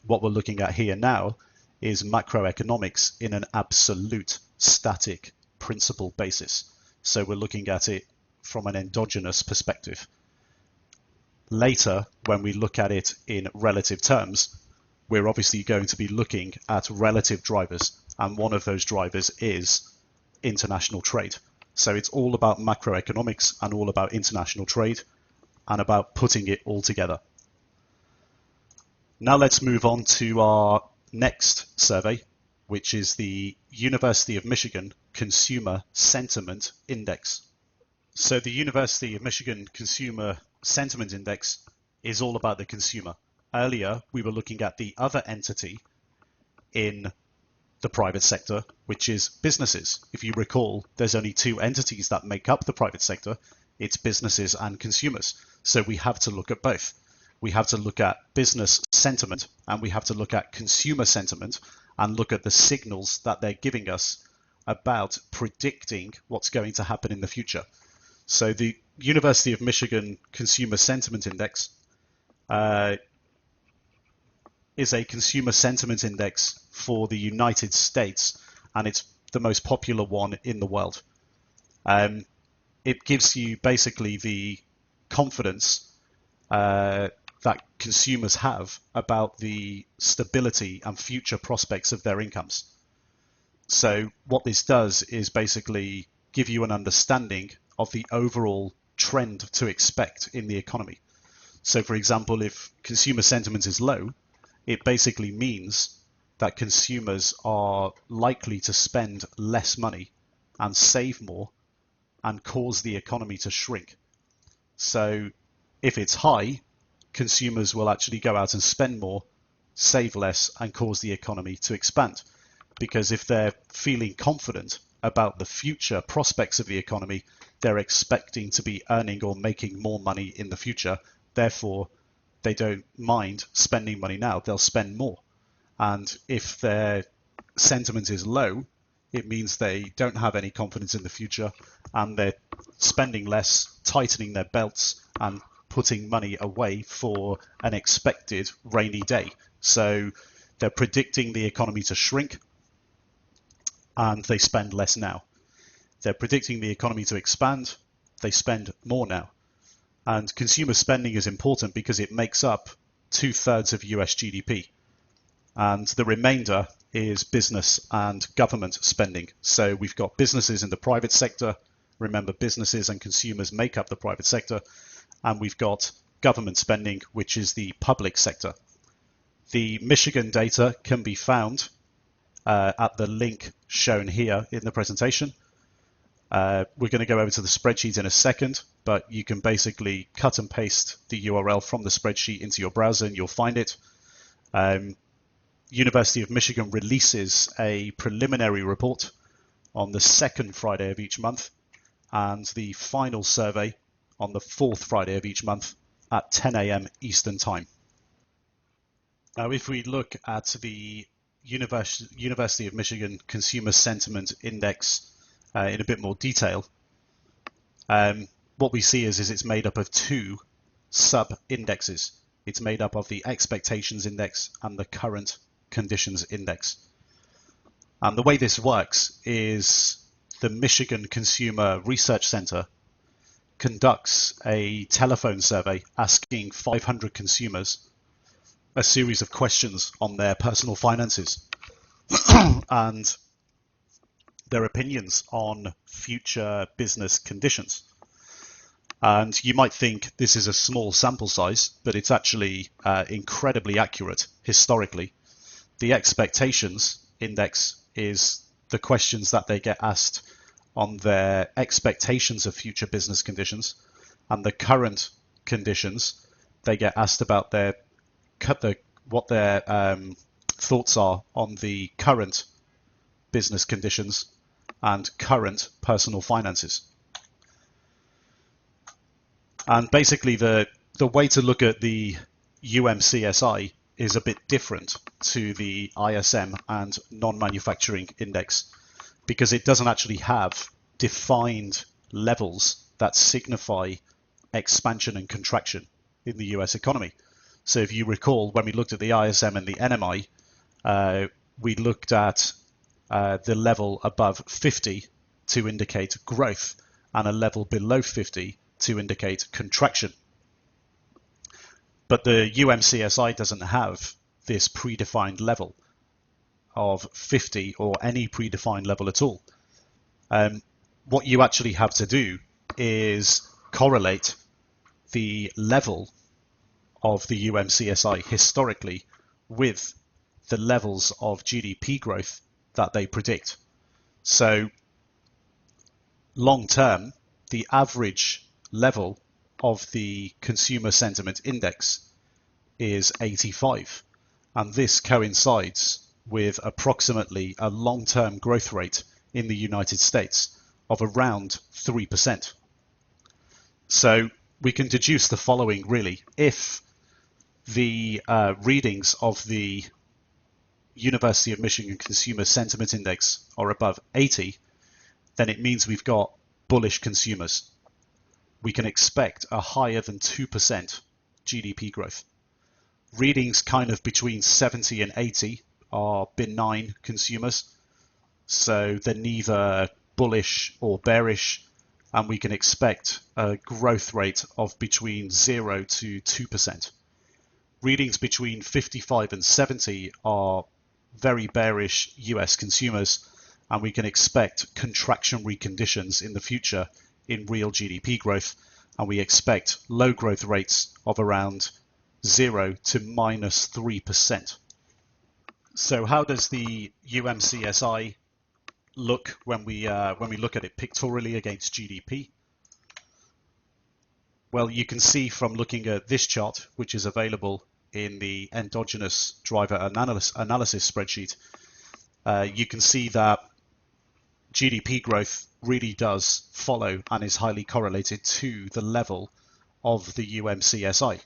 What we're looking at here now is macroeconomics in an absolute static principle basis. So we're looking at it from an endogenous perspective. Later, when we look at it in relative terms, we're obviously going to be looking at relative drivers, and one of those drivers is international trade. So it's all about macroeconomics and all about international trade and about putting it all together. Now let's move on to our next survey, which is the University of Michigan Consumer Sentiment Index. So the University of Michigan Consumer Sentiment Index is all about the consumer. Earlier, we were looking at the other entity in the private sector, which is businesses. If you recall, there's only two entities that make up the private sector. It's businesses and consumers. So we have to look at both. We have to look at business sentiment and we have to look at consumer sentiment and look at the signals that they're giving us about predicting what's going to happen in the future. So the University of Michigan Consumer Sentiment Index is a consumer sentiment index for the United States, and it's the most popular one in the world. It gives you basically the confidence that consumers have about the stability and future prospects of their incomes. So what this does is basically give you an understanding of the overall trend to expect in the economy. So for example, if consumer sentiment is low, it basically means that consumers are likely to spend less money and save more and cause the economy to shrink. So if it's high, consumers will actually go out and spend more, save less, and cause the economy to expand. Because if they're feeling confident about the future prospects of the economy, they're expecting to be earning or making more money in the future. Therefore, they don't mind spending money now, they'll spend more. And if their sentiment is low, it means they don't have any confidence in the future and they're spending less, tightening their belts and putting money away for an expected rainy day. So they're predicting the economy to shrink and they spend less now. They're predicting the economy to expand, they spend more now. And consumer spending is important because it makes up 2/3 of US GDP. And the remainder is business and government spending. So we've got businesses in the private sector. Remember, businesses and consumers make up the private sector. And we've got government spending, which is the public sector. The Michigan data can be found at the link shown here in the presentation. We're going to go over to the spreadsheet in a second, but you can basically cut and paste the URL from the spreadsheet into your browser and you'll find it. University of Michigan releases a preliminary report on the second Friday of each month and the final survey on the fourth Friday of each month at 10 a.m. Eastern Time. Now, if we look at the University of Michigan Consumer Sentiment Index in a bit more detail, what we see is it's made up of two sub-indexes. It's made up of the Expectations Index and the Current Conditions Index. And the way this works is the Michigan Consumer Research Center conducts a telephone survey asking 500 consumers a series of questions on their personal finances and their opinions on future business conditions. And you might think this is a small sample size, but it's actually incredibly accurate historically. The Expectations Index is the questions that they get asked on their expectations of future business conditions, and the current conditions, they get asked about what their thoughts are on the current business conditions and current personal finances. And basically the way to look at the UMCSI is a bit different to the ISM and non-manufacturing index because it doesn't actually have defined levels that signify expansion and contraction in the US economy. So if you recall, when we looked at the ISM and the NMI, we looked at the level above 50 to indicate growth and a level below 50 to indicate contraction. But the UMCSI doesn't have this predefined level of 50 or any predefined level at all. What you actually have to do is correlate the level of the UMCSI historically with the levels of GDP growth that they predict. So long term, the average level of the consumer sentiment index is 85, and this coincides with approximately a long-term growth rate in the United States of around 3%. So we can deduce the following really. If the readings of the University of Michigan Consumer Sentiment Index are above 80, then it means we've got bullish consumers. We can expect a higher than 2% GDP growth. Readings kind of between 70 and 80 are benign consumers. So they're neither bullish or bearish. and we can expect a growth rate of between 0 to 2%. Readings between 55 and 70 are very bearish US consumers, and we can expect contractionary conditions in the future in real GDP growth, and we expect low growth rates of around 0 to minus 3%. So how does the UMCSI look when we look at it pictorially against GDP? Well, you can see from looking at this chart, which is available in the endogenous driver analysis spreadsheet, you can see that GDP growth really does follow and is highly correlated to the level of the UMCSI.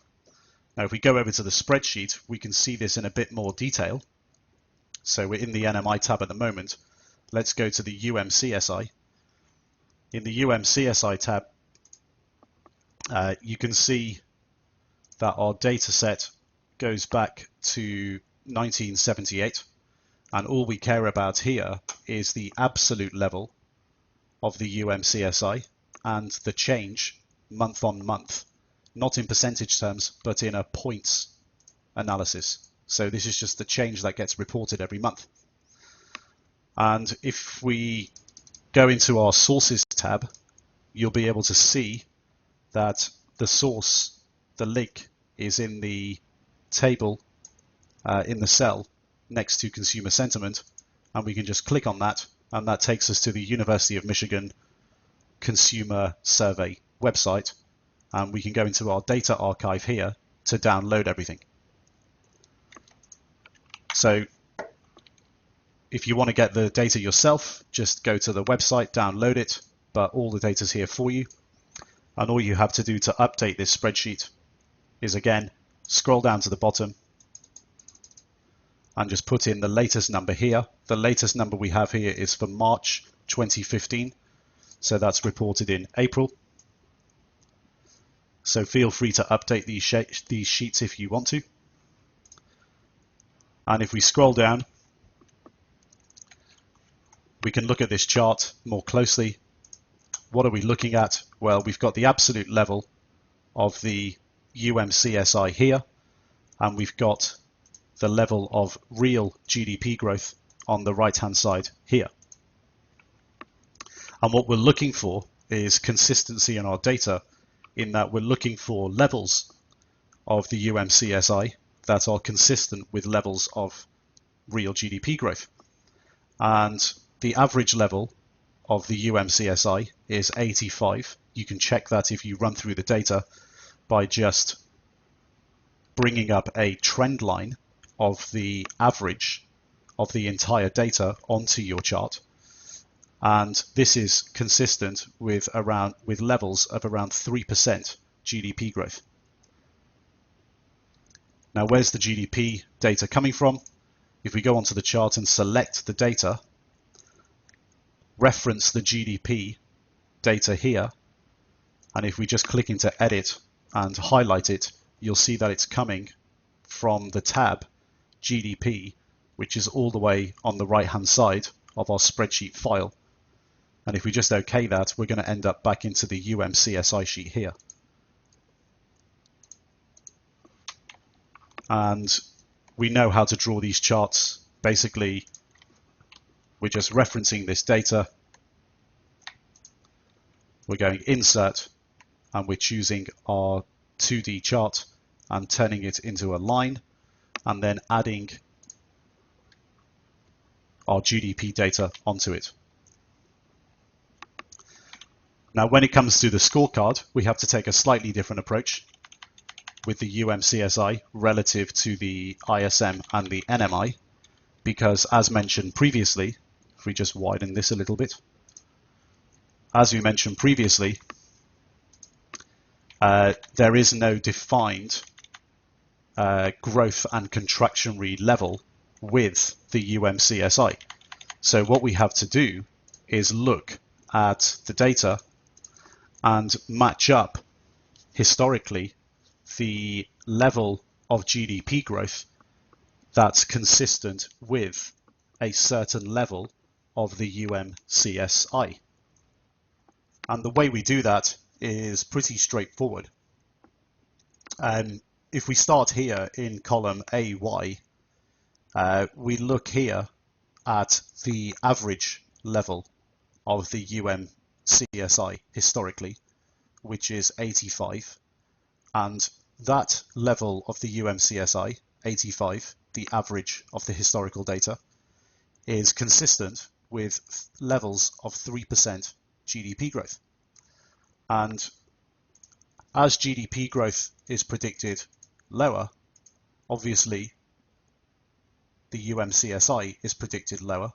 Now, if we go over to the spreadsheet, we can see this in a bit more detail. So we're in the NMI tab at the moment. Let's go to the UMCSI. In the UMCSI tab, you can see that our data set goes back to 1978, and all we care about here is the absolute level of the UMCSI and the change month on month, not in percentage terms, but in a points analysis. So this is just the change that gets reported every month. And if we go into our sources tab, you'll be able to see that the source, the link, is in the table in the cell next to consumer sentiment, and we can just click on that, and that takes us to the University of Michigan Consumer Survey website, and we can go into our data archive here to download everything. So if you want to get the data yourself, just go to the website, download it, but all the data's here for you. And all you have to do to update this spreadsheet is, again, scroll down to the bottom and just put in the latest number here. The latest number we have here is for March 2015, so that's reported in April. So feel free to update these sheets if you want to. And if we scroll down, we can look at this chart more closely. What are we looking at? Well, we've got the absolute level of the UMCSI here, and we've got the level of real GDP growth on the right-hand side here. And what we're looking for is consistency in our data, in that we're looking for levels of the UMCSI that are consistent with levels of real GDP growth. And the average level of the UMCSI is 85. You can check that if you run through the data by just bringing up a trend line of the average of the entire data onto your chart. And this is consistent with levels of around 3% GDP growth. Now, where's the GDP data coming from? If we go onto the chart and select the data, reference the GDP data here, and if we just click into edit and highlight it, you'll see that it's coming from the tab GDP, which is all the way on the right hand side of our spreadsheet file. And if we just OK that, we're going to end up back into the UMCSI sheet here. And we know how to draw these charts. Basically, we're just referencing this data. We're going insert, and we're choosing our 2D chart and turning it into a line, and then adding our GDP data onto it. Now, when it comes to the scorecard, we have to take a slightly different approach with the UMCSI relative to the ISM and the NMI, because as mentioned previously, if we just widen this a little bit, as we mentioned previously, there is no defined growth and contractionary level with the UMCSI. So what we have to do is look at the data and match up historically the level of GDP growth that's consistent with a certain level of the UMCSI. And the way we do that is pretty straightforward. If we start here in column AY, we look here at the average level of the UMCSI historically, which is 85. And that level of the UMCSI, 85, the average of the historical data, is consistent with levels of 3% GDP growth. And as GDP growth is predicted lower, obviously the UMCSI is predicted lower.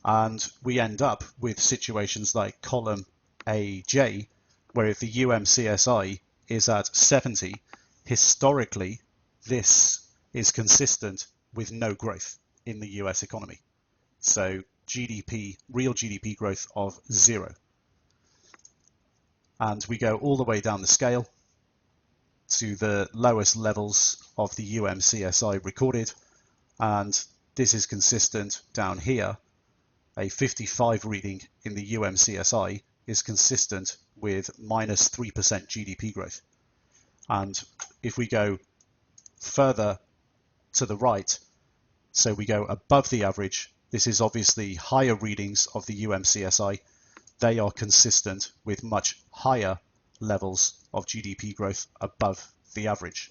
And we end up with situations like column AJ, where if the UMCSI is at 70, historically this is consistent with no growth in the US economy. So GDP, real GDP growth of 0. And we go all the way down the scale to the lowest levels of the UMCSI recorded, and this is consistent down here. A 55 reading in the UMCSI is consistent with minus 3% GDP growth. And if we go further to the right, so we go above the average, this is obviously higher readings of the UMCSI. They are consistent with much higher levels of GDP growth above the average.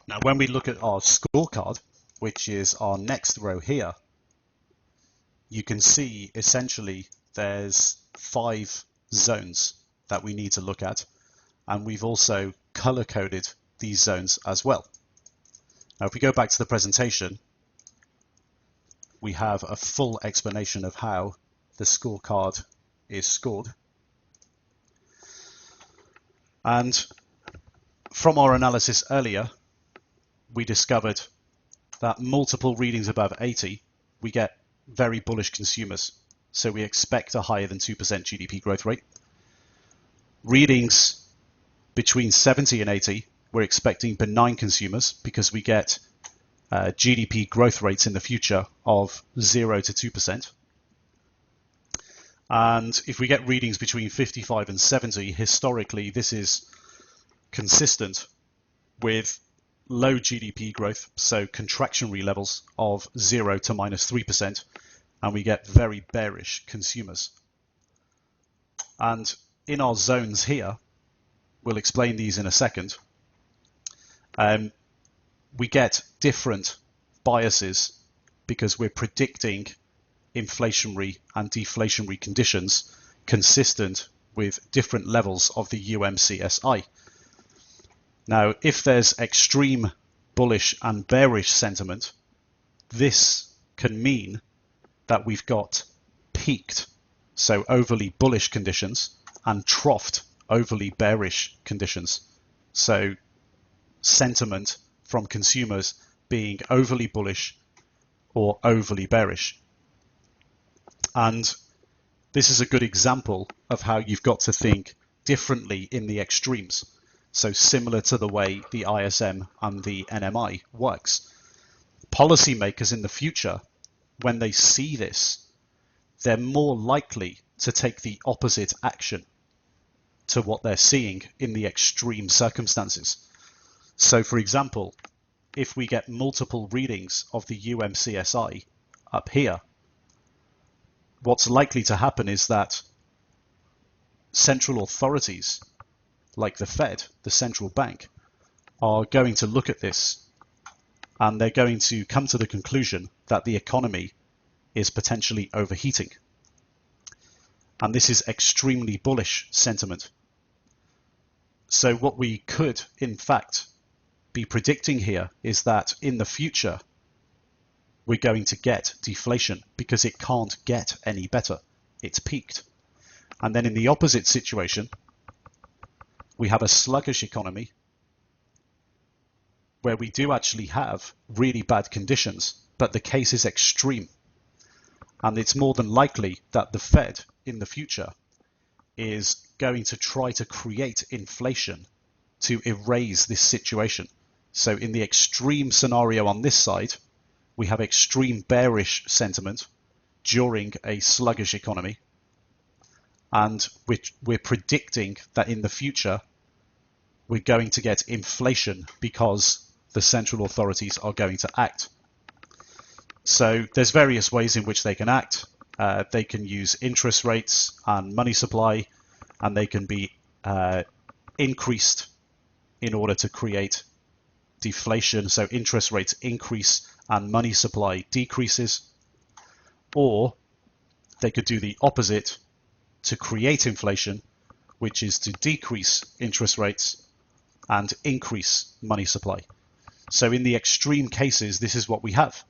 Now, when we look at our scorecard, which is our next row here, you can see essentially there's 5 zones that we need to look at, and we've also color-coded these zones as well. Now, if we go back to the presentation, we have a full explanation of how the scorecard is scored. And from our analysis earlier, we discovered that multiple readings above 80, we get very bullish consumers. So we expect a higher than 2% GDP growth rate. Readings between 70 and 80, we're expecting benign consumers because we get GDP growth rates in the future of 0 to 2%. And if we get readings between 55 and 70, historically, this is consistent with low GDP growth, so contractionary levels of 0 to minus 3%, and we get very bearish consumers. And in our zones here, we'll explain these in a second, we get different biases because we're predicting inflationary and deflationary conditions consistent with different levels of the UMCSI. Now, if there's extreme bullish and bearish sentiment, this can mean that we've got peaked, so overly bullish conditions, and troughed, overly bearish conditions. So sentiment from consumers being overly bullish or overly bearish. And this is a good example of how you've got to think differently in the extremes. So similar to the way the ISM and the NMI works. Policymakers in the future, when they see this, they're more likely to take the opposite action to what they're seeing in the extreme circumstances. So for example, if we get multiple readings of the UMCSI up here, what's likely to happen is that central authorities like the Fed, the central bank, are going to look at this and they're going to come to the conclusion that the economy is potentially overheating. And this is extremely bullish sentiment. So what we could, in fact, be predicting here is that in the future, we're going to get deflation because it can't get any better. It's peaked. And then in the opposite situation, we have a sluggish economy where we do actually have really bad conditions, but the case is extreme. And it's more than likely that the Fed in the future is going to try to create inflation to erase this situation. So in the extreme scenario on this side, we have extreme bearish sentiment during a sluggish economy. and we're predicting that in the future we're going to get inflation because the central authorities are going to act. So there's various ways in which they can act. They can use interest rates and money supply, and they can be increased in order to create deflation. So interest rates increase and money supply decreases. Or they could do the opposite to create inflation, which is to decrease interest rates and increase money supply. So in the extreme cases, this is what we have.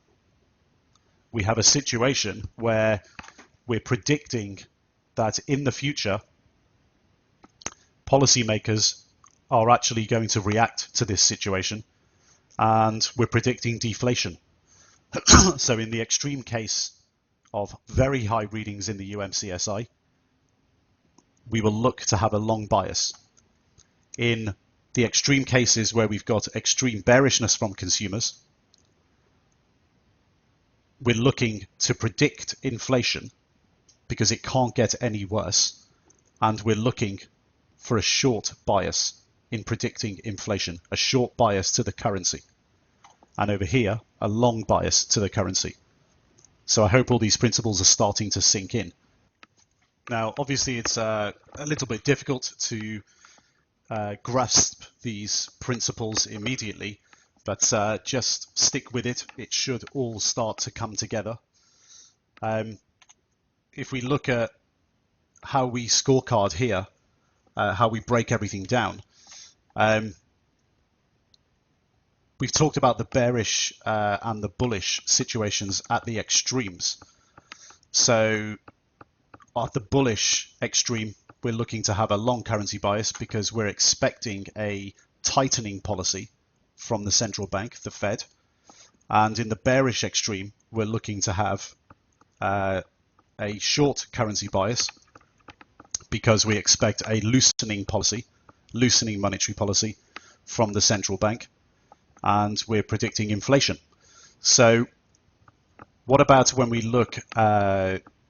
We have a situation where we're predicting that in the future, policymakers are actually going to react to this situation, and we're predicting deflation. So in the extreme case of very high readings in the UMCSI, we will look to have a long bias. In the extreme cases where we've got extreme bearishness from consumers, we're looking to predict inflation because it can't get any worse, and we're looking for a short bias in predicting inflation, a short bias to the currency, and over here a long bias to the currency. So I hope all these principles are starting to sink in. Now obviously it's a little bit difficult to grasp these principles immediately, but just stick with it. It should all start to come together. If we look at how we scorecard here, how we break everything down, we've talked about the bearish and the bullish situations at the extremes. So at the bullish extreme, we're looking to have a long currency bias because we're expecting a tightening policy from the central bank, the Fed. And in the bearish extreme, we're looking to have a short currency bias because we expect a loosening monetary policy from the central bank, and we're predicting inflation. So what about when we look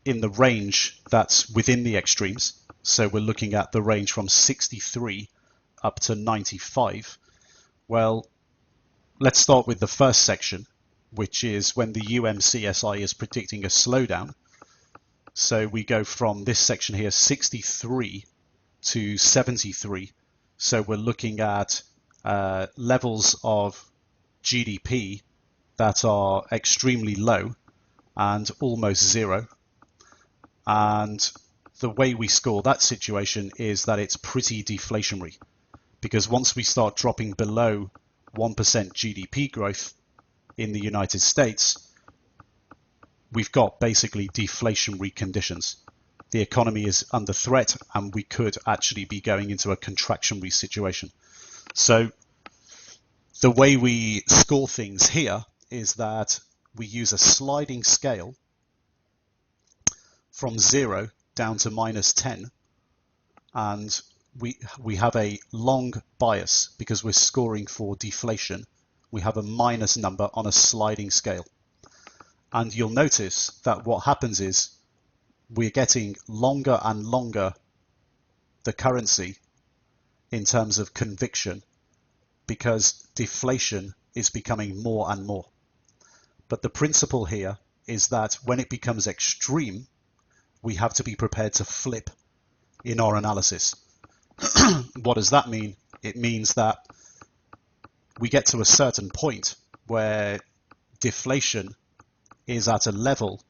in the range that's within the extremes? So we're looking at the range from 63 up to 95. Well, let's start with the first section, which is when the UMCSI is predicting a slowdown. So we go from this section here, 63 to 73. So we're looking at levels of GDP that are extremely low and almost zero. And the way we score that situation is that it's pretty deflationary, because once we start dropping below 1% GDP growth in the United States, we've got basically deflationary conditions. The economy is under threat, and we could actually be going into a contractionary situation. So the way we score things here is that we use a sliding scale from 0 down to -10, and we have a long bias because we're scoring for deflation. We have a minus number on a sliding scale, and you'll notice that what happens is we're getting longer and longer the currency in terms of conviction, because deflation is becoming more and more. But the principle here is that when it becomes extreme, we have to be prepared to flip in our analysis. What does that mean? It means that we get to a certain point where deflation is at a level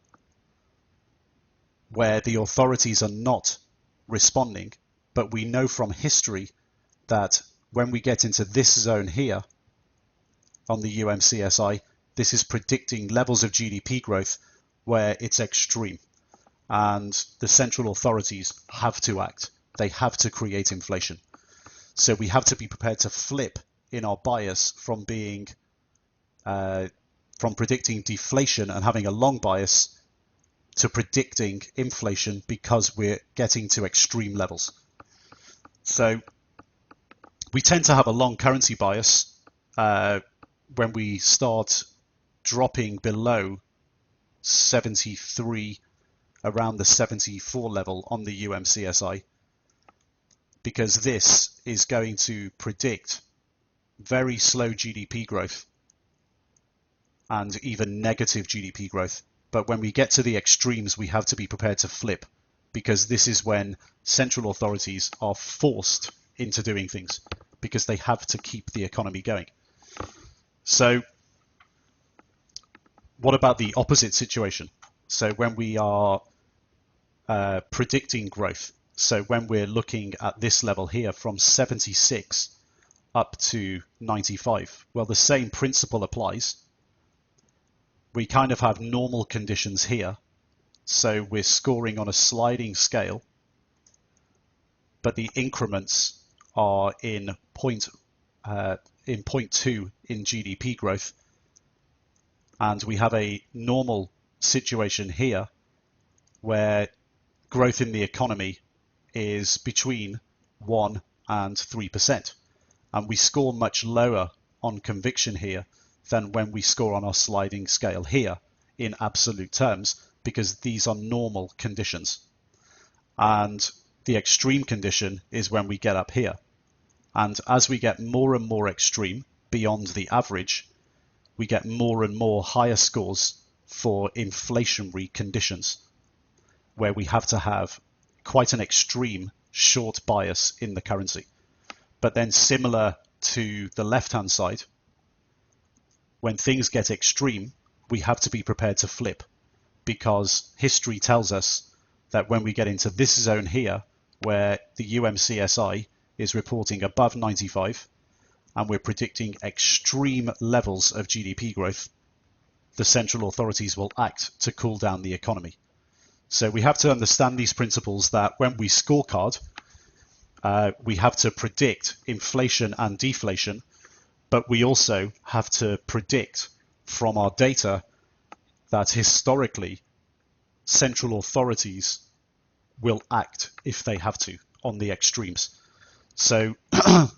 where the authorities are not responding, but we know from history that when we get into this zone here on the UMCSI, this is predicting levels of GDP growth where it's extreme, and the central authorities have to act. They have to create inflation. So we have to be prepared to flip in our bias from being from predicting deflation and having a long bias to predicting inflation, because we're getting to extreme levels. So we tend to have a long currency bias when we start dropping below 73 around the 74 level on the UMCSI, because this is going to predict very slow GDP growth and even negative GDP growth. But when we get to the extremes, we have to be prepared to flip, because this is when central authorities are forced into doing things because they have to keep the economy going. So what about the opposite situation? So when we are predicting growth, so when we're looking at this level here from 76 up to 95, well, the same principle applies. We kind of have normal conditions here. So we're scoring on a sliding scale, but the increments are in 0.2 in GDP growth. And we have a normal situation here where growth in the economy is between 1 and 3%. And we score much lower on conviction here than when we score on our sliding scale here in absolute terms, because these are normal conditions. And the extreme condition is when we get up here. And as we get more and more extreme beyond the average, we get more and more higher scores for inflationary conditions, where we have to have quite an extreme short bias in the currency. But then similar to the left-hand side, when things get extreme, we have to be prepared to flip, because history tells us that when we get into this zone here, where the UMCSI is reporting above 95, and we're predicting extreme levels of GDP growth, the central authorities will act to cool down the economy. So we have to understand these principles, that when we scorecard, we have to predict inflation and deflation, but we also have to predict from our data that historically central authorities will act if they have to on the extremes. So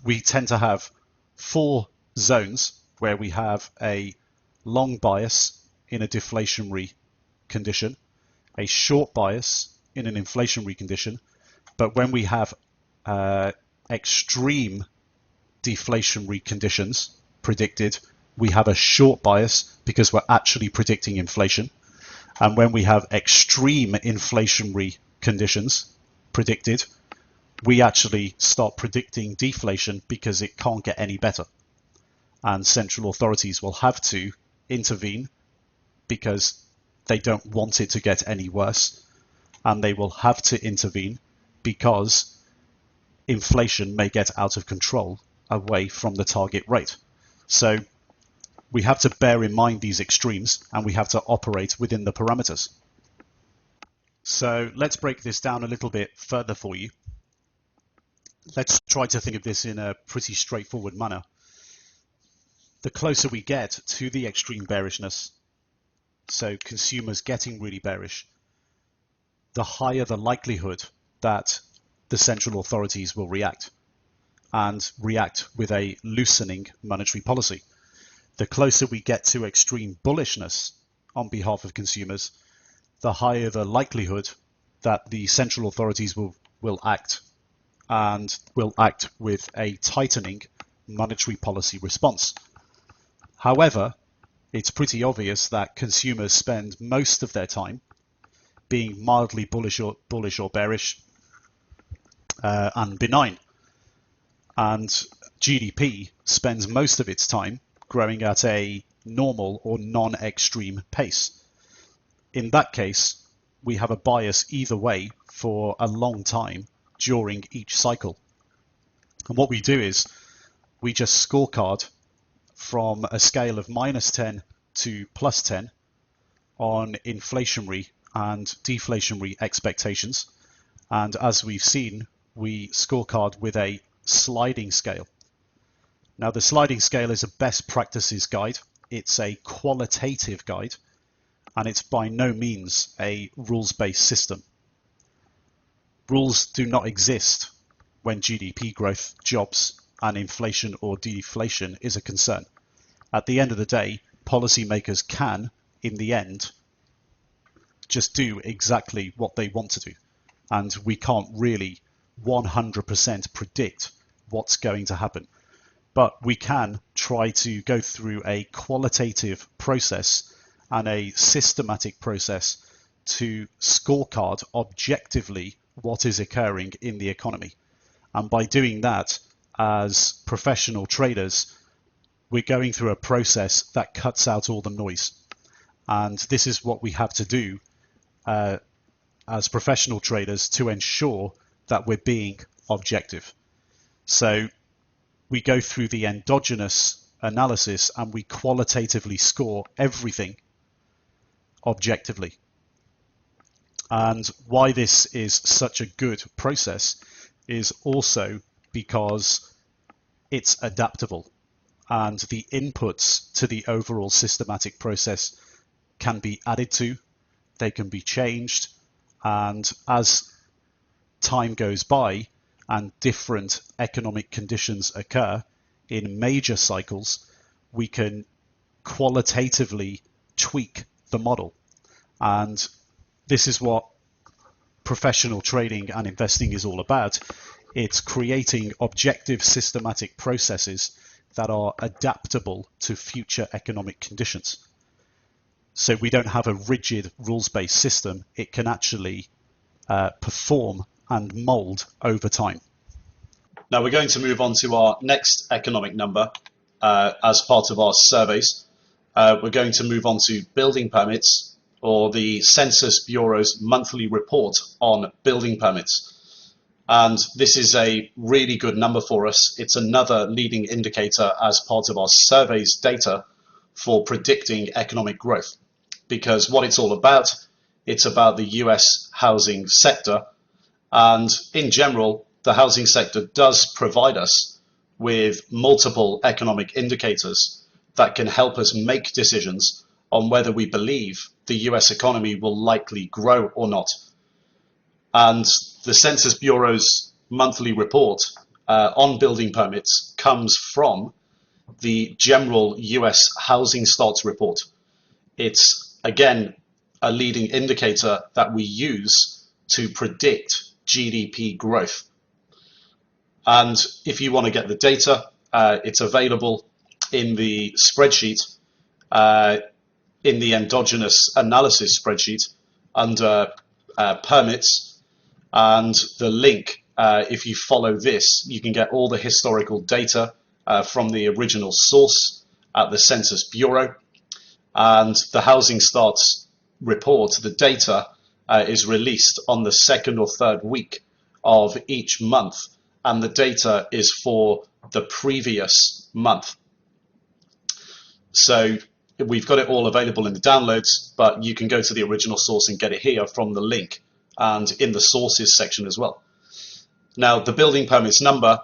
we tend to have 4 zones where we have a long bias in a deflationary condition, a short bias in an inflationary condition, but when we have extreme deflationary conditions predicted, we have a short bias because we're actually predicting inflation. And when we have extreme inflationary conditions predicted, we actually start predicting deflation because it can't get any better. And central authorities will have to intervene because they don't want it to get any worse. And they will have to intervene because inflation may get out of control away from the target rate. So we have to bear in mind these extremes, and we have to operate within the parameters. So let's break this down a little bit further for you. Let's try to think of this in a pretty straightforward manner. The closer we get to the extreme bearishness, so consumers getting really bearish, the higher the likelihood that the central authorities will react, and react with a loosening monetary policy. The closer we get to extreme bullishness on behalf of consumers, the higher the likelihood that the central authorities will act, and will act with a tightening monetary policy response. However, it's pretty obvious that consumers spend most of their time being mildly bullish or bearish and benign. And GDP spends most of its time growing at a normal or non-extreme pace. In that case, we have a bias either way for a long time during each cycle. And what we do is we just scorecard from a scale of -10 to +10 on inflationary and deflationary expectations. And as we've seen, we scorecard with a sliding scale. Now, the sliding scale is a best practices guide. It's a qualitative guide, and it's by no means a rules-based system. Rules do not exist when GDP growth, jobs, and inflation or deflation is a concern. At the end of the day, policymakers can, in the end, just do exactly what they want to do. And we can't really 100% predict what's going to happen. But we can try to go through a qualitative process and a systematic process to scorecard objectively what is occurring in the economy. And by doing that, as professional traders, we're going through a process that cuts out all the noise. And this is what we have to do as professional traders to ensure that we're being objective. So we go through the endogenous analysis and we qualitatively score everything objectively. And why this is such a good process is also because it's adaptable, and the inputs to the overall systematic process can be added to, they can be changed, and as time goes by and different economic conditions occur in major cycles, we can qualitatively tweak the model. And this is what professional trading and investing is all about. It's creating objective systematic processes that are adaptable to future economic conditions. So we don't have a rigid rules-based system. It can actually perform and mold over time. Now we're going to move on to our next economic number as part of our surveys. We're going to move on to building permits, or the Census Bureau's monthly report on building permits. And this is a really good number for us. It's another leading indicator as part of our surveys data for predicting economic growth. Because what it's all about, it's about the US housing sector. And in general, the housing sector does provide us with multiple economic indicators that can help us make decisions on whether we believe the US economy will likely grow or not. And the Census Bureau's monthly report on building permits comes from the general US housing starts report. It's, again, a leading indicator that we use to predict GDP growth. And if you want to get the data, it's available in the spreadsheet, in the endogenous analysis spreadsheet under permits. And the link, if you follow this, you can get all the historical data from the original source at the Census Bureau. And the housing starts report, the data is released on the second or third week of each month, and the data is for the previous month. So we've got it all available in the downloads, but you can go to the original source and get it here from the link and in the sources section as well. Now, the building permits number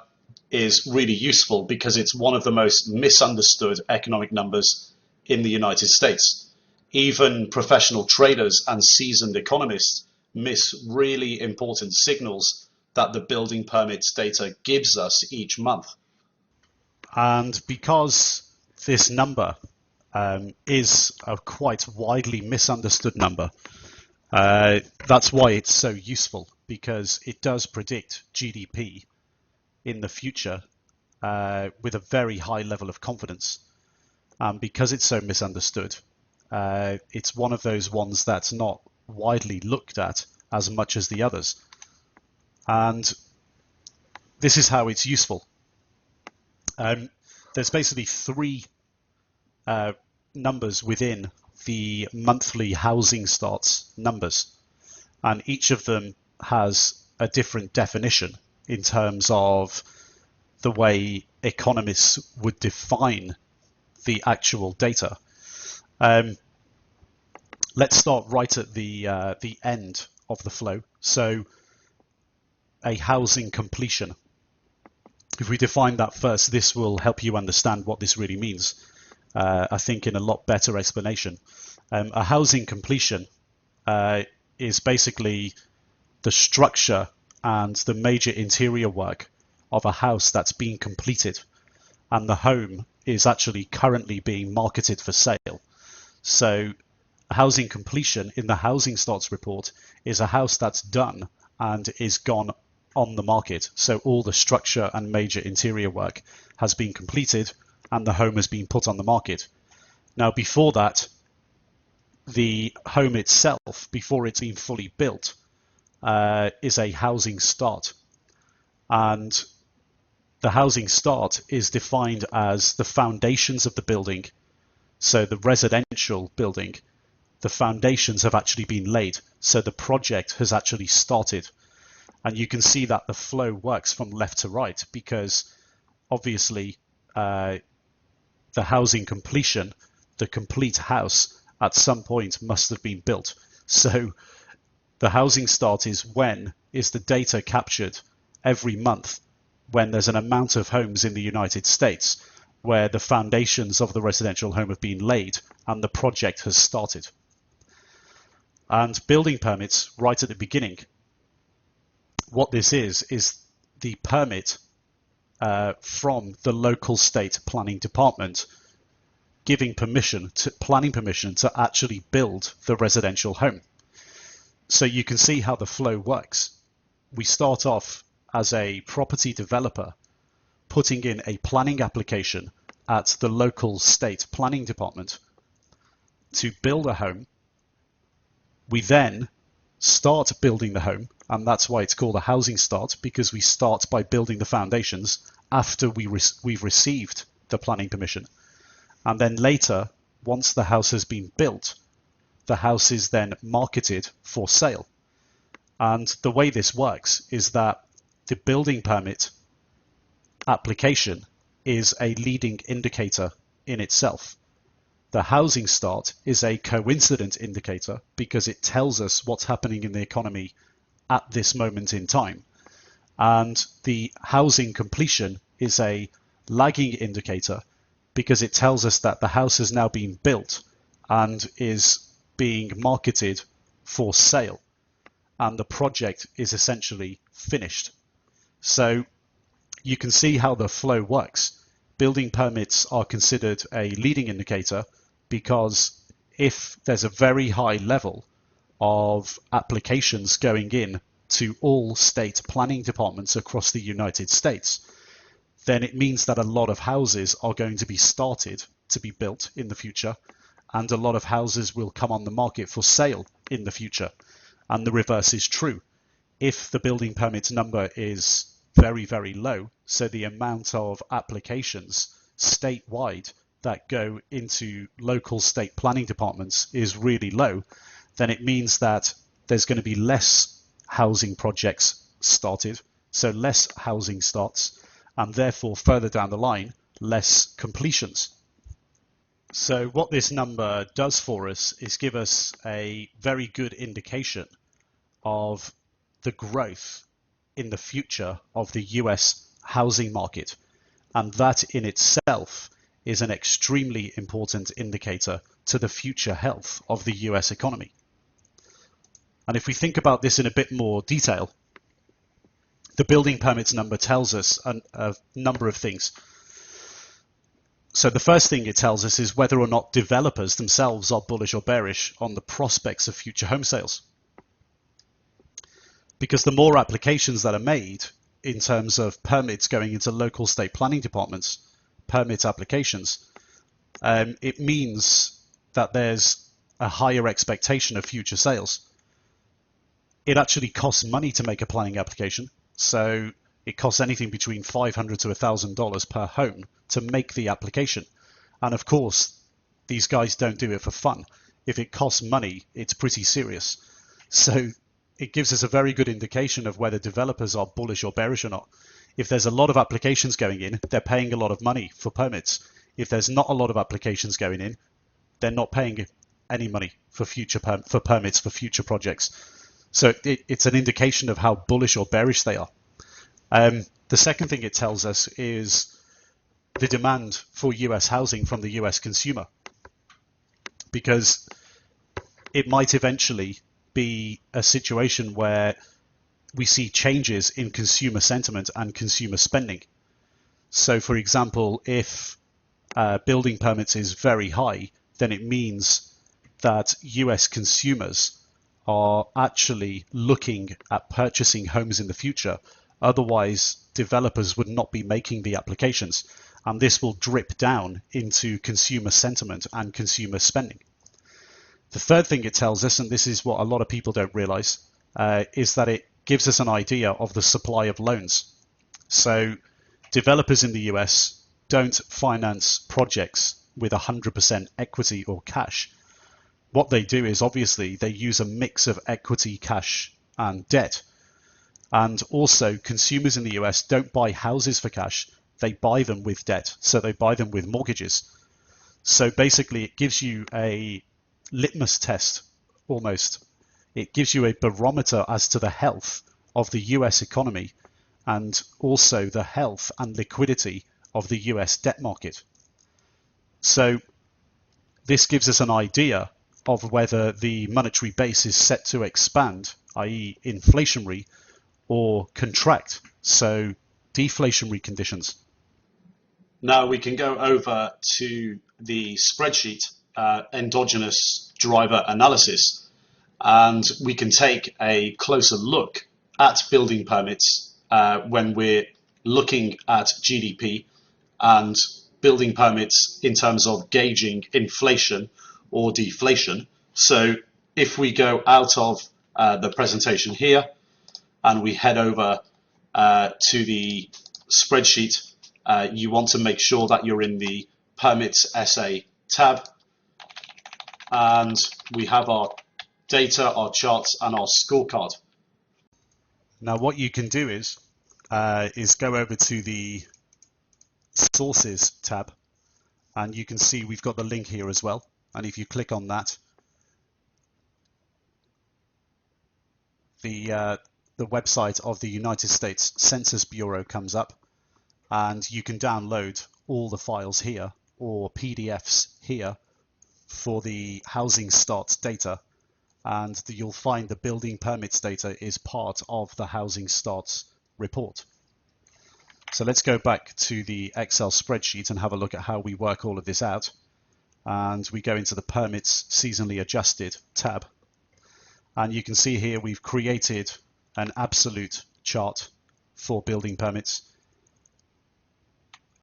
is really useful because it's one of the most misunderstood economic numbers in the United States. Even professional traders and seasoned economists miss really important signals that the building permits data gives us each month. And because this number is a quite widely misunderstood number, that's why it's so useful, because it does predict GDP in the future with a very high level of confidence. Because it's so misunderstood, it's one of those ones that's not widely looked at as much as the others. And this is how it's useful. There's basically three numbers within the monthly housing starts numbers, and each of them has a different definition in terms of the way economists would define the actual data. Let's start right at the end of the flow. So a housing completion. If we define that first, this will help you understand what this really means, I think, in a lot better explanation. A housing completion is basically the structure and the major interior work of a house that's being completed, and the home is actually currently being marketed for sale. So housing completion in the housing starts report is a house that's done and is gone on the market. So all the structure and major interior work has been completed and the home has been put on the market. Now, before that, the home itself, before it's been fully built, is a housing start. And the housing start is defined as the foundations of the building. So the residential building, the foundations have actually been laid. So the project has actually started. And you can see that the flow works from left to right because obviously the housing completion, the complete house at some point must have been built. So the housing start is the data captured every month when there's an amount of homes in the United States where the foundations of the residential home have been laid and the project has started. And building permits right at the beginning, what this is the permit from the local state planning department giving planning permission to actually build the residential home. So you can see how the flow works. We start off as a property developer putting in a planning application at the local state planning department to build a home. We then start building the home, and that's why it's called a housing start, because we start by building the foundations after we've received the planning permission. And then later, once the house has been built, the house is then marketed for sale. And the way this works is that the building permit application is a leading indicator in itself. The housing start is a coincident indicator because it tells us what's happening in the economy at this moment in time. And the housing completion is a lagging indicator because it tells us that the house has now been built and is being marketed for sale, and the project is essentially finished. So you can see how the flow works. Building permits are considered a leading indicator because if there's a very high level of applications going in to all state planning departments across the United States, then it means that a lot of houses are going to be started to be built in the future, and a lot of houses will come on the market for sale in the future. And the reverse is true. If the building permits number is very, very low, so the amount of applications statewide that go into local state planning departments is really low, then it means that there's going to be less housing projects started, so less housing starts, and therefore further down the line, less completions. So what this number does for us is give us a very good indication of the growth in the future of the US housing market. And that in itself is an extremely important indicator to the future health of the US economy. And if we think about this in a bit more detail, the building permits number tells us a number of things. So the first thing it tells us is whether or not developers themselves are bullish or bearish on the prospects of future home sales. Because the more applications that are made in terms of permits going into local state planning departments, permit applications, it means that there's a higher expectation of future sales. It actually costs money to make a planning application. So it costs anything between $500 to $1,000 per home to make the application. And of course, these guys don't do it for fun. If it costs money, it's pretty serious. So it gives us a very good indication of whether developers are bullish or bearish or not. If there's a lot of applications going in, they're paying a lot of money for permits. If there's not a lot of applications going in, they're not paying any money for permits for future projects. So it's an indication of how bullish or bearish they are. The second thing it tells us is the demand for US housing from the US consumer, because it might eventually be a situation where we see changes in consumer sentiment and consumer spending. So for example, if building permits is very high, then it means that US consumers are actually looking at purchasing homes in the future. Otherwise, developers would not be making the applications, and this will drip down into consumer sentiment and consumer spending. The third thing it tells us, and this is what a lot of people don't realize, is that it gives us an idea of the supply of loans. So developers in the US don't finance projects with 100% equity or cash. What they do is obviously they use a mix of equity, cash, and debt. And also consumers in the US don't buy houses for cash, they buy them with debt. So they buy them with mortgages. So basically it gives you a litmus test almost. It gives you a barometer as to the health of the US economy and also the health and liquidity of the US debt market. So this gives us an idea of whether the monetary base is set to expand, i.e. inflationary, or contract, so deflationary conditions. Now we can go over to the spreadsheet, endogenous driver analysis, and we can take a closer look at building permits when we're looking at GDP and building permits in terms of gauging inflation or deflation. So if we go out of the presentation here and we head over to the spreadsheet, you want to make sure that you're in the Permits SA tab, and we have our data, our charts, and our scorecard. Now what you can do is go over to the Sources tab, and you can see we've got the link here as well. And if you click on that, the website of the United States Census Bureau comes up, and you can download all the files here or PDFs here for the housing starts data, and you'll find the building permits data is part of the housing starts report. So let's go back to the Excel spreadsheet and have a look at how we work all of this out. And we go into the Permits Seasonally Adjusted tab. And you can see here we've created an absolute chart for building permits.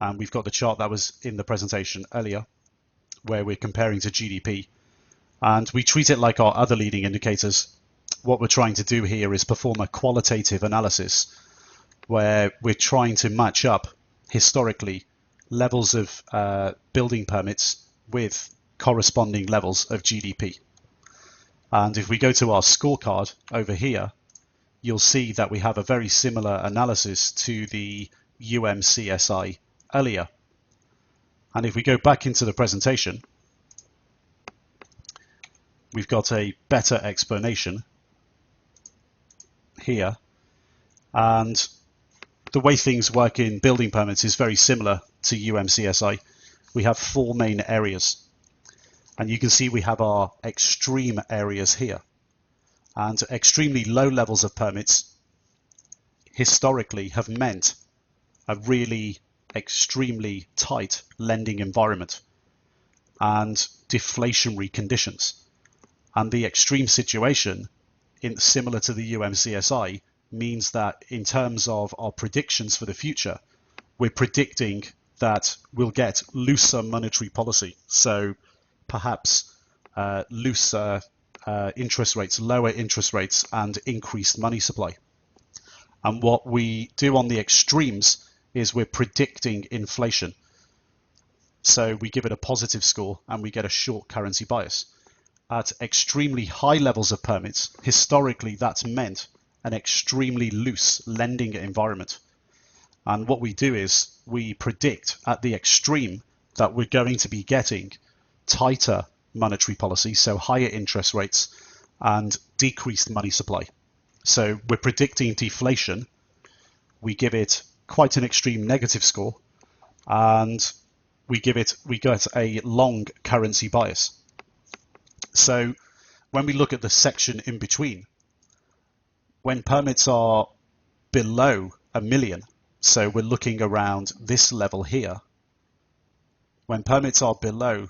And we've got the chart that was in the presentation earlier, where we're comparing to GDP. And we treat it like our other leading indicators. What we're trying to do here is perform a qualitative analysis where we're trying to match up historically levels of building permits with corresponding levels of GDP. And if we go to our scorecard over here, you'll see that we have a very similar analysis to the UMCSI earlier. And if we go back into the presentation, we've got a better explanation here. And the way things work in building permits is very similar to UMCSI. We have four main areas. And you can see we have our extreme areas here. And extremely low levels of permits historically have meant a really extremely tight lending environment and deflationary conditions. And the extreme situation, similar to the UMCSI, means that in terms of our predictions for the future, we're predicting that we'll get looser monetary policy. So perhaps looser interest rates, lower interest rates, and increased money supply. And what we do on the extremes is we're predicting inflation. So we give it a positive score and we get a short currency bias. At extremely high levels of permits, historically that's meant an extremely loose lending environment. And what we do is we predict at the extreme that we're going to be getting tighter monetary policy, so higher interest rates and decreased money supply. So we're predicting deflation. We give it quite an extreme negative score, and we get a long currency bias. So when we look at the section in between, when permits are below 1 million, so we're looking around this level here, when permits are below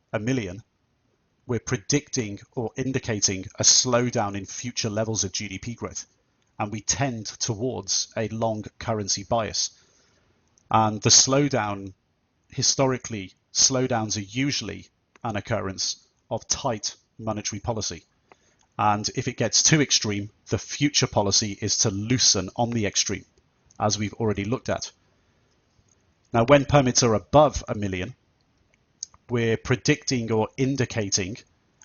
1 million, we're predicting or indicating a slowdown in future levels of GDP growth, and we tend towards a long currency bias. And the slowdown, historically, slowdowns are usually an occurrence of tight monetary policy. And if it gets too extreme, the future policy is to loosen on the extreme, as we've already looked at. Now, when permits are above 1 million, we're predicting or indicating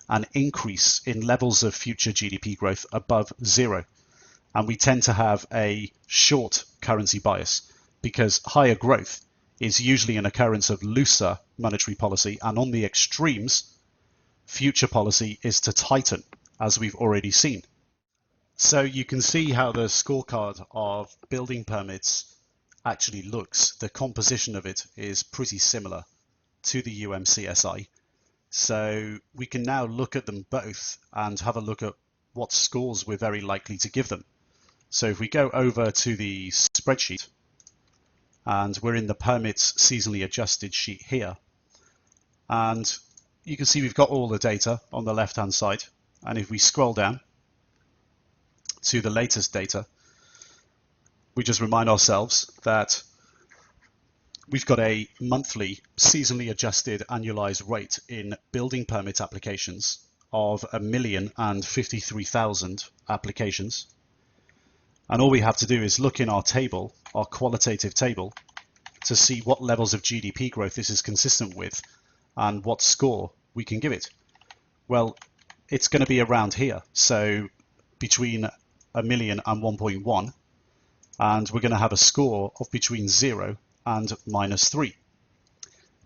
an increase in levels of future GDP growth above 0. And we tend to have a short currency bias because higher growth is usually an occurrence of looser monetary policy, and on the extremes, future policy is to tighten, as we've already seen. So you can see how the scorecard of building permits actually looks. The composition of it is pretty similar to the UMCSI. So we can now look at them both and have a look at what scores we're very likely to give them. So if we go over to the spreadsheet, and we're in the permits seasonally adjusted sheet here, and you can see we've got all the data on the left hand side. And if we scroll down to the latest data, we just remind ourselves that we've got a monthly seasonally adjusted annualized rate in building permit applications of 1,053,000 applications. And all we have to do is look in our table, our qualitative table, to see what levels of GDP growth this is consistent with and what score we can give it. Well, it's going to be around here. So between 1 million and 1.1, and we're going to have a score of between 0 and -3.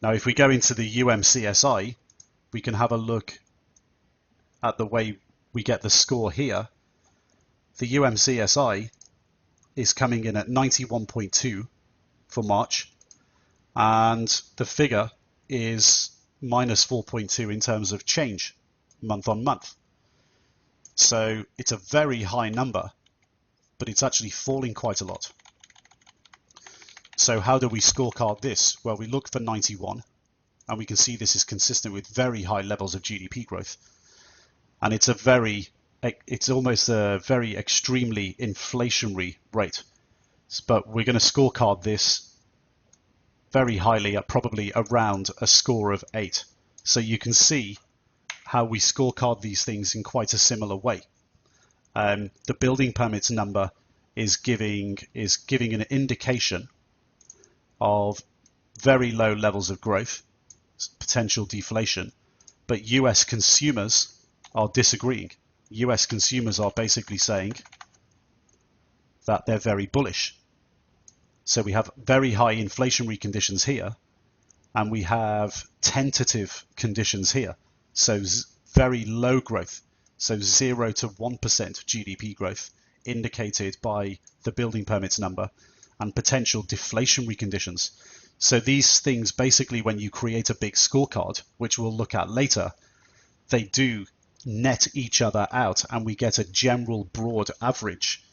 Now, if we go into the UMCSI, we can have a look at the way we get the score here. The UMCSI is coming in at 91.2 for March, and the figure is -4.2 in terms of change month on month. So it's a very high number, but it's actually falling quite a lot. So how do we scorecard this? Well, we look for 91, and we can see this is consistent with very high levels of GDP growth. And it's almost a very extremely inflationary rate. But we're going to scorecard this very highly at probably around a score of 8. So you can see how we scorecard these things in quite a similar way. The building permits number is giving an indication of very low levels of growth, potential deflation, but US consumers are disagreeing. US consumers are basically saying that they're very bullish. So we have very high inflationary conditions here, and we have tentative conditions here. So very low growth, so 0 to 1% GDP growth indicated by the building permits number, and potential deflationary conditions. So these things, basically, when you create a big scorecard, which we'll look at later, they do net each other out, and we get a general broad average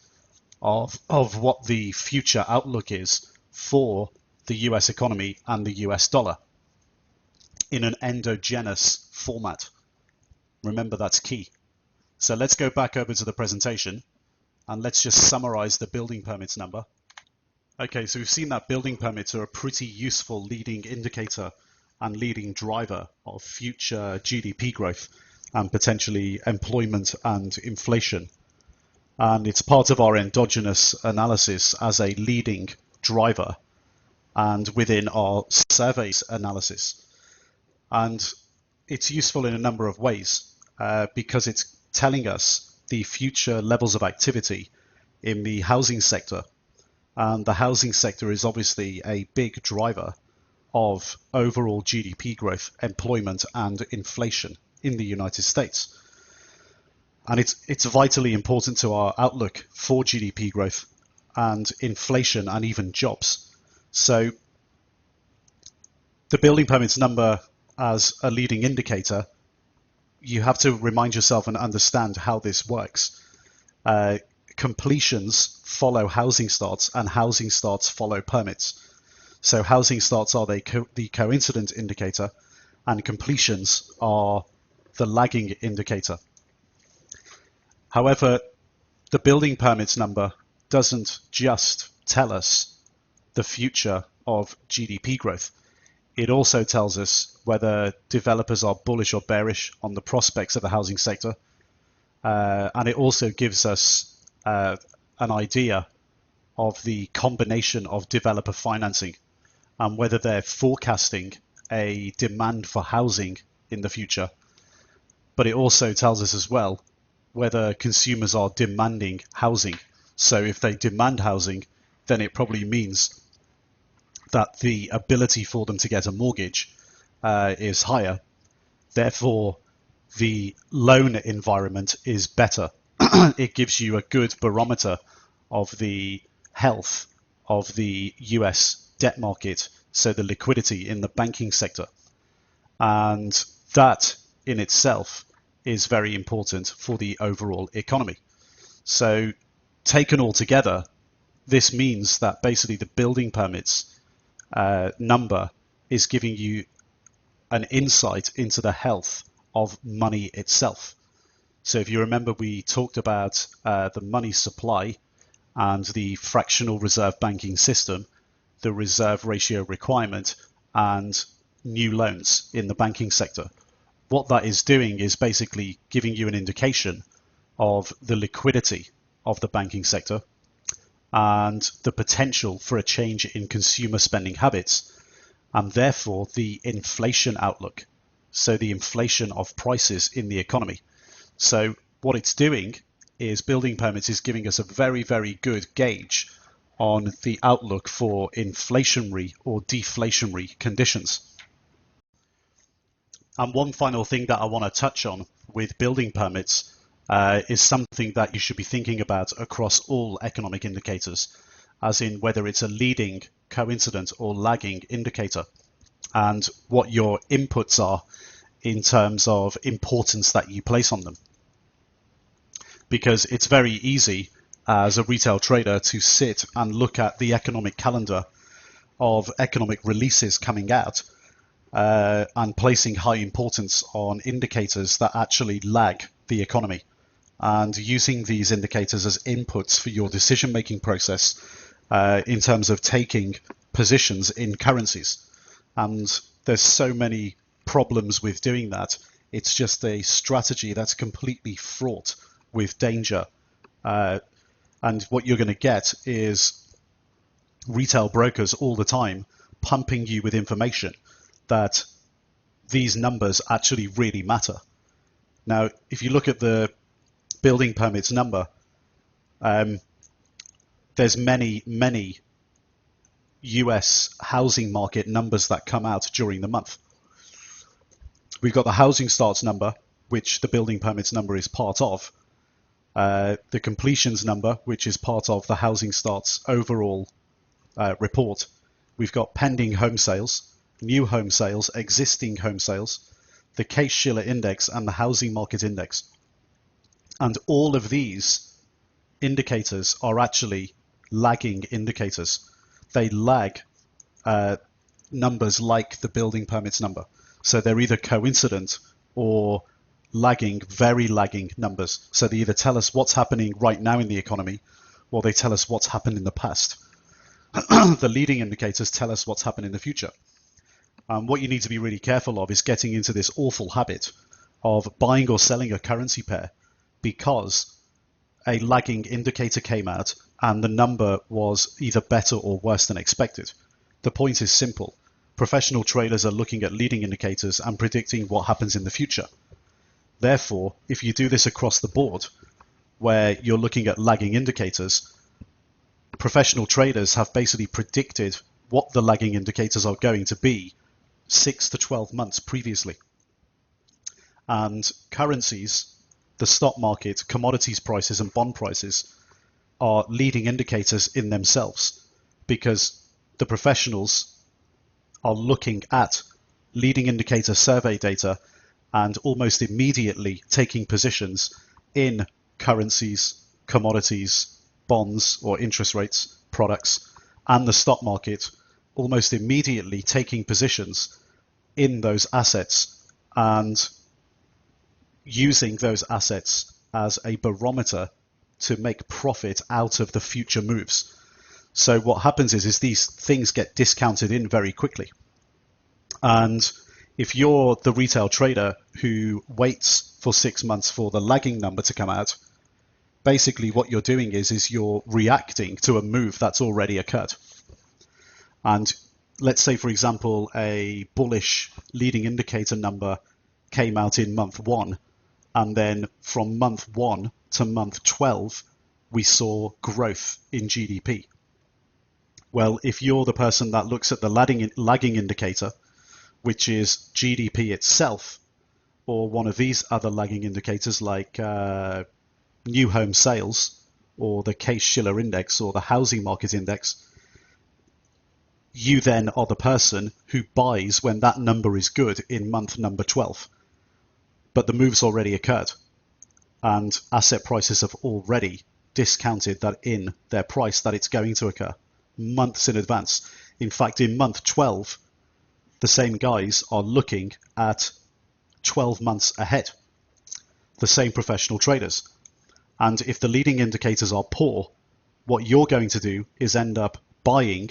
of what the future outlook is for the US economy and the US dollar in an endogenous format. Remember, that's key. So let's go back over to the presentation, and let's just summarize the building permits number. Okay, so we've seen that building permits are a pretty useful leading indicator and leading driver of future GDP growth and potentially employment and inflation. And it's part of our endogenous analysis as a leading driver and within our surveys analysis. And it's useful in a number of ways because it's telling us the future levels of activity in the housing sector. And the housing sector is obviously a big driver of overall GDP growth, employment, and inflation in the United States. And it's vitally important to our outlook for GDP growth and inflation and even jobs. So the building permits number as a leading indicator, you have to remind yourself and understand how this works. Completions follow housing starts, and housing starts follow permits. So housing starts are the coincident indicator, and completions are the lagging indicator. However, the building permits number doesn't just tell us the future of GDP growth. It also tells us whether developers are bullish or bearish on the prospects of the housing sector. And it also gives us an idea of the combination of developer financing and whether they're forecasting a demand for housing in the future. But it also tells us as well whether consumers are demanding housing. So if they demand housing, then it probably means that the ability for them to get a mortgage is higher. Therefore, the loan environment is better. It gives you a good barometer of the health of the US debt market, so the liquidity in the banking sector. And that in itself is very important for the overall economy. So taken all together, this means that basically the building permits number is giving you an insight into the health of money itself. So if you remember, we talked about the money supply and the fractional reserve banking system, the reserve ratio requirement, and new loans in the banking sector. What that is doing is basically giving you an indication of the liquidity of the banking sector and the potential for a change in consumer spending habits, and therefore the inflation outlook, so the inflation of prices in the economy. So what it's doing is building permits is giving us a very, very good gauge on the outlook for inflationary or deflationary conditions. And one final thing that I want to touch on with building permits is something that you should be thinking about across all economic indicators, as in whether it's a leading, coincident, or lagging indicator, and what your inputs are in terms of importance that you place on them. Because it's very easy as a retail trader to sit and look at the economic calendar of economic releases coming out and placing high importance on indicators that actually lag the economy, and using these indicators as inputs for your decision-making process in terms of taking positions in currencies. And there's so many problems with doing that. It's just a strategy that's completely fraught with danger. And what you're going to get is retail brokers all the time pumping you with information that these numbers actually really matter. Now, if you look at the building permits number, there's many US housing market numbers that come out during the month. We've got the housing starts number, which the building permits number is part of, the completions number, which is part of the housing starts overall report. We've got pending home sales, new home sales, existing home sales, the Case-Shiller index, and the housing market index. And all of these indicators are actually lagging indicators. They lag numbers like the building permits number. So they're either coincident or lagging, very lagging numbers. So they either tell us what's happening right now in the economy, or they tell us what's happened in the past. The leading indicators tell us what's happened in the future. What you need to be really careful of is getting into this awful habit of buying or selling a currency pair because a lagging indicator came out and the number was either better or worse than expected. The point is simple. Professional traders are looking at leading indicators and predicting what happens in the future. Therefore, if you do this across the board, where you're looking at lagging indicators, professional traders have basically predicted what the lagging indicators are going to be 6 to 12 months previously. And currencies, the stock market, commodities prices and bond prices are leading indicators in themselves, because the professionals are looking at leading indicator survey data and almost immediately taking positions in currencies, commodities, bonds or interest rates, products, and the stock market, almost immediately taking positions in those assets and using those assets as a barometer to make profit out of the future moves. So what happens is these things get discounted in very quickly. And if you're the retail trader who waits for 6 months for the lagging number to come out, basically what you're doing is you're reacting to a move that's already occurred. And let's say, for example, a bullish leading indicator number came out in month 1, and then from month 1 to month 12, we saw growth in GDP. Well, if you're the person that looks at the lagging indicator, which is GDP itself, or one of these other lagging indicators like new home sales, or the Case-Shiller index, or the housing market index, you then are the person who buys when that number is good in month number 12. But the move's already occurred, and asset prices have already discounted that in their price that it's going to occur months in advance. In fact, in month 12, the same guys are looking at 12 months ahead, the same professional traders. And if the leading indicators are poor, what you're going to do is end up buying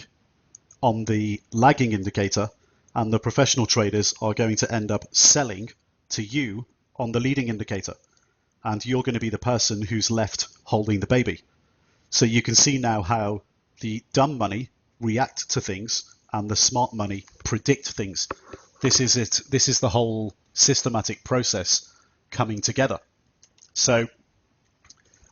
on the lagging indicator, and the professional traders are going to end up selling to you on the leading indicator. And you're going to be the person who's left holding the baby. So you can see now how the dumb money react to things and the smart money predict things. This is it. This is the whole systematic process coming together. So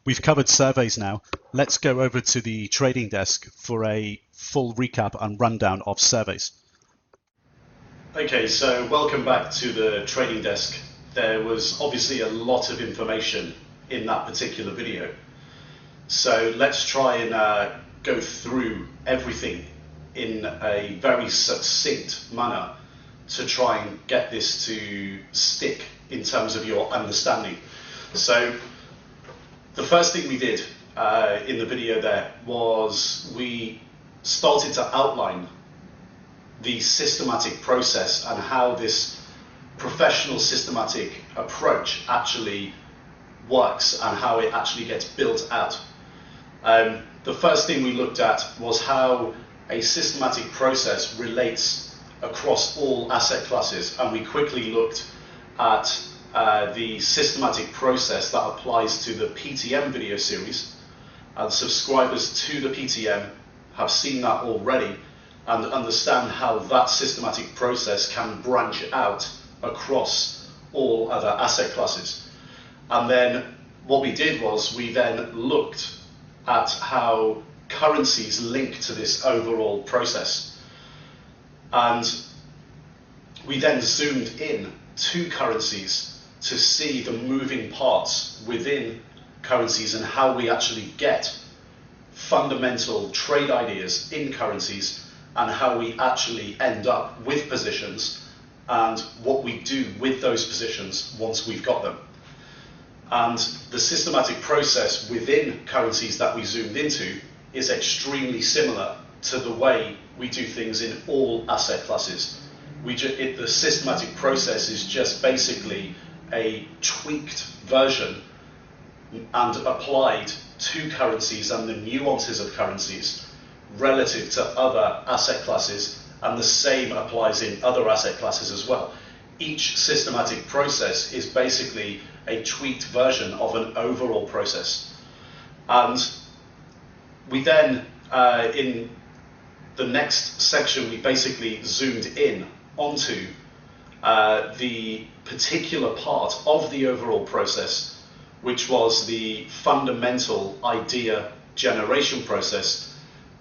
we've covered surveys now. Let's go over to the trading desk for a full recap and rundown of surveys. Okay, so welcome back to the trading desk. There was obviously a lot of information in that particular video. So let's try and go through everything in a very succinct manner to try and get this to stick in terms of your understanding. So the first thing we did in the video there was we started to outline the systematic process and how this professional systematic approach actually works and how it actually gets built out. The first thing we looked at was how a systematic process relates across all asset classes, and we quickly looked at the systematic process that applies to the PTM video series, and subscribers to the PTM have seen that already and understand how that systematic process can branch out across all other asset classes. And then what we did was we then looked at how currencies link to this overall process. And we then zoomed in to currencies to see the moving parts within currencies and how we actually get fundamental trade ideas in currencies and how we actually end up with positions and what we do with those positions once we've got them. And the systematic process within currencies that we zoomed into is extremely similar to the way we do things in all asset classes. The systematic process is just basically a tweaked version and applied to currencies and the nuances of currencies relative to other asset classes, and the same applies in other asset classes as well. Each systematic process is basically a tweaked version of an overall process. And we then, in the next section, we basically zoomed in onto the particular part of the overall process, which was the fundamental idea generation process.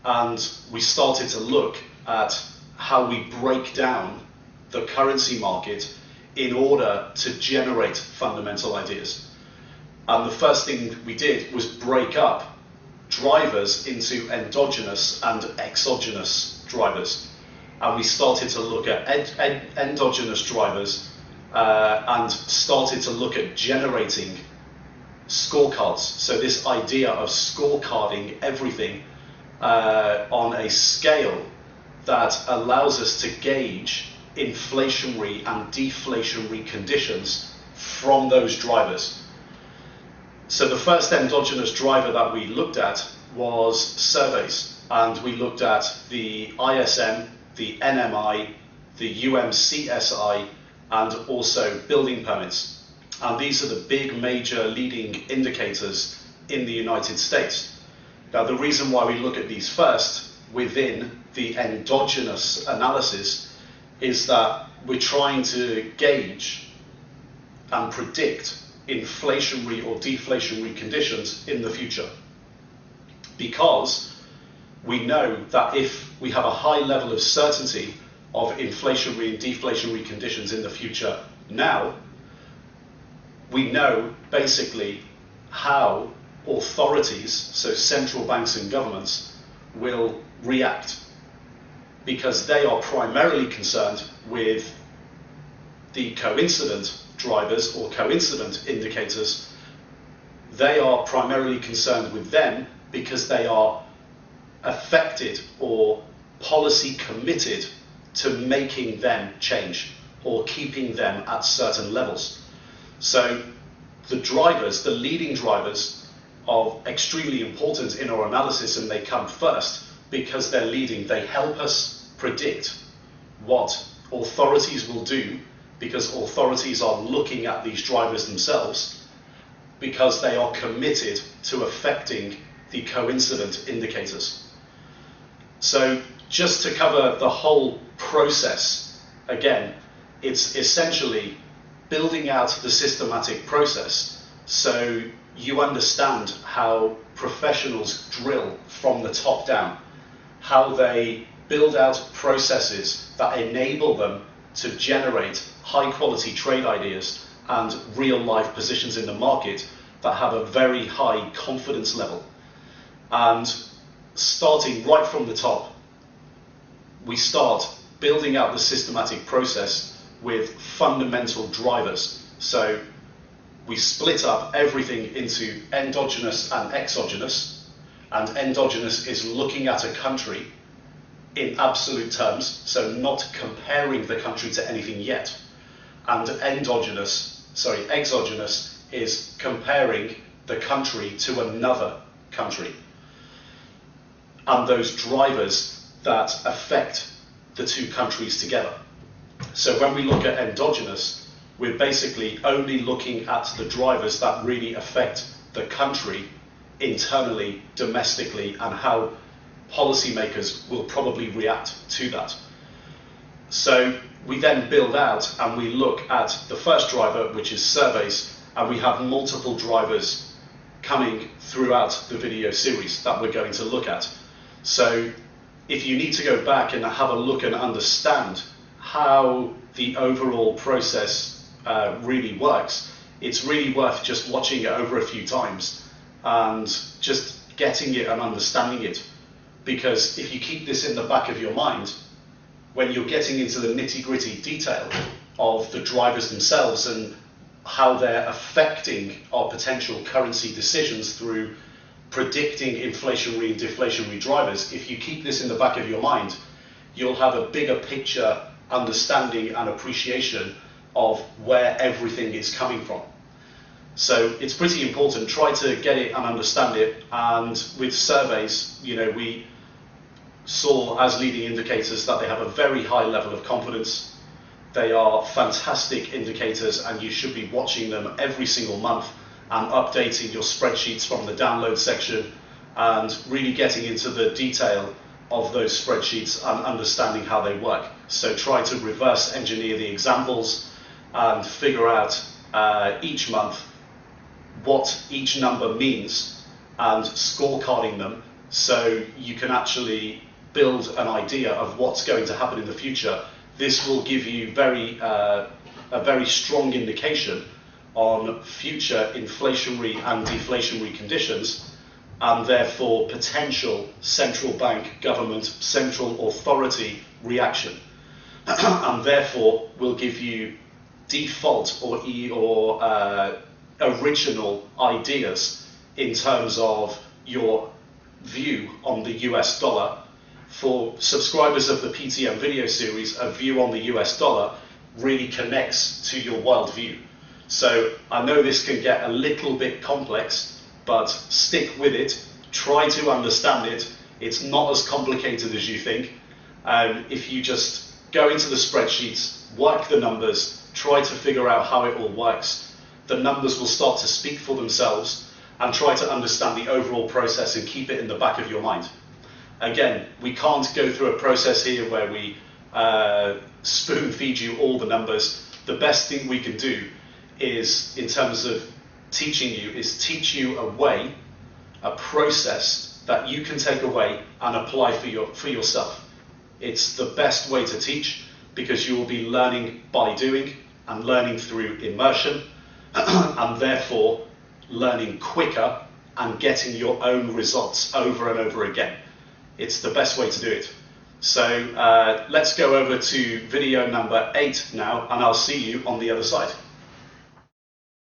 And we started to look at how we break down the currency market in order to generate fundamental ideas. And the first thing we did was break up drivers into endogenous and exogenous drivers. And we started to look at endogenous drivers and started to look at generating scorecards. So this idea of scorecarding everything on a scale that allows us to gauge inflationary and deflationary conditions from those drivers. So the first endogenous driver that we looked at was surveys, and we looked at the ISM, the NMI, the UMCSI, and also building permits. And these are the big major leading indicators in the United States. Now, the reason why we look at these first within the endogenous analysis is that we're trying to gauge and predict inflationary or deflationary conditions in the future. Because we know that if we have a high level of certainty of inflationary and deflationary conditions in the future now, we know basically how authorities, so central banks and governments, will react, because they are primarily concerned with the coincident drivers or coincident indicators. They are primarily concerned with them because they are affected or policy committed to making them change or keeping them at certain levels. So the drivers, the leading drivers, are extremely important in our analysis, and they come first because they're leading. They help us predict what authorities will do, because authorities are looking at these drivers themselves, because they are committed to affecting the coincident indicators. So just to cover the whole process, again, it's essentially building out the systematic process so you understand how professionals drill from the top down, how they build out processes that enable them to generate high quality trade ideas and real life positions in the market that have a very high confidence level. And starting right from the top, we start building out the systematic process with fundamental drivers. So we split up everything into endogenous and exogenous, and endogenous is looking at a country in absolute terms, so not comparing the country to anything yet. And exogenous is comparing the country to another country, and those drivers that affect the two countries together. So when we look at endogenous, we're basically only looking at the drivers that really affect the country internally, domestically, and how policymakers will probably react to that. So we then build out and we look at the first driver, which is surveys, and we have multiple drivers coming throughout the video series that we're going to look at. So if you need to go back and have a look and understand how the overall process really works, it's really worth just watching it over a few times and just getting it and understanding it. Because if you keep this in the back of your mind, when you're getting into the nitty-gritty detail of the drivers themselves and how they're affecting our potential currency decisions through predicting inflationary and deflationary drivers, if you keep this in the back of your mind, you'll have a bigger picture understanding and appreciation of where everything is coming from. So it's pretty important. Try to get it and understand it. And with surveys, you know, we saw as leading indicators that they have a very high level of confidence. They are fantastic indicators, and you should be watching them every single month and updating your spreadsheets from the download section and really getting into the detail of those spreadsheets and understanding how they work. So try to reverse engineer the examples and figure out each month what each number means and scorecarding them, so you can actually build an idea of what's going to happen in the future. This will give you a very strong indication on future inflationary and deflationary conditions, and therefore potential central bank, government, central authority reaction, and therefore will give you default or original ideas in terms of your view on the US dollar. For subscribers of the PTM video series, a view on the US dollar really connects to your worldview. So I know this can get a little bit complex, but stick with it, try to understand it. It's not as complicated as you think. If you just go into the spreadsheets, work the numbers, try to figure out how it all works, the numbers will start to speak for themselves, and try to understand the overall process and keep it in the back of your mind. Again, we can't go through a process here where we spoon feed you all the numbers. The best thing we can do is, in terms of teaching you, is teach you a way, a process that you can take away and apply for yourself. It's the best way to teach, because you will be learning by doing and learning through immersion, and therefore learning quicker and getting your own results over and over again. It's the best way to do it. So let's go over to video number 8 now, and I'll see you on the other side.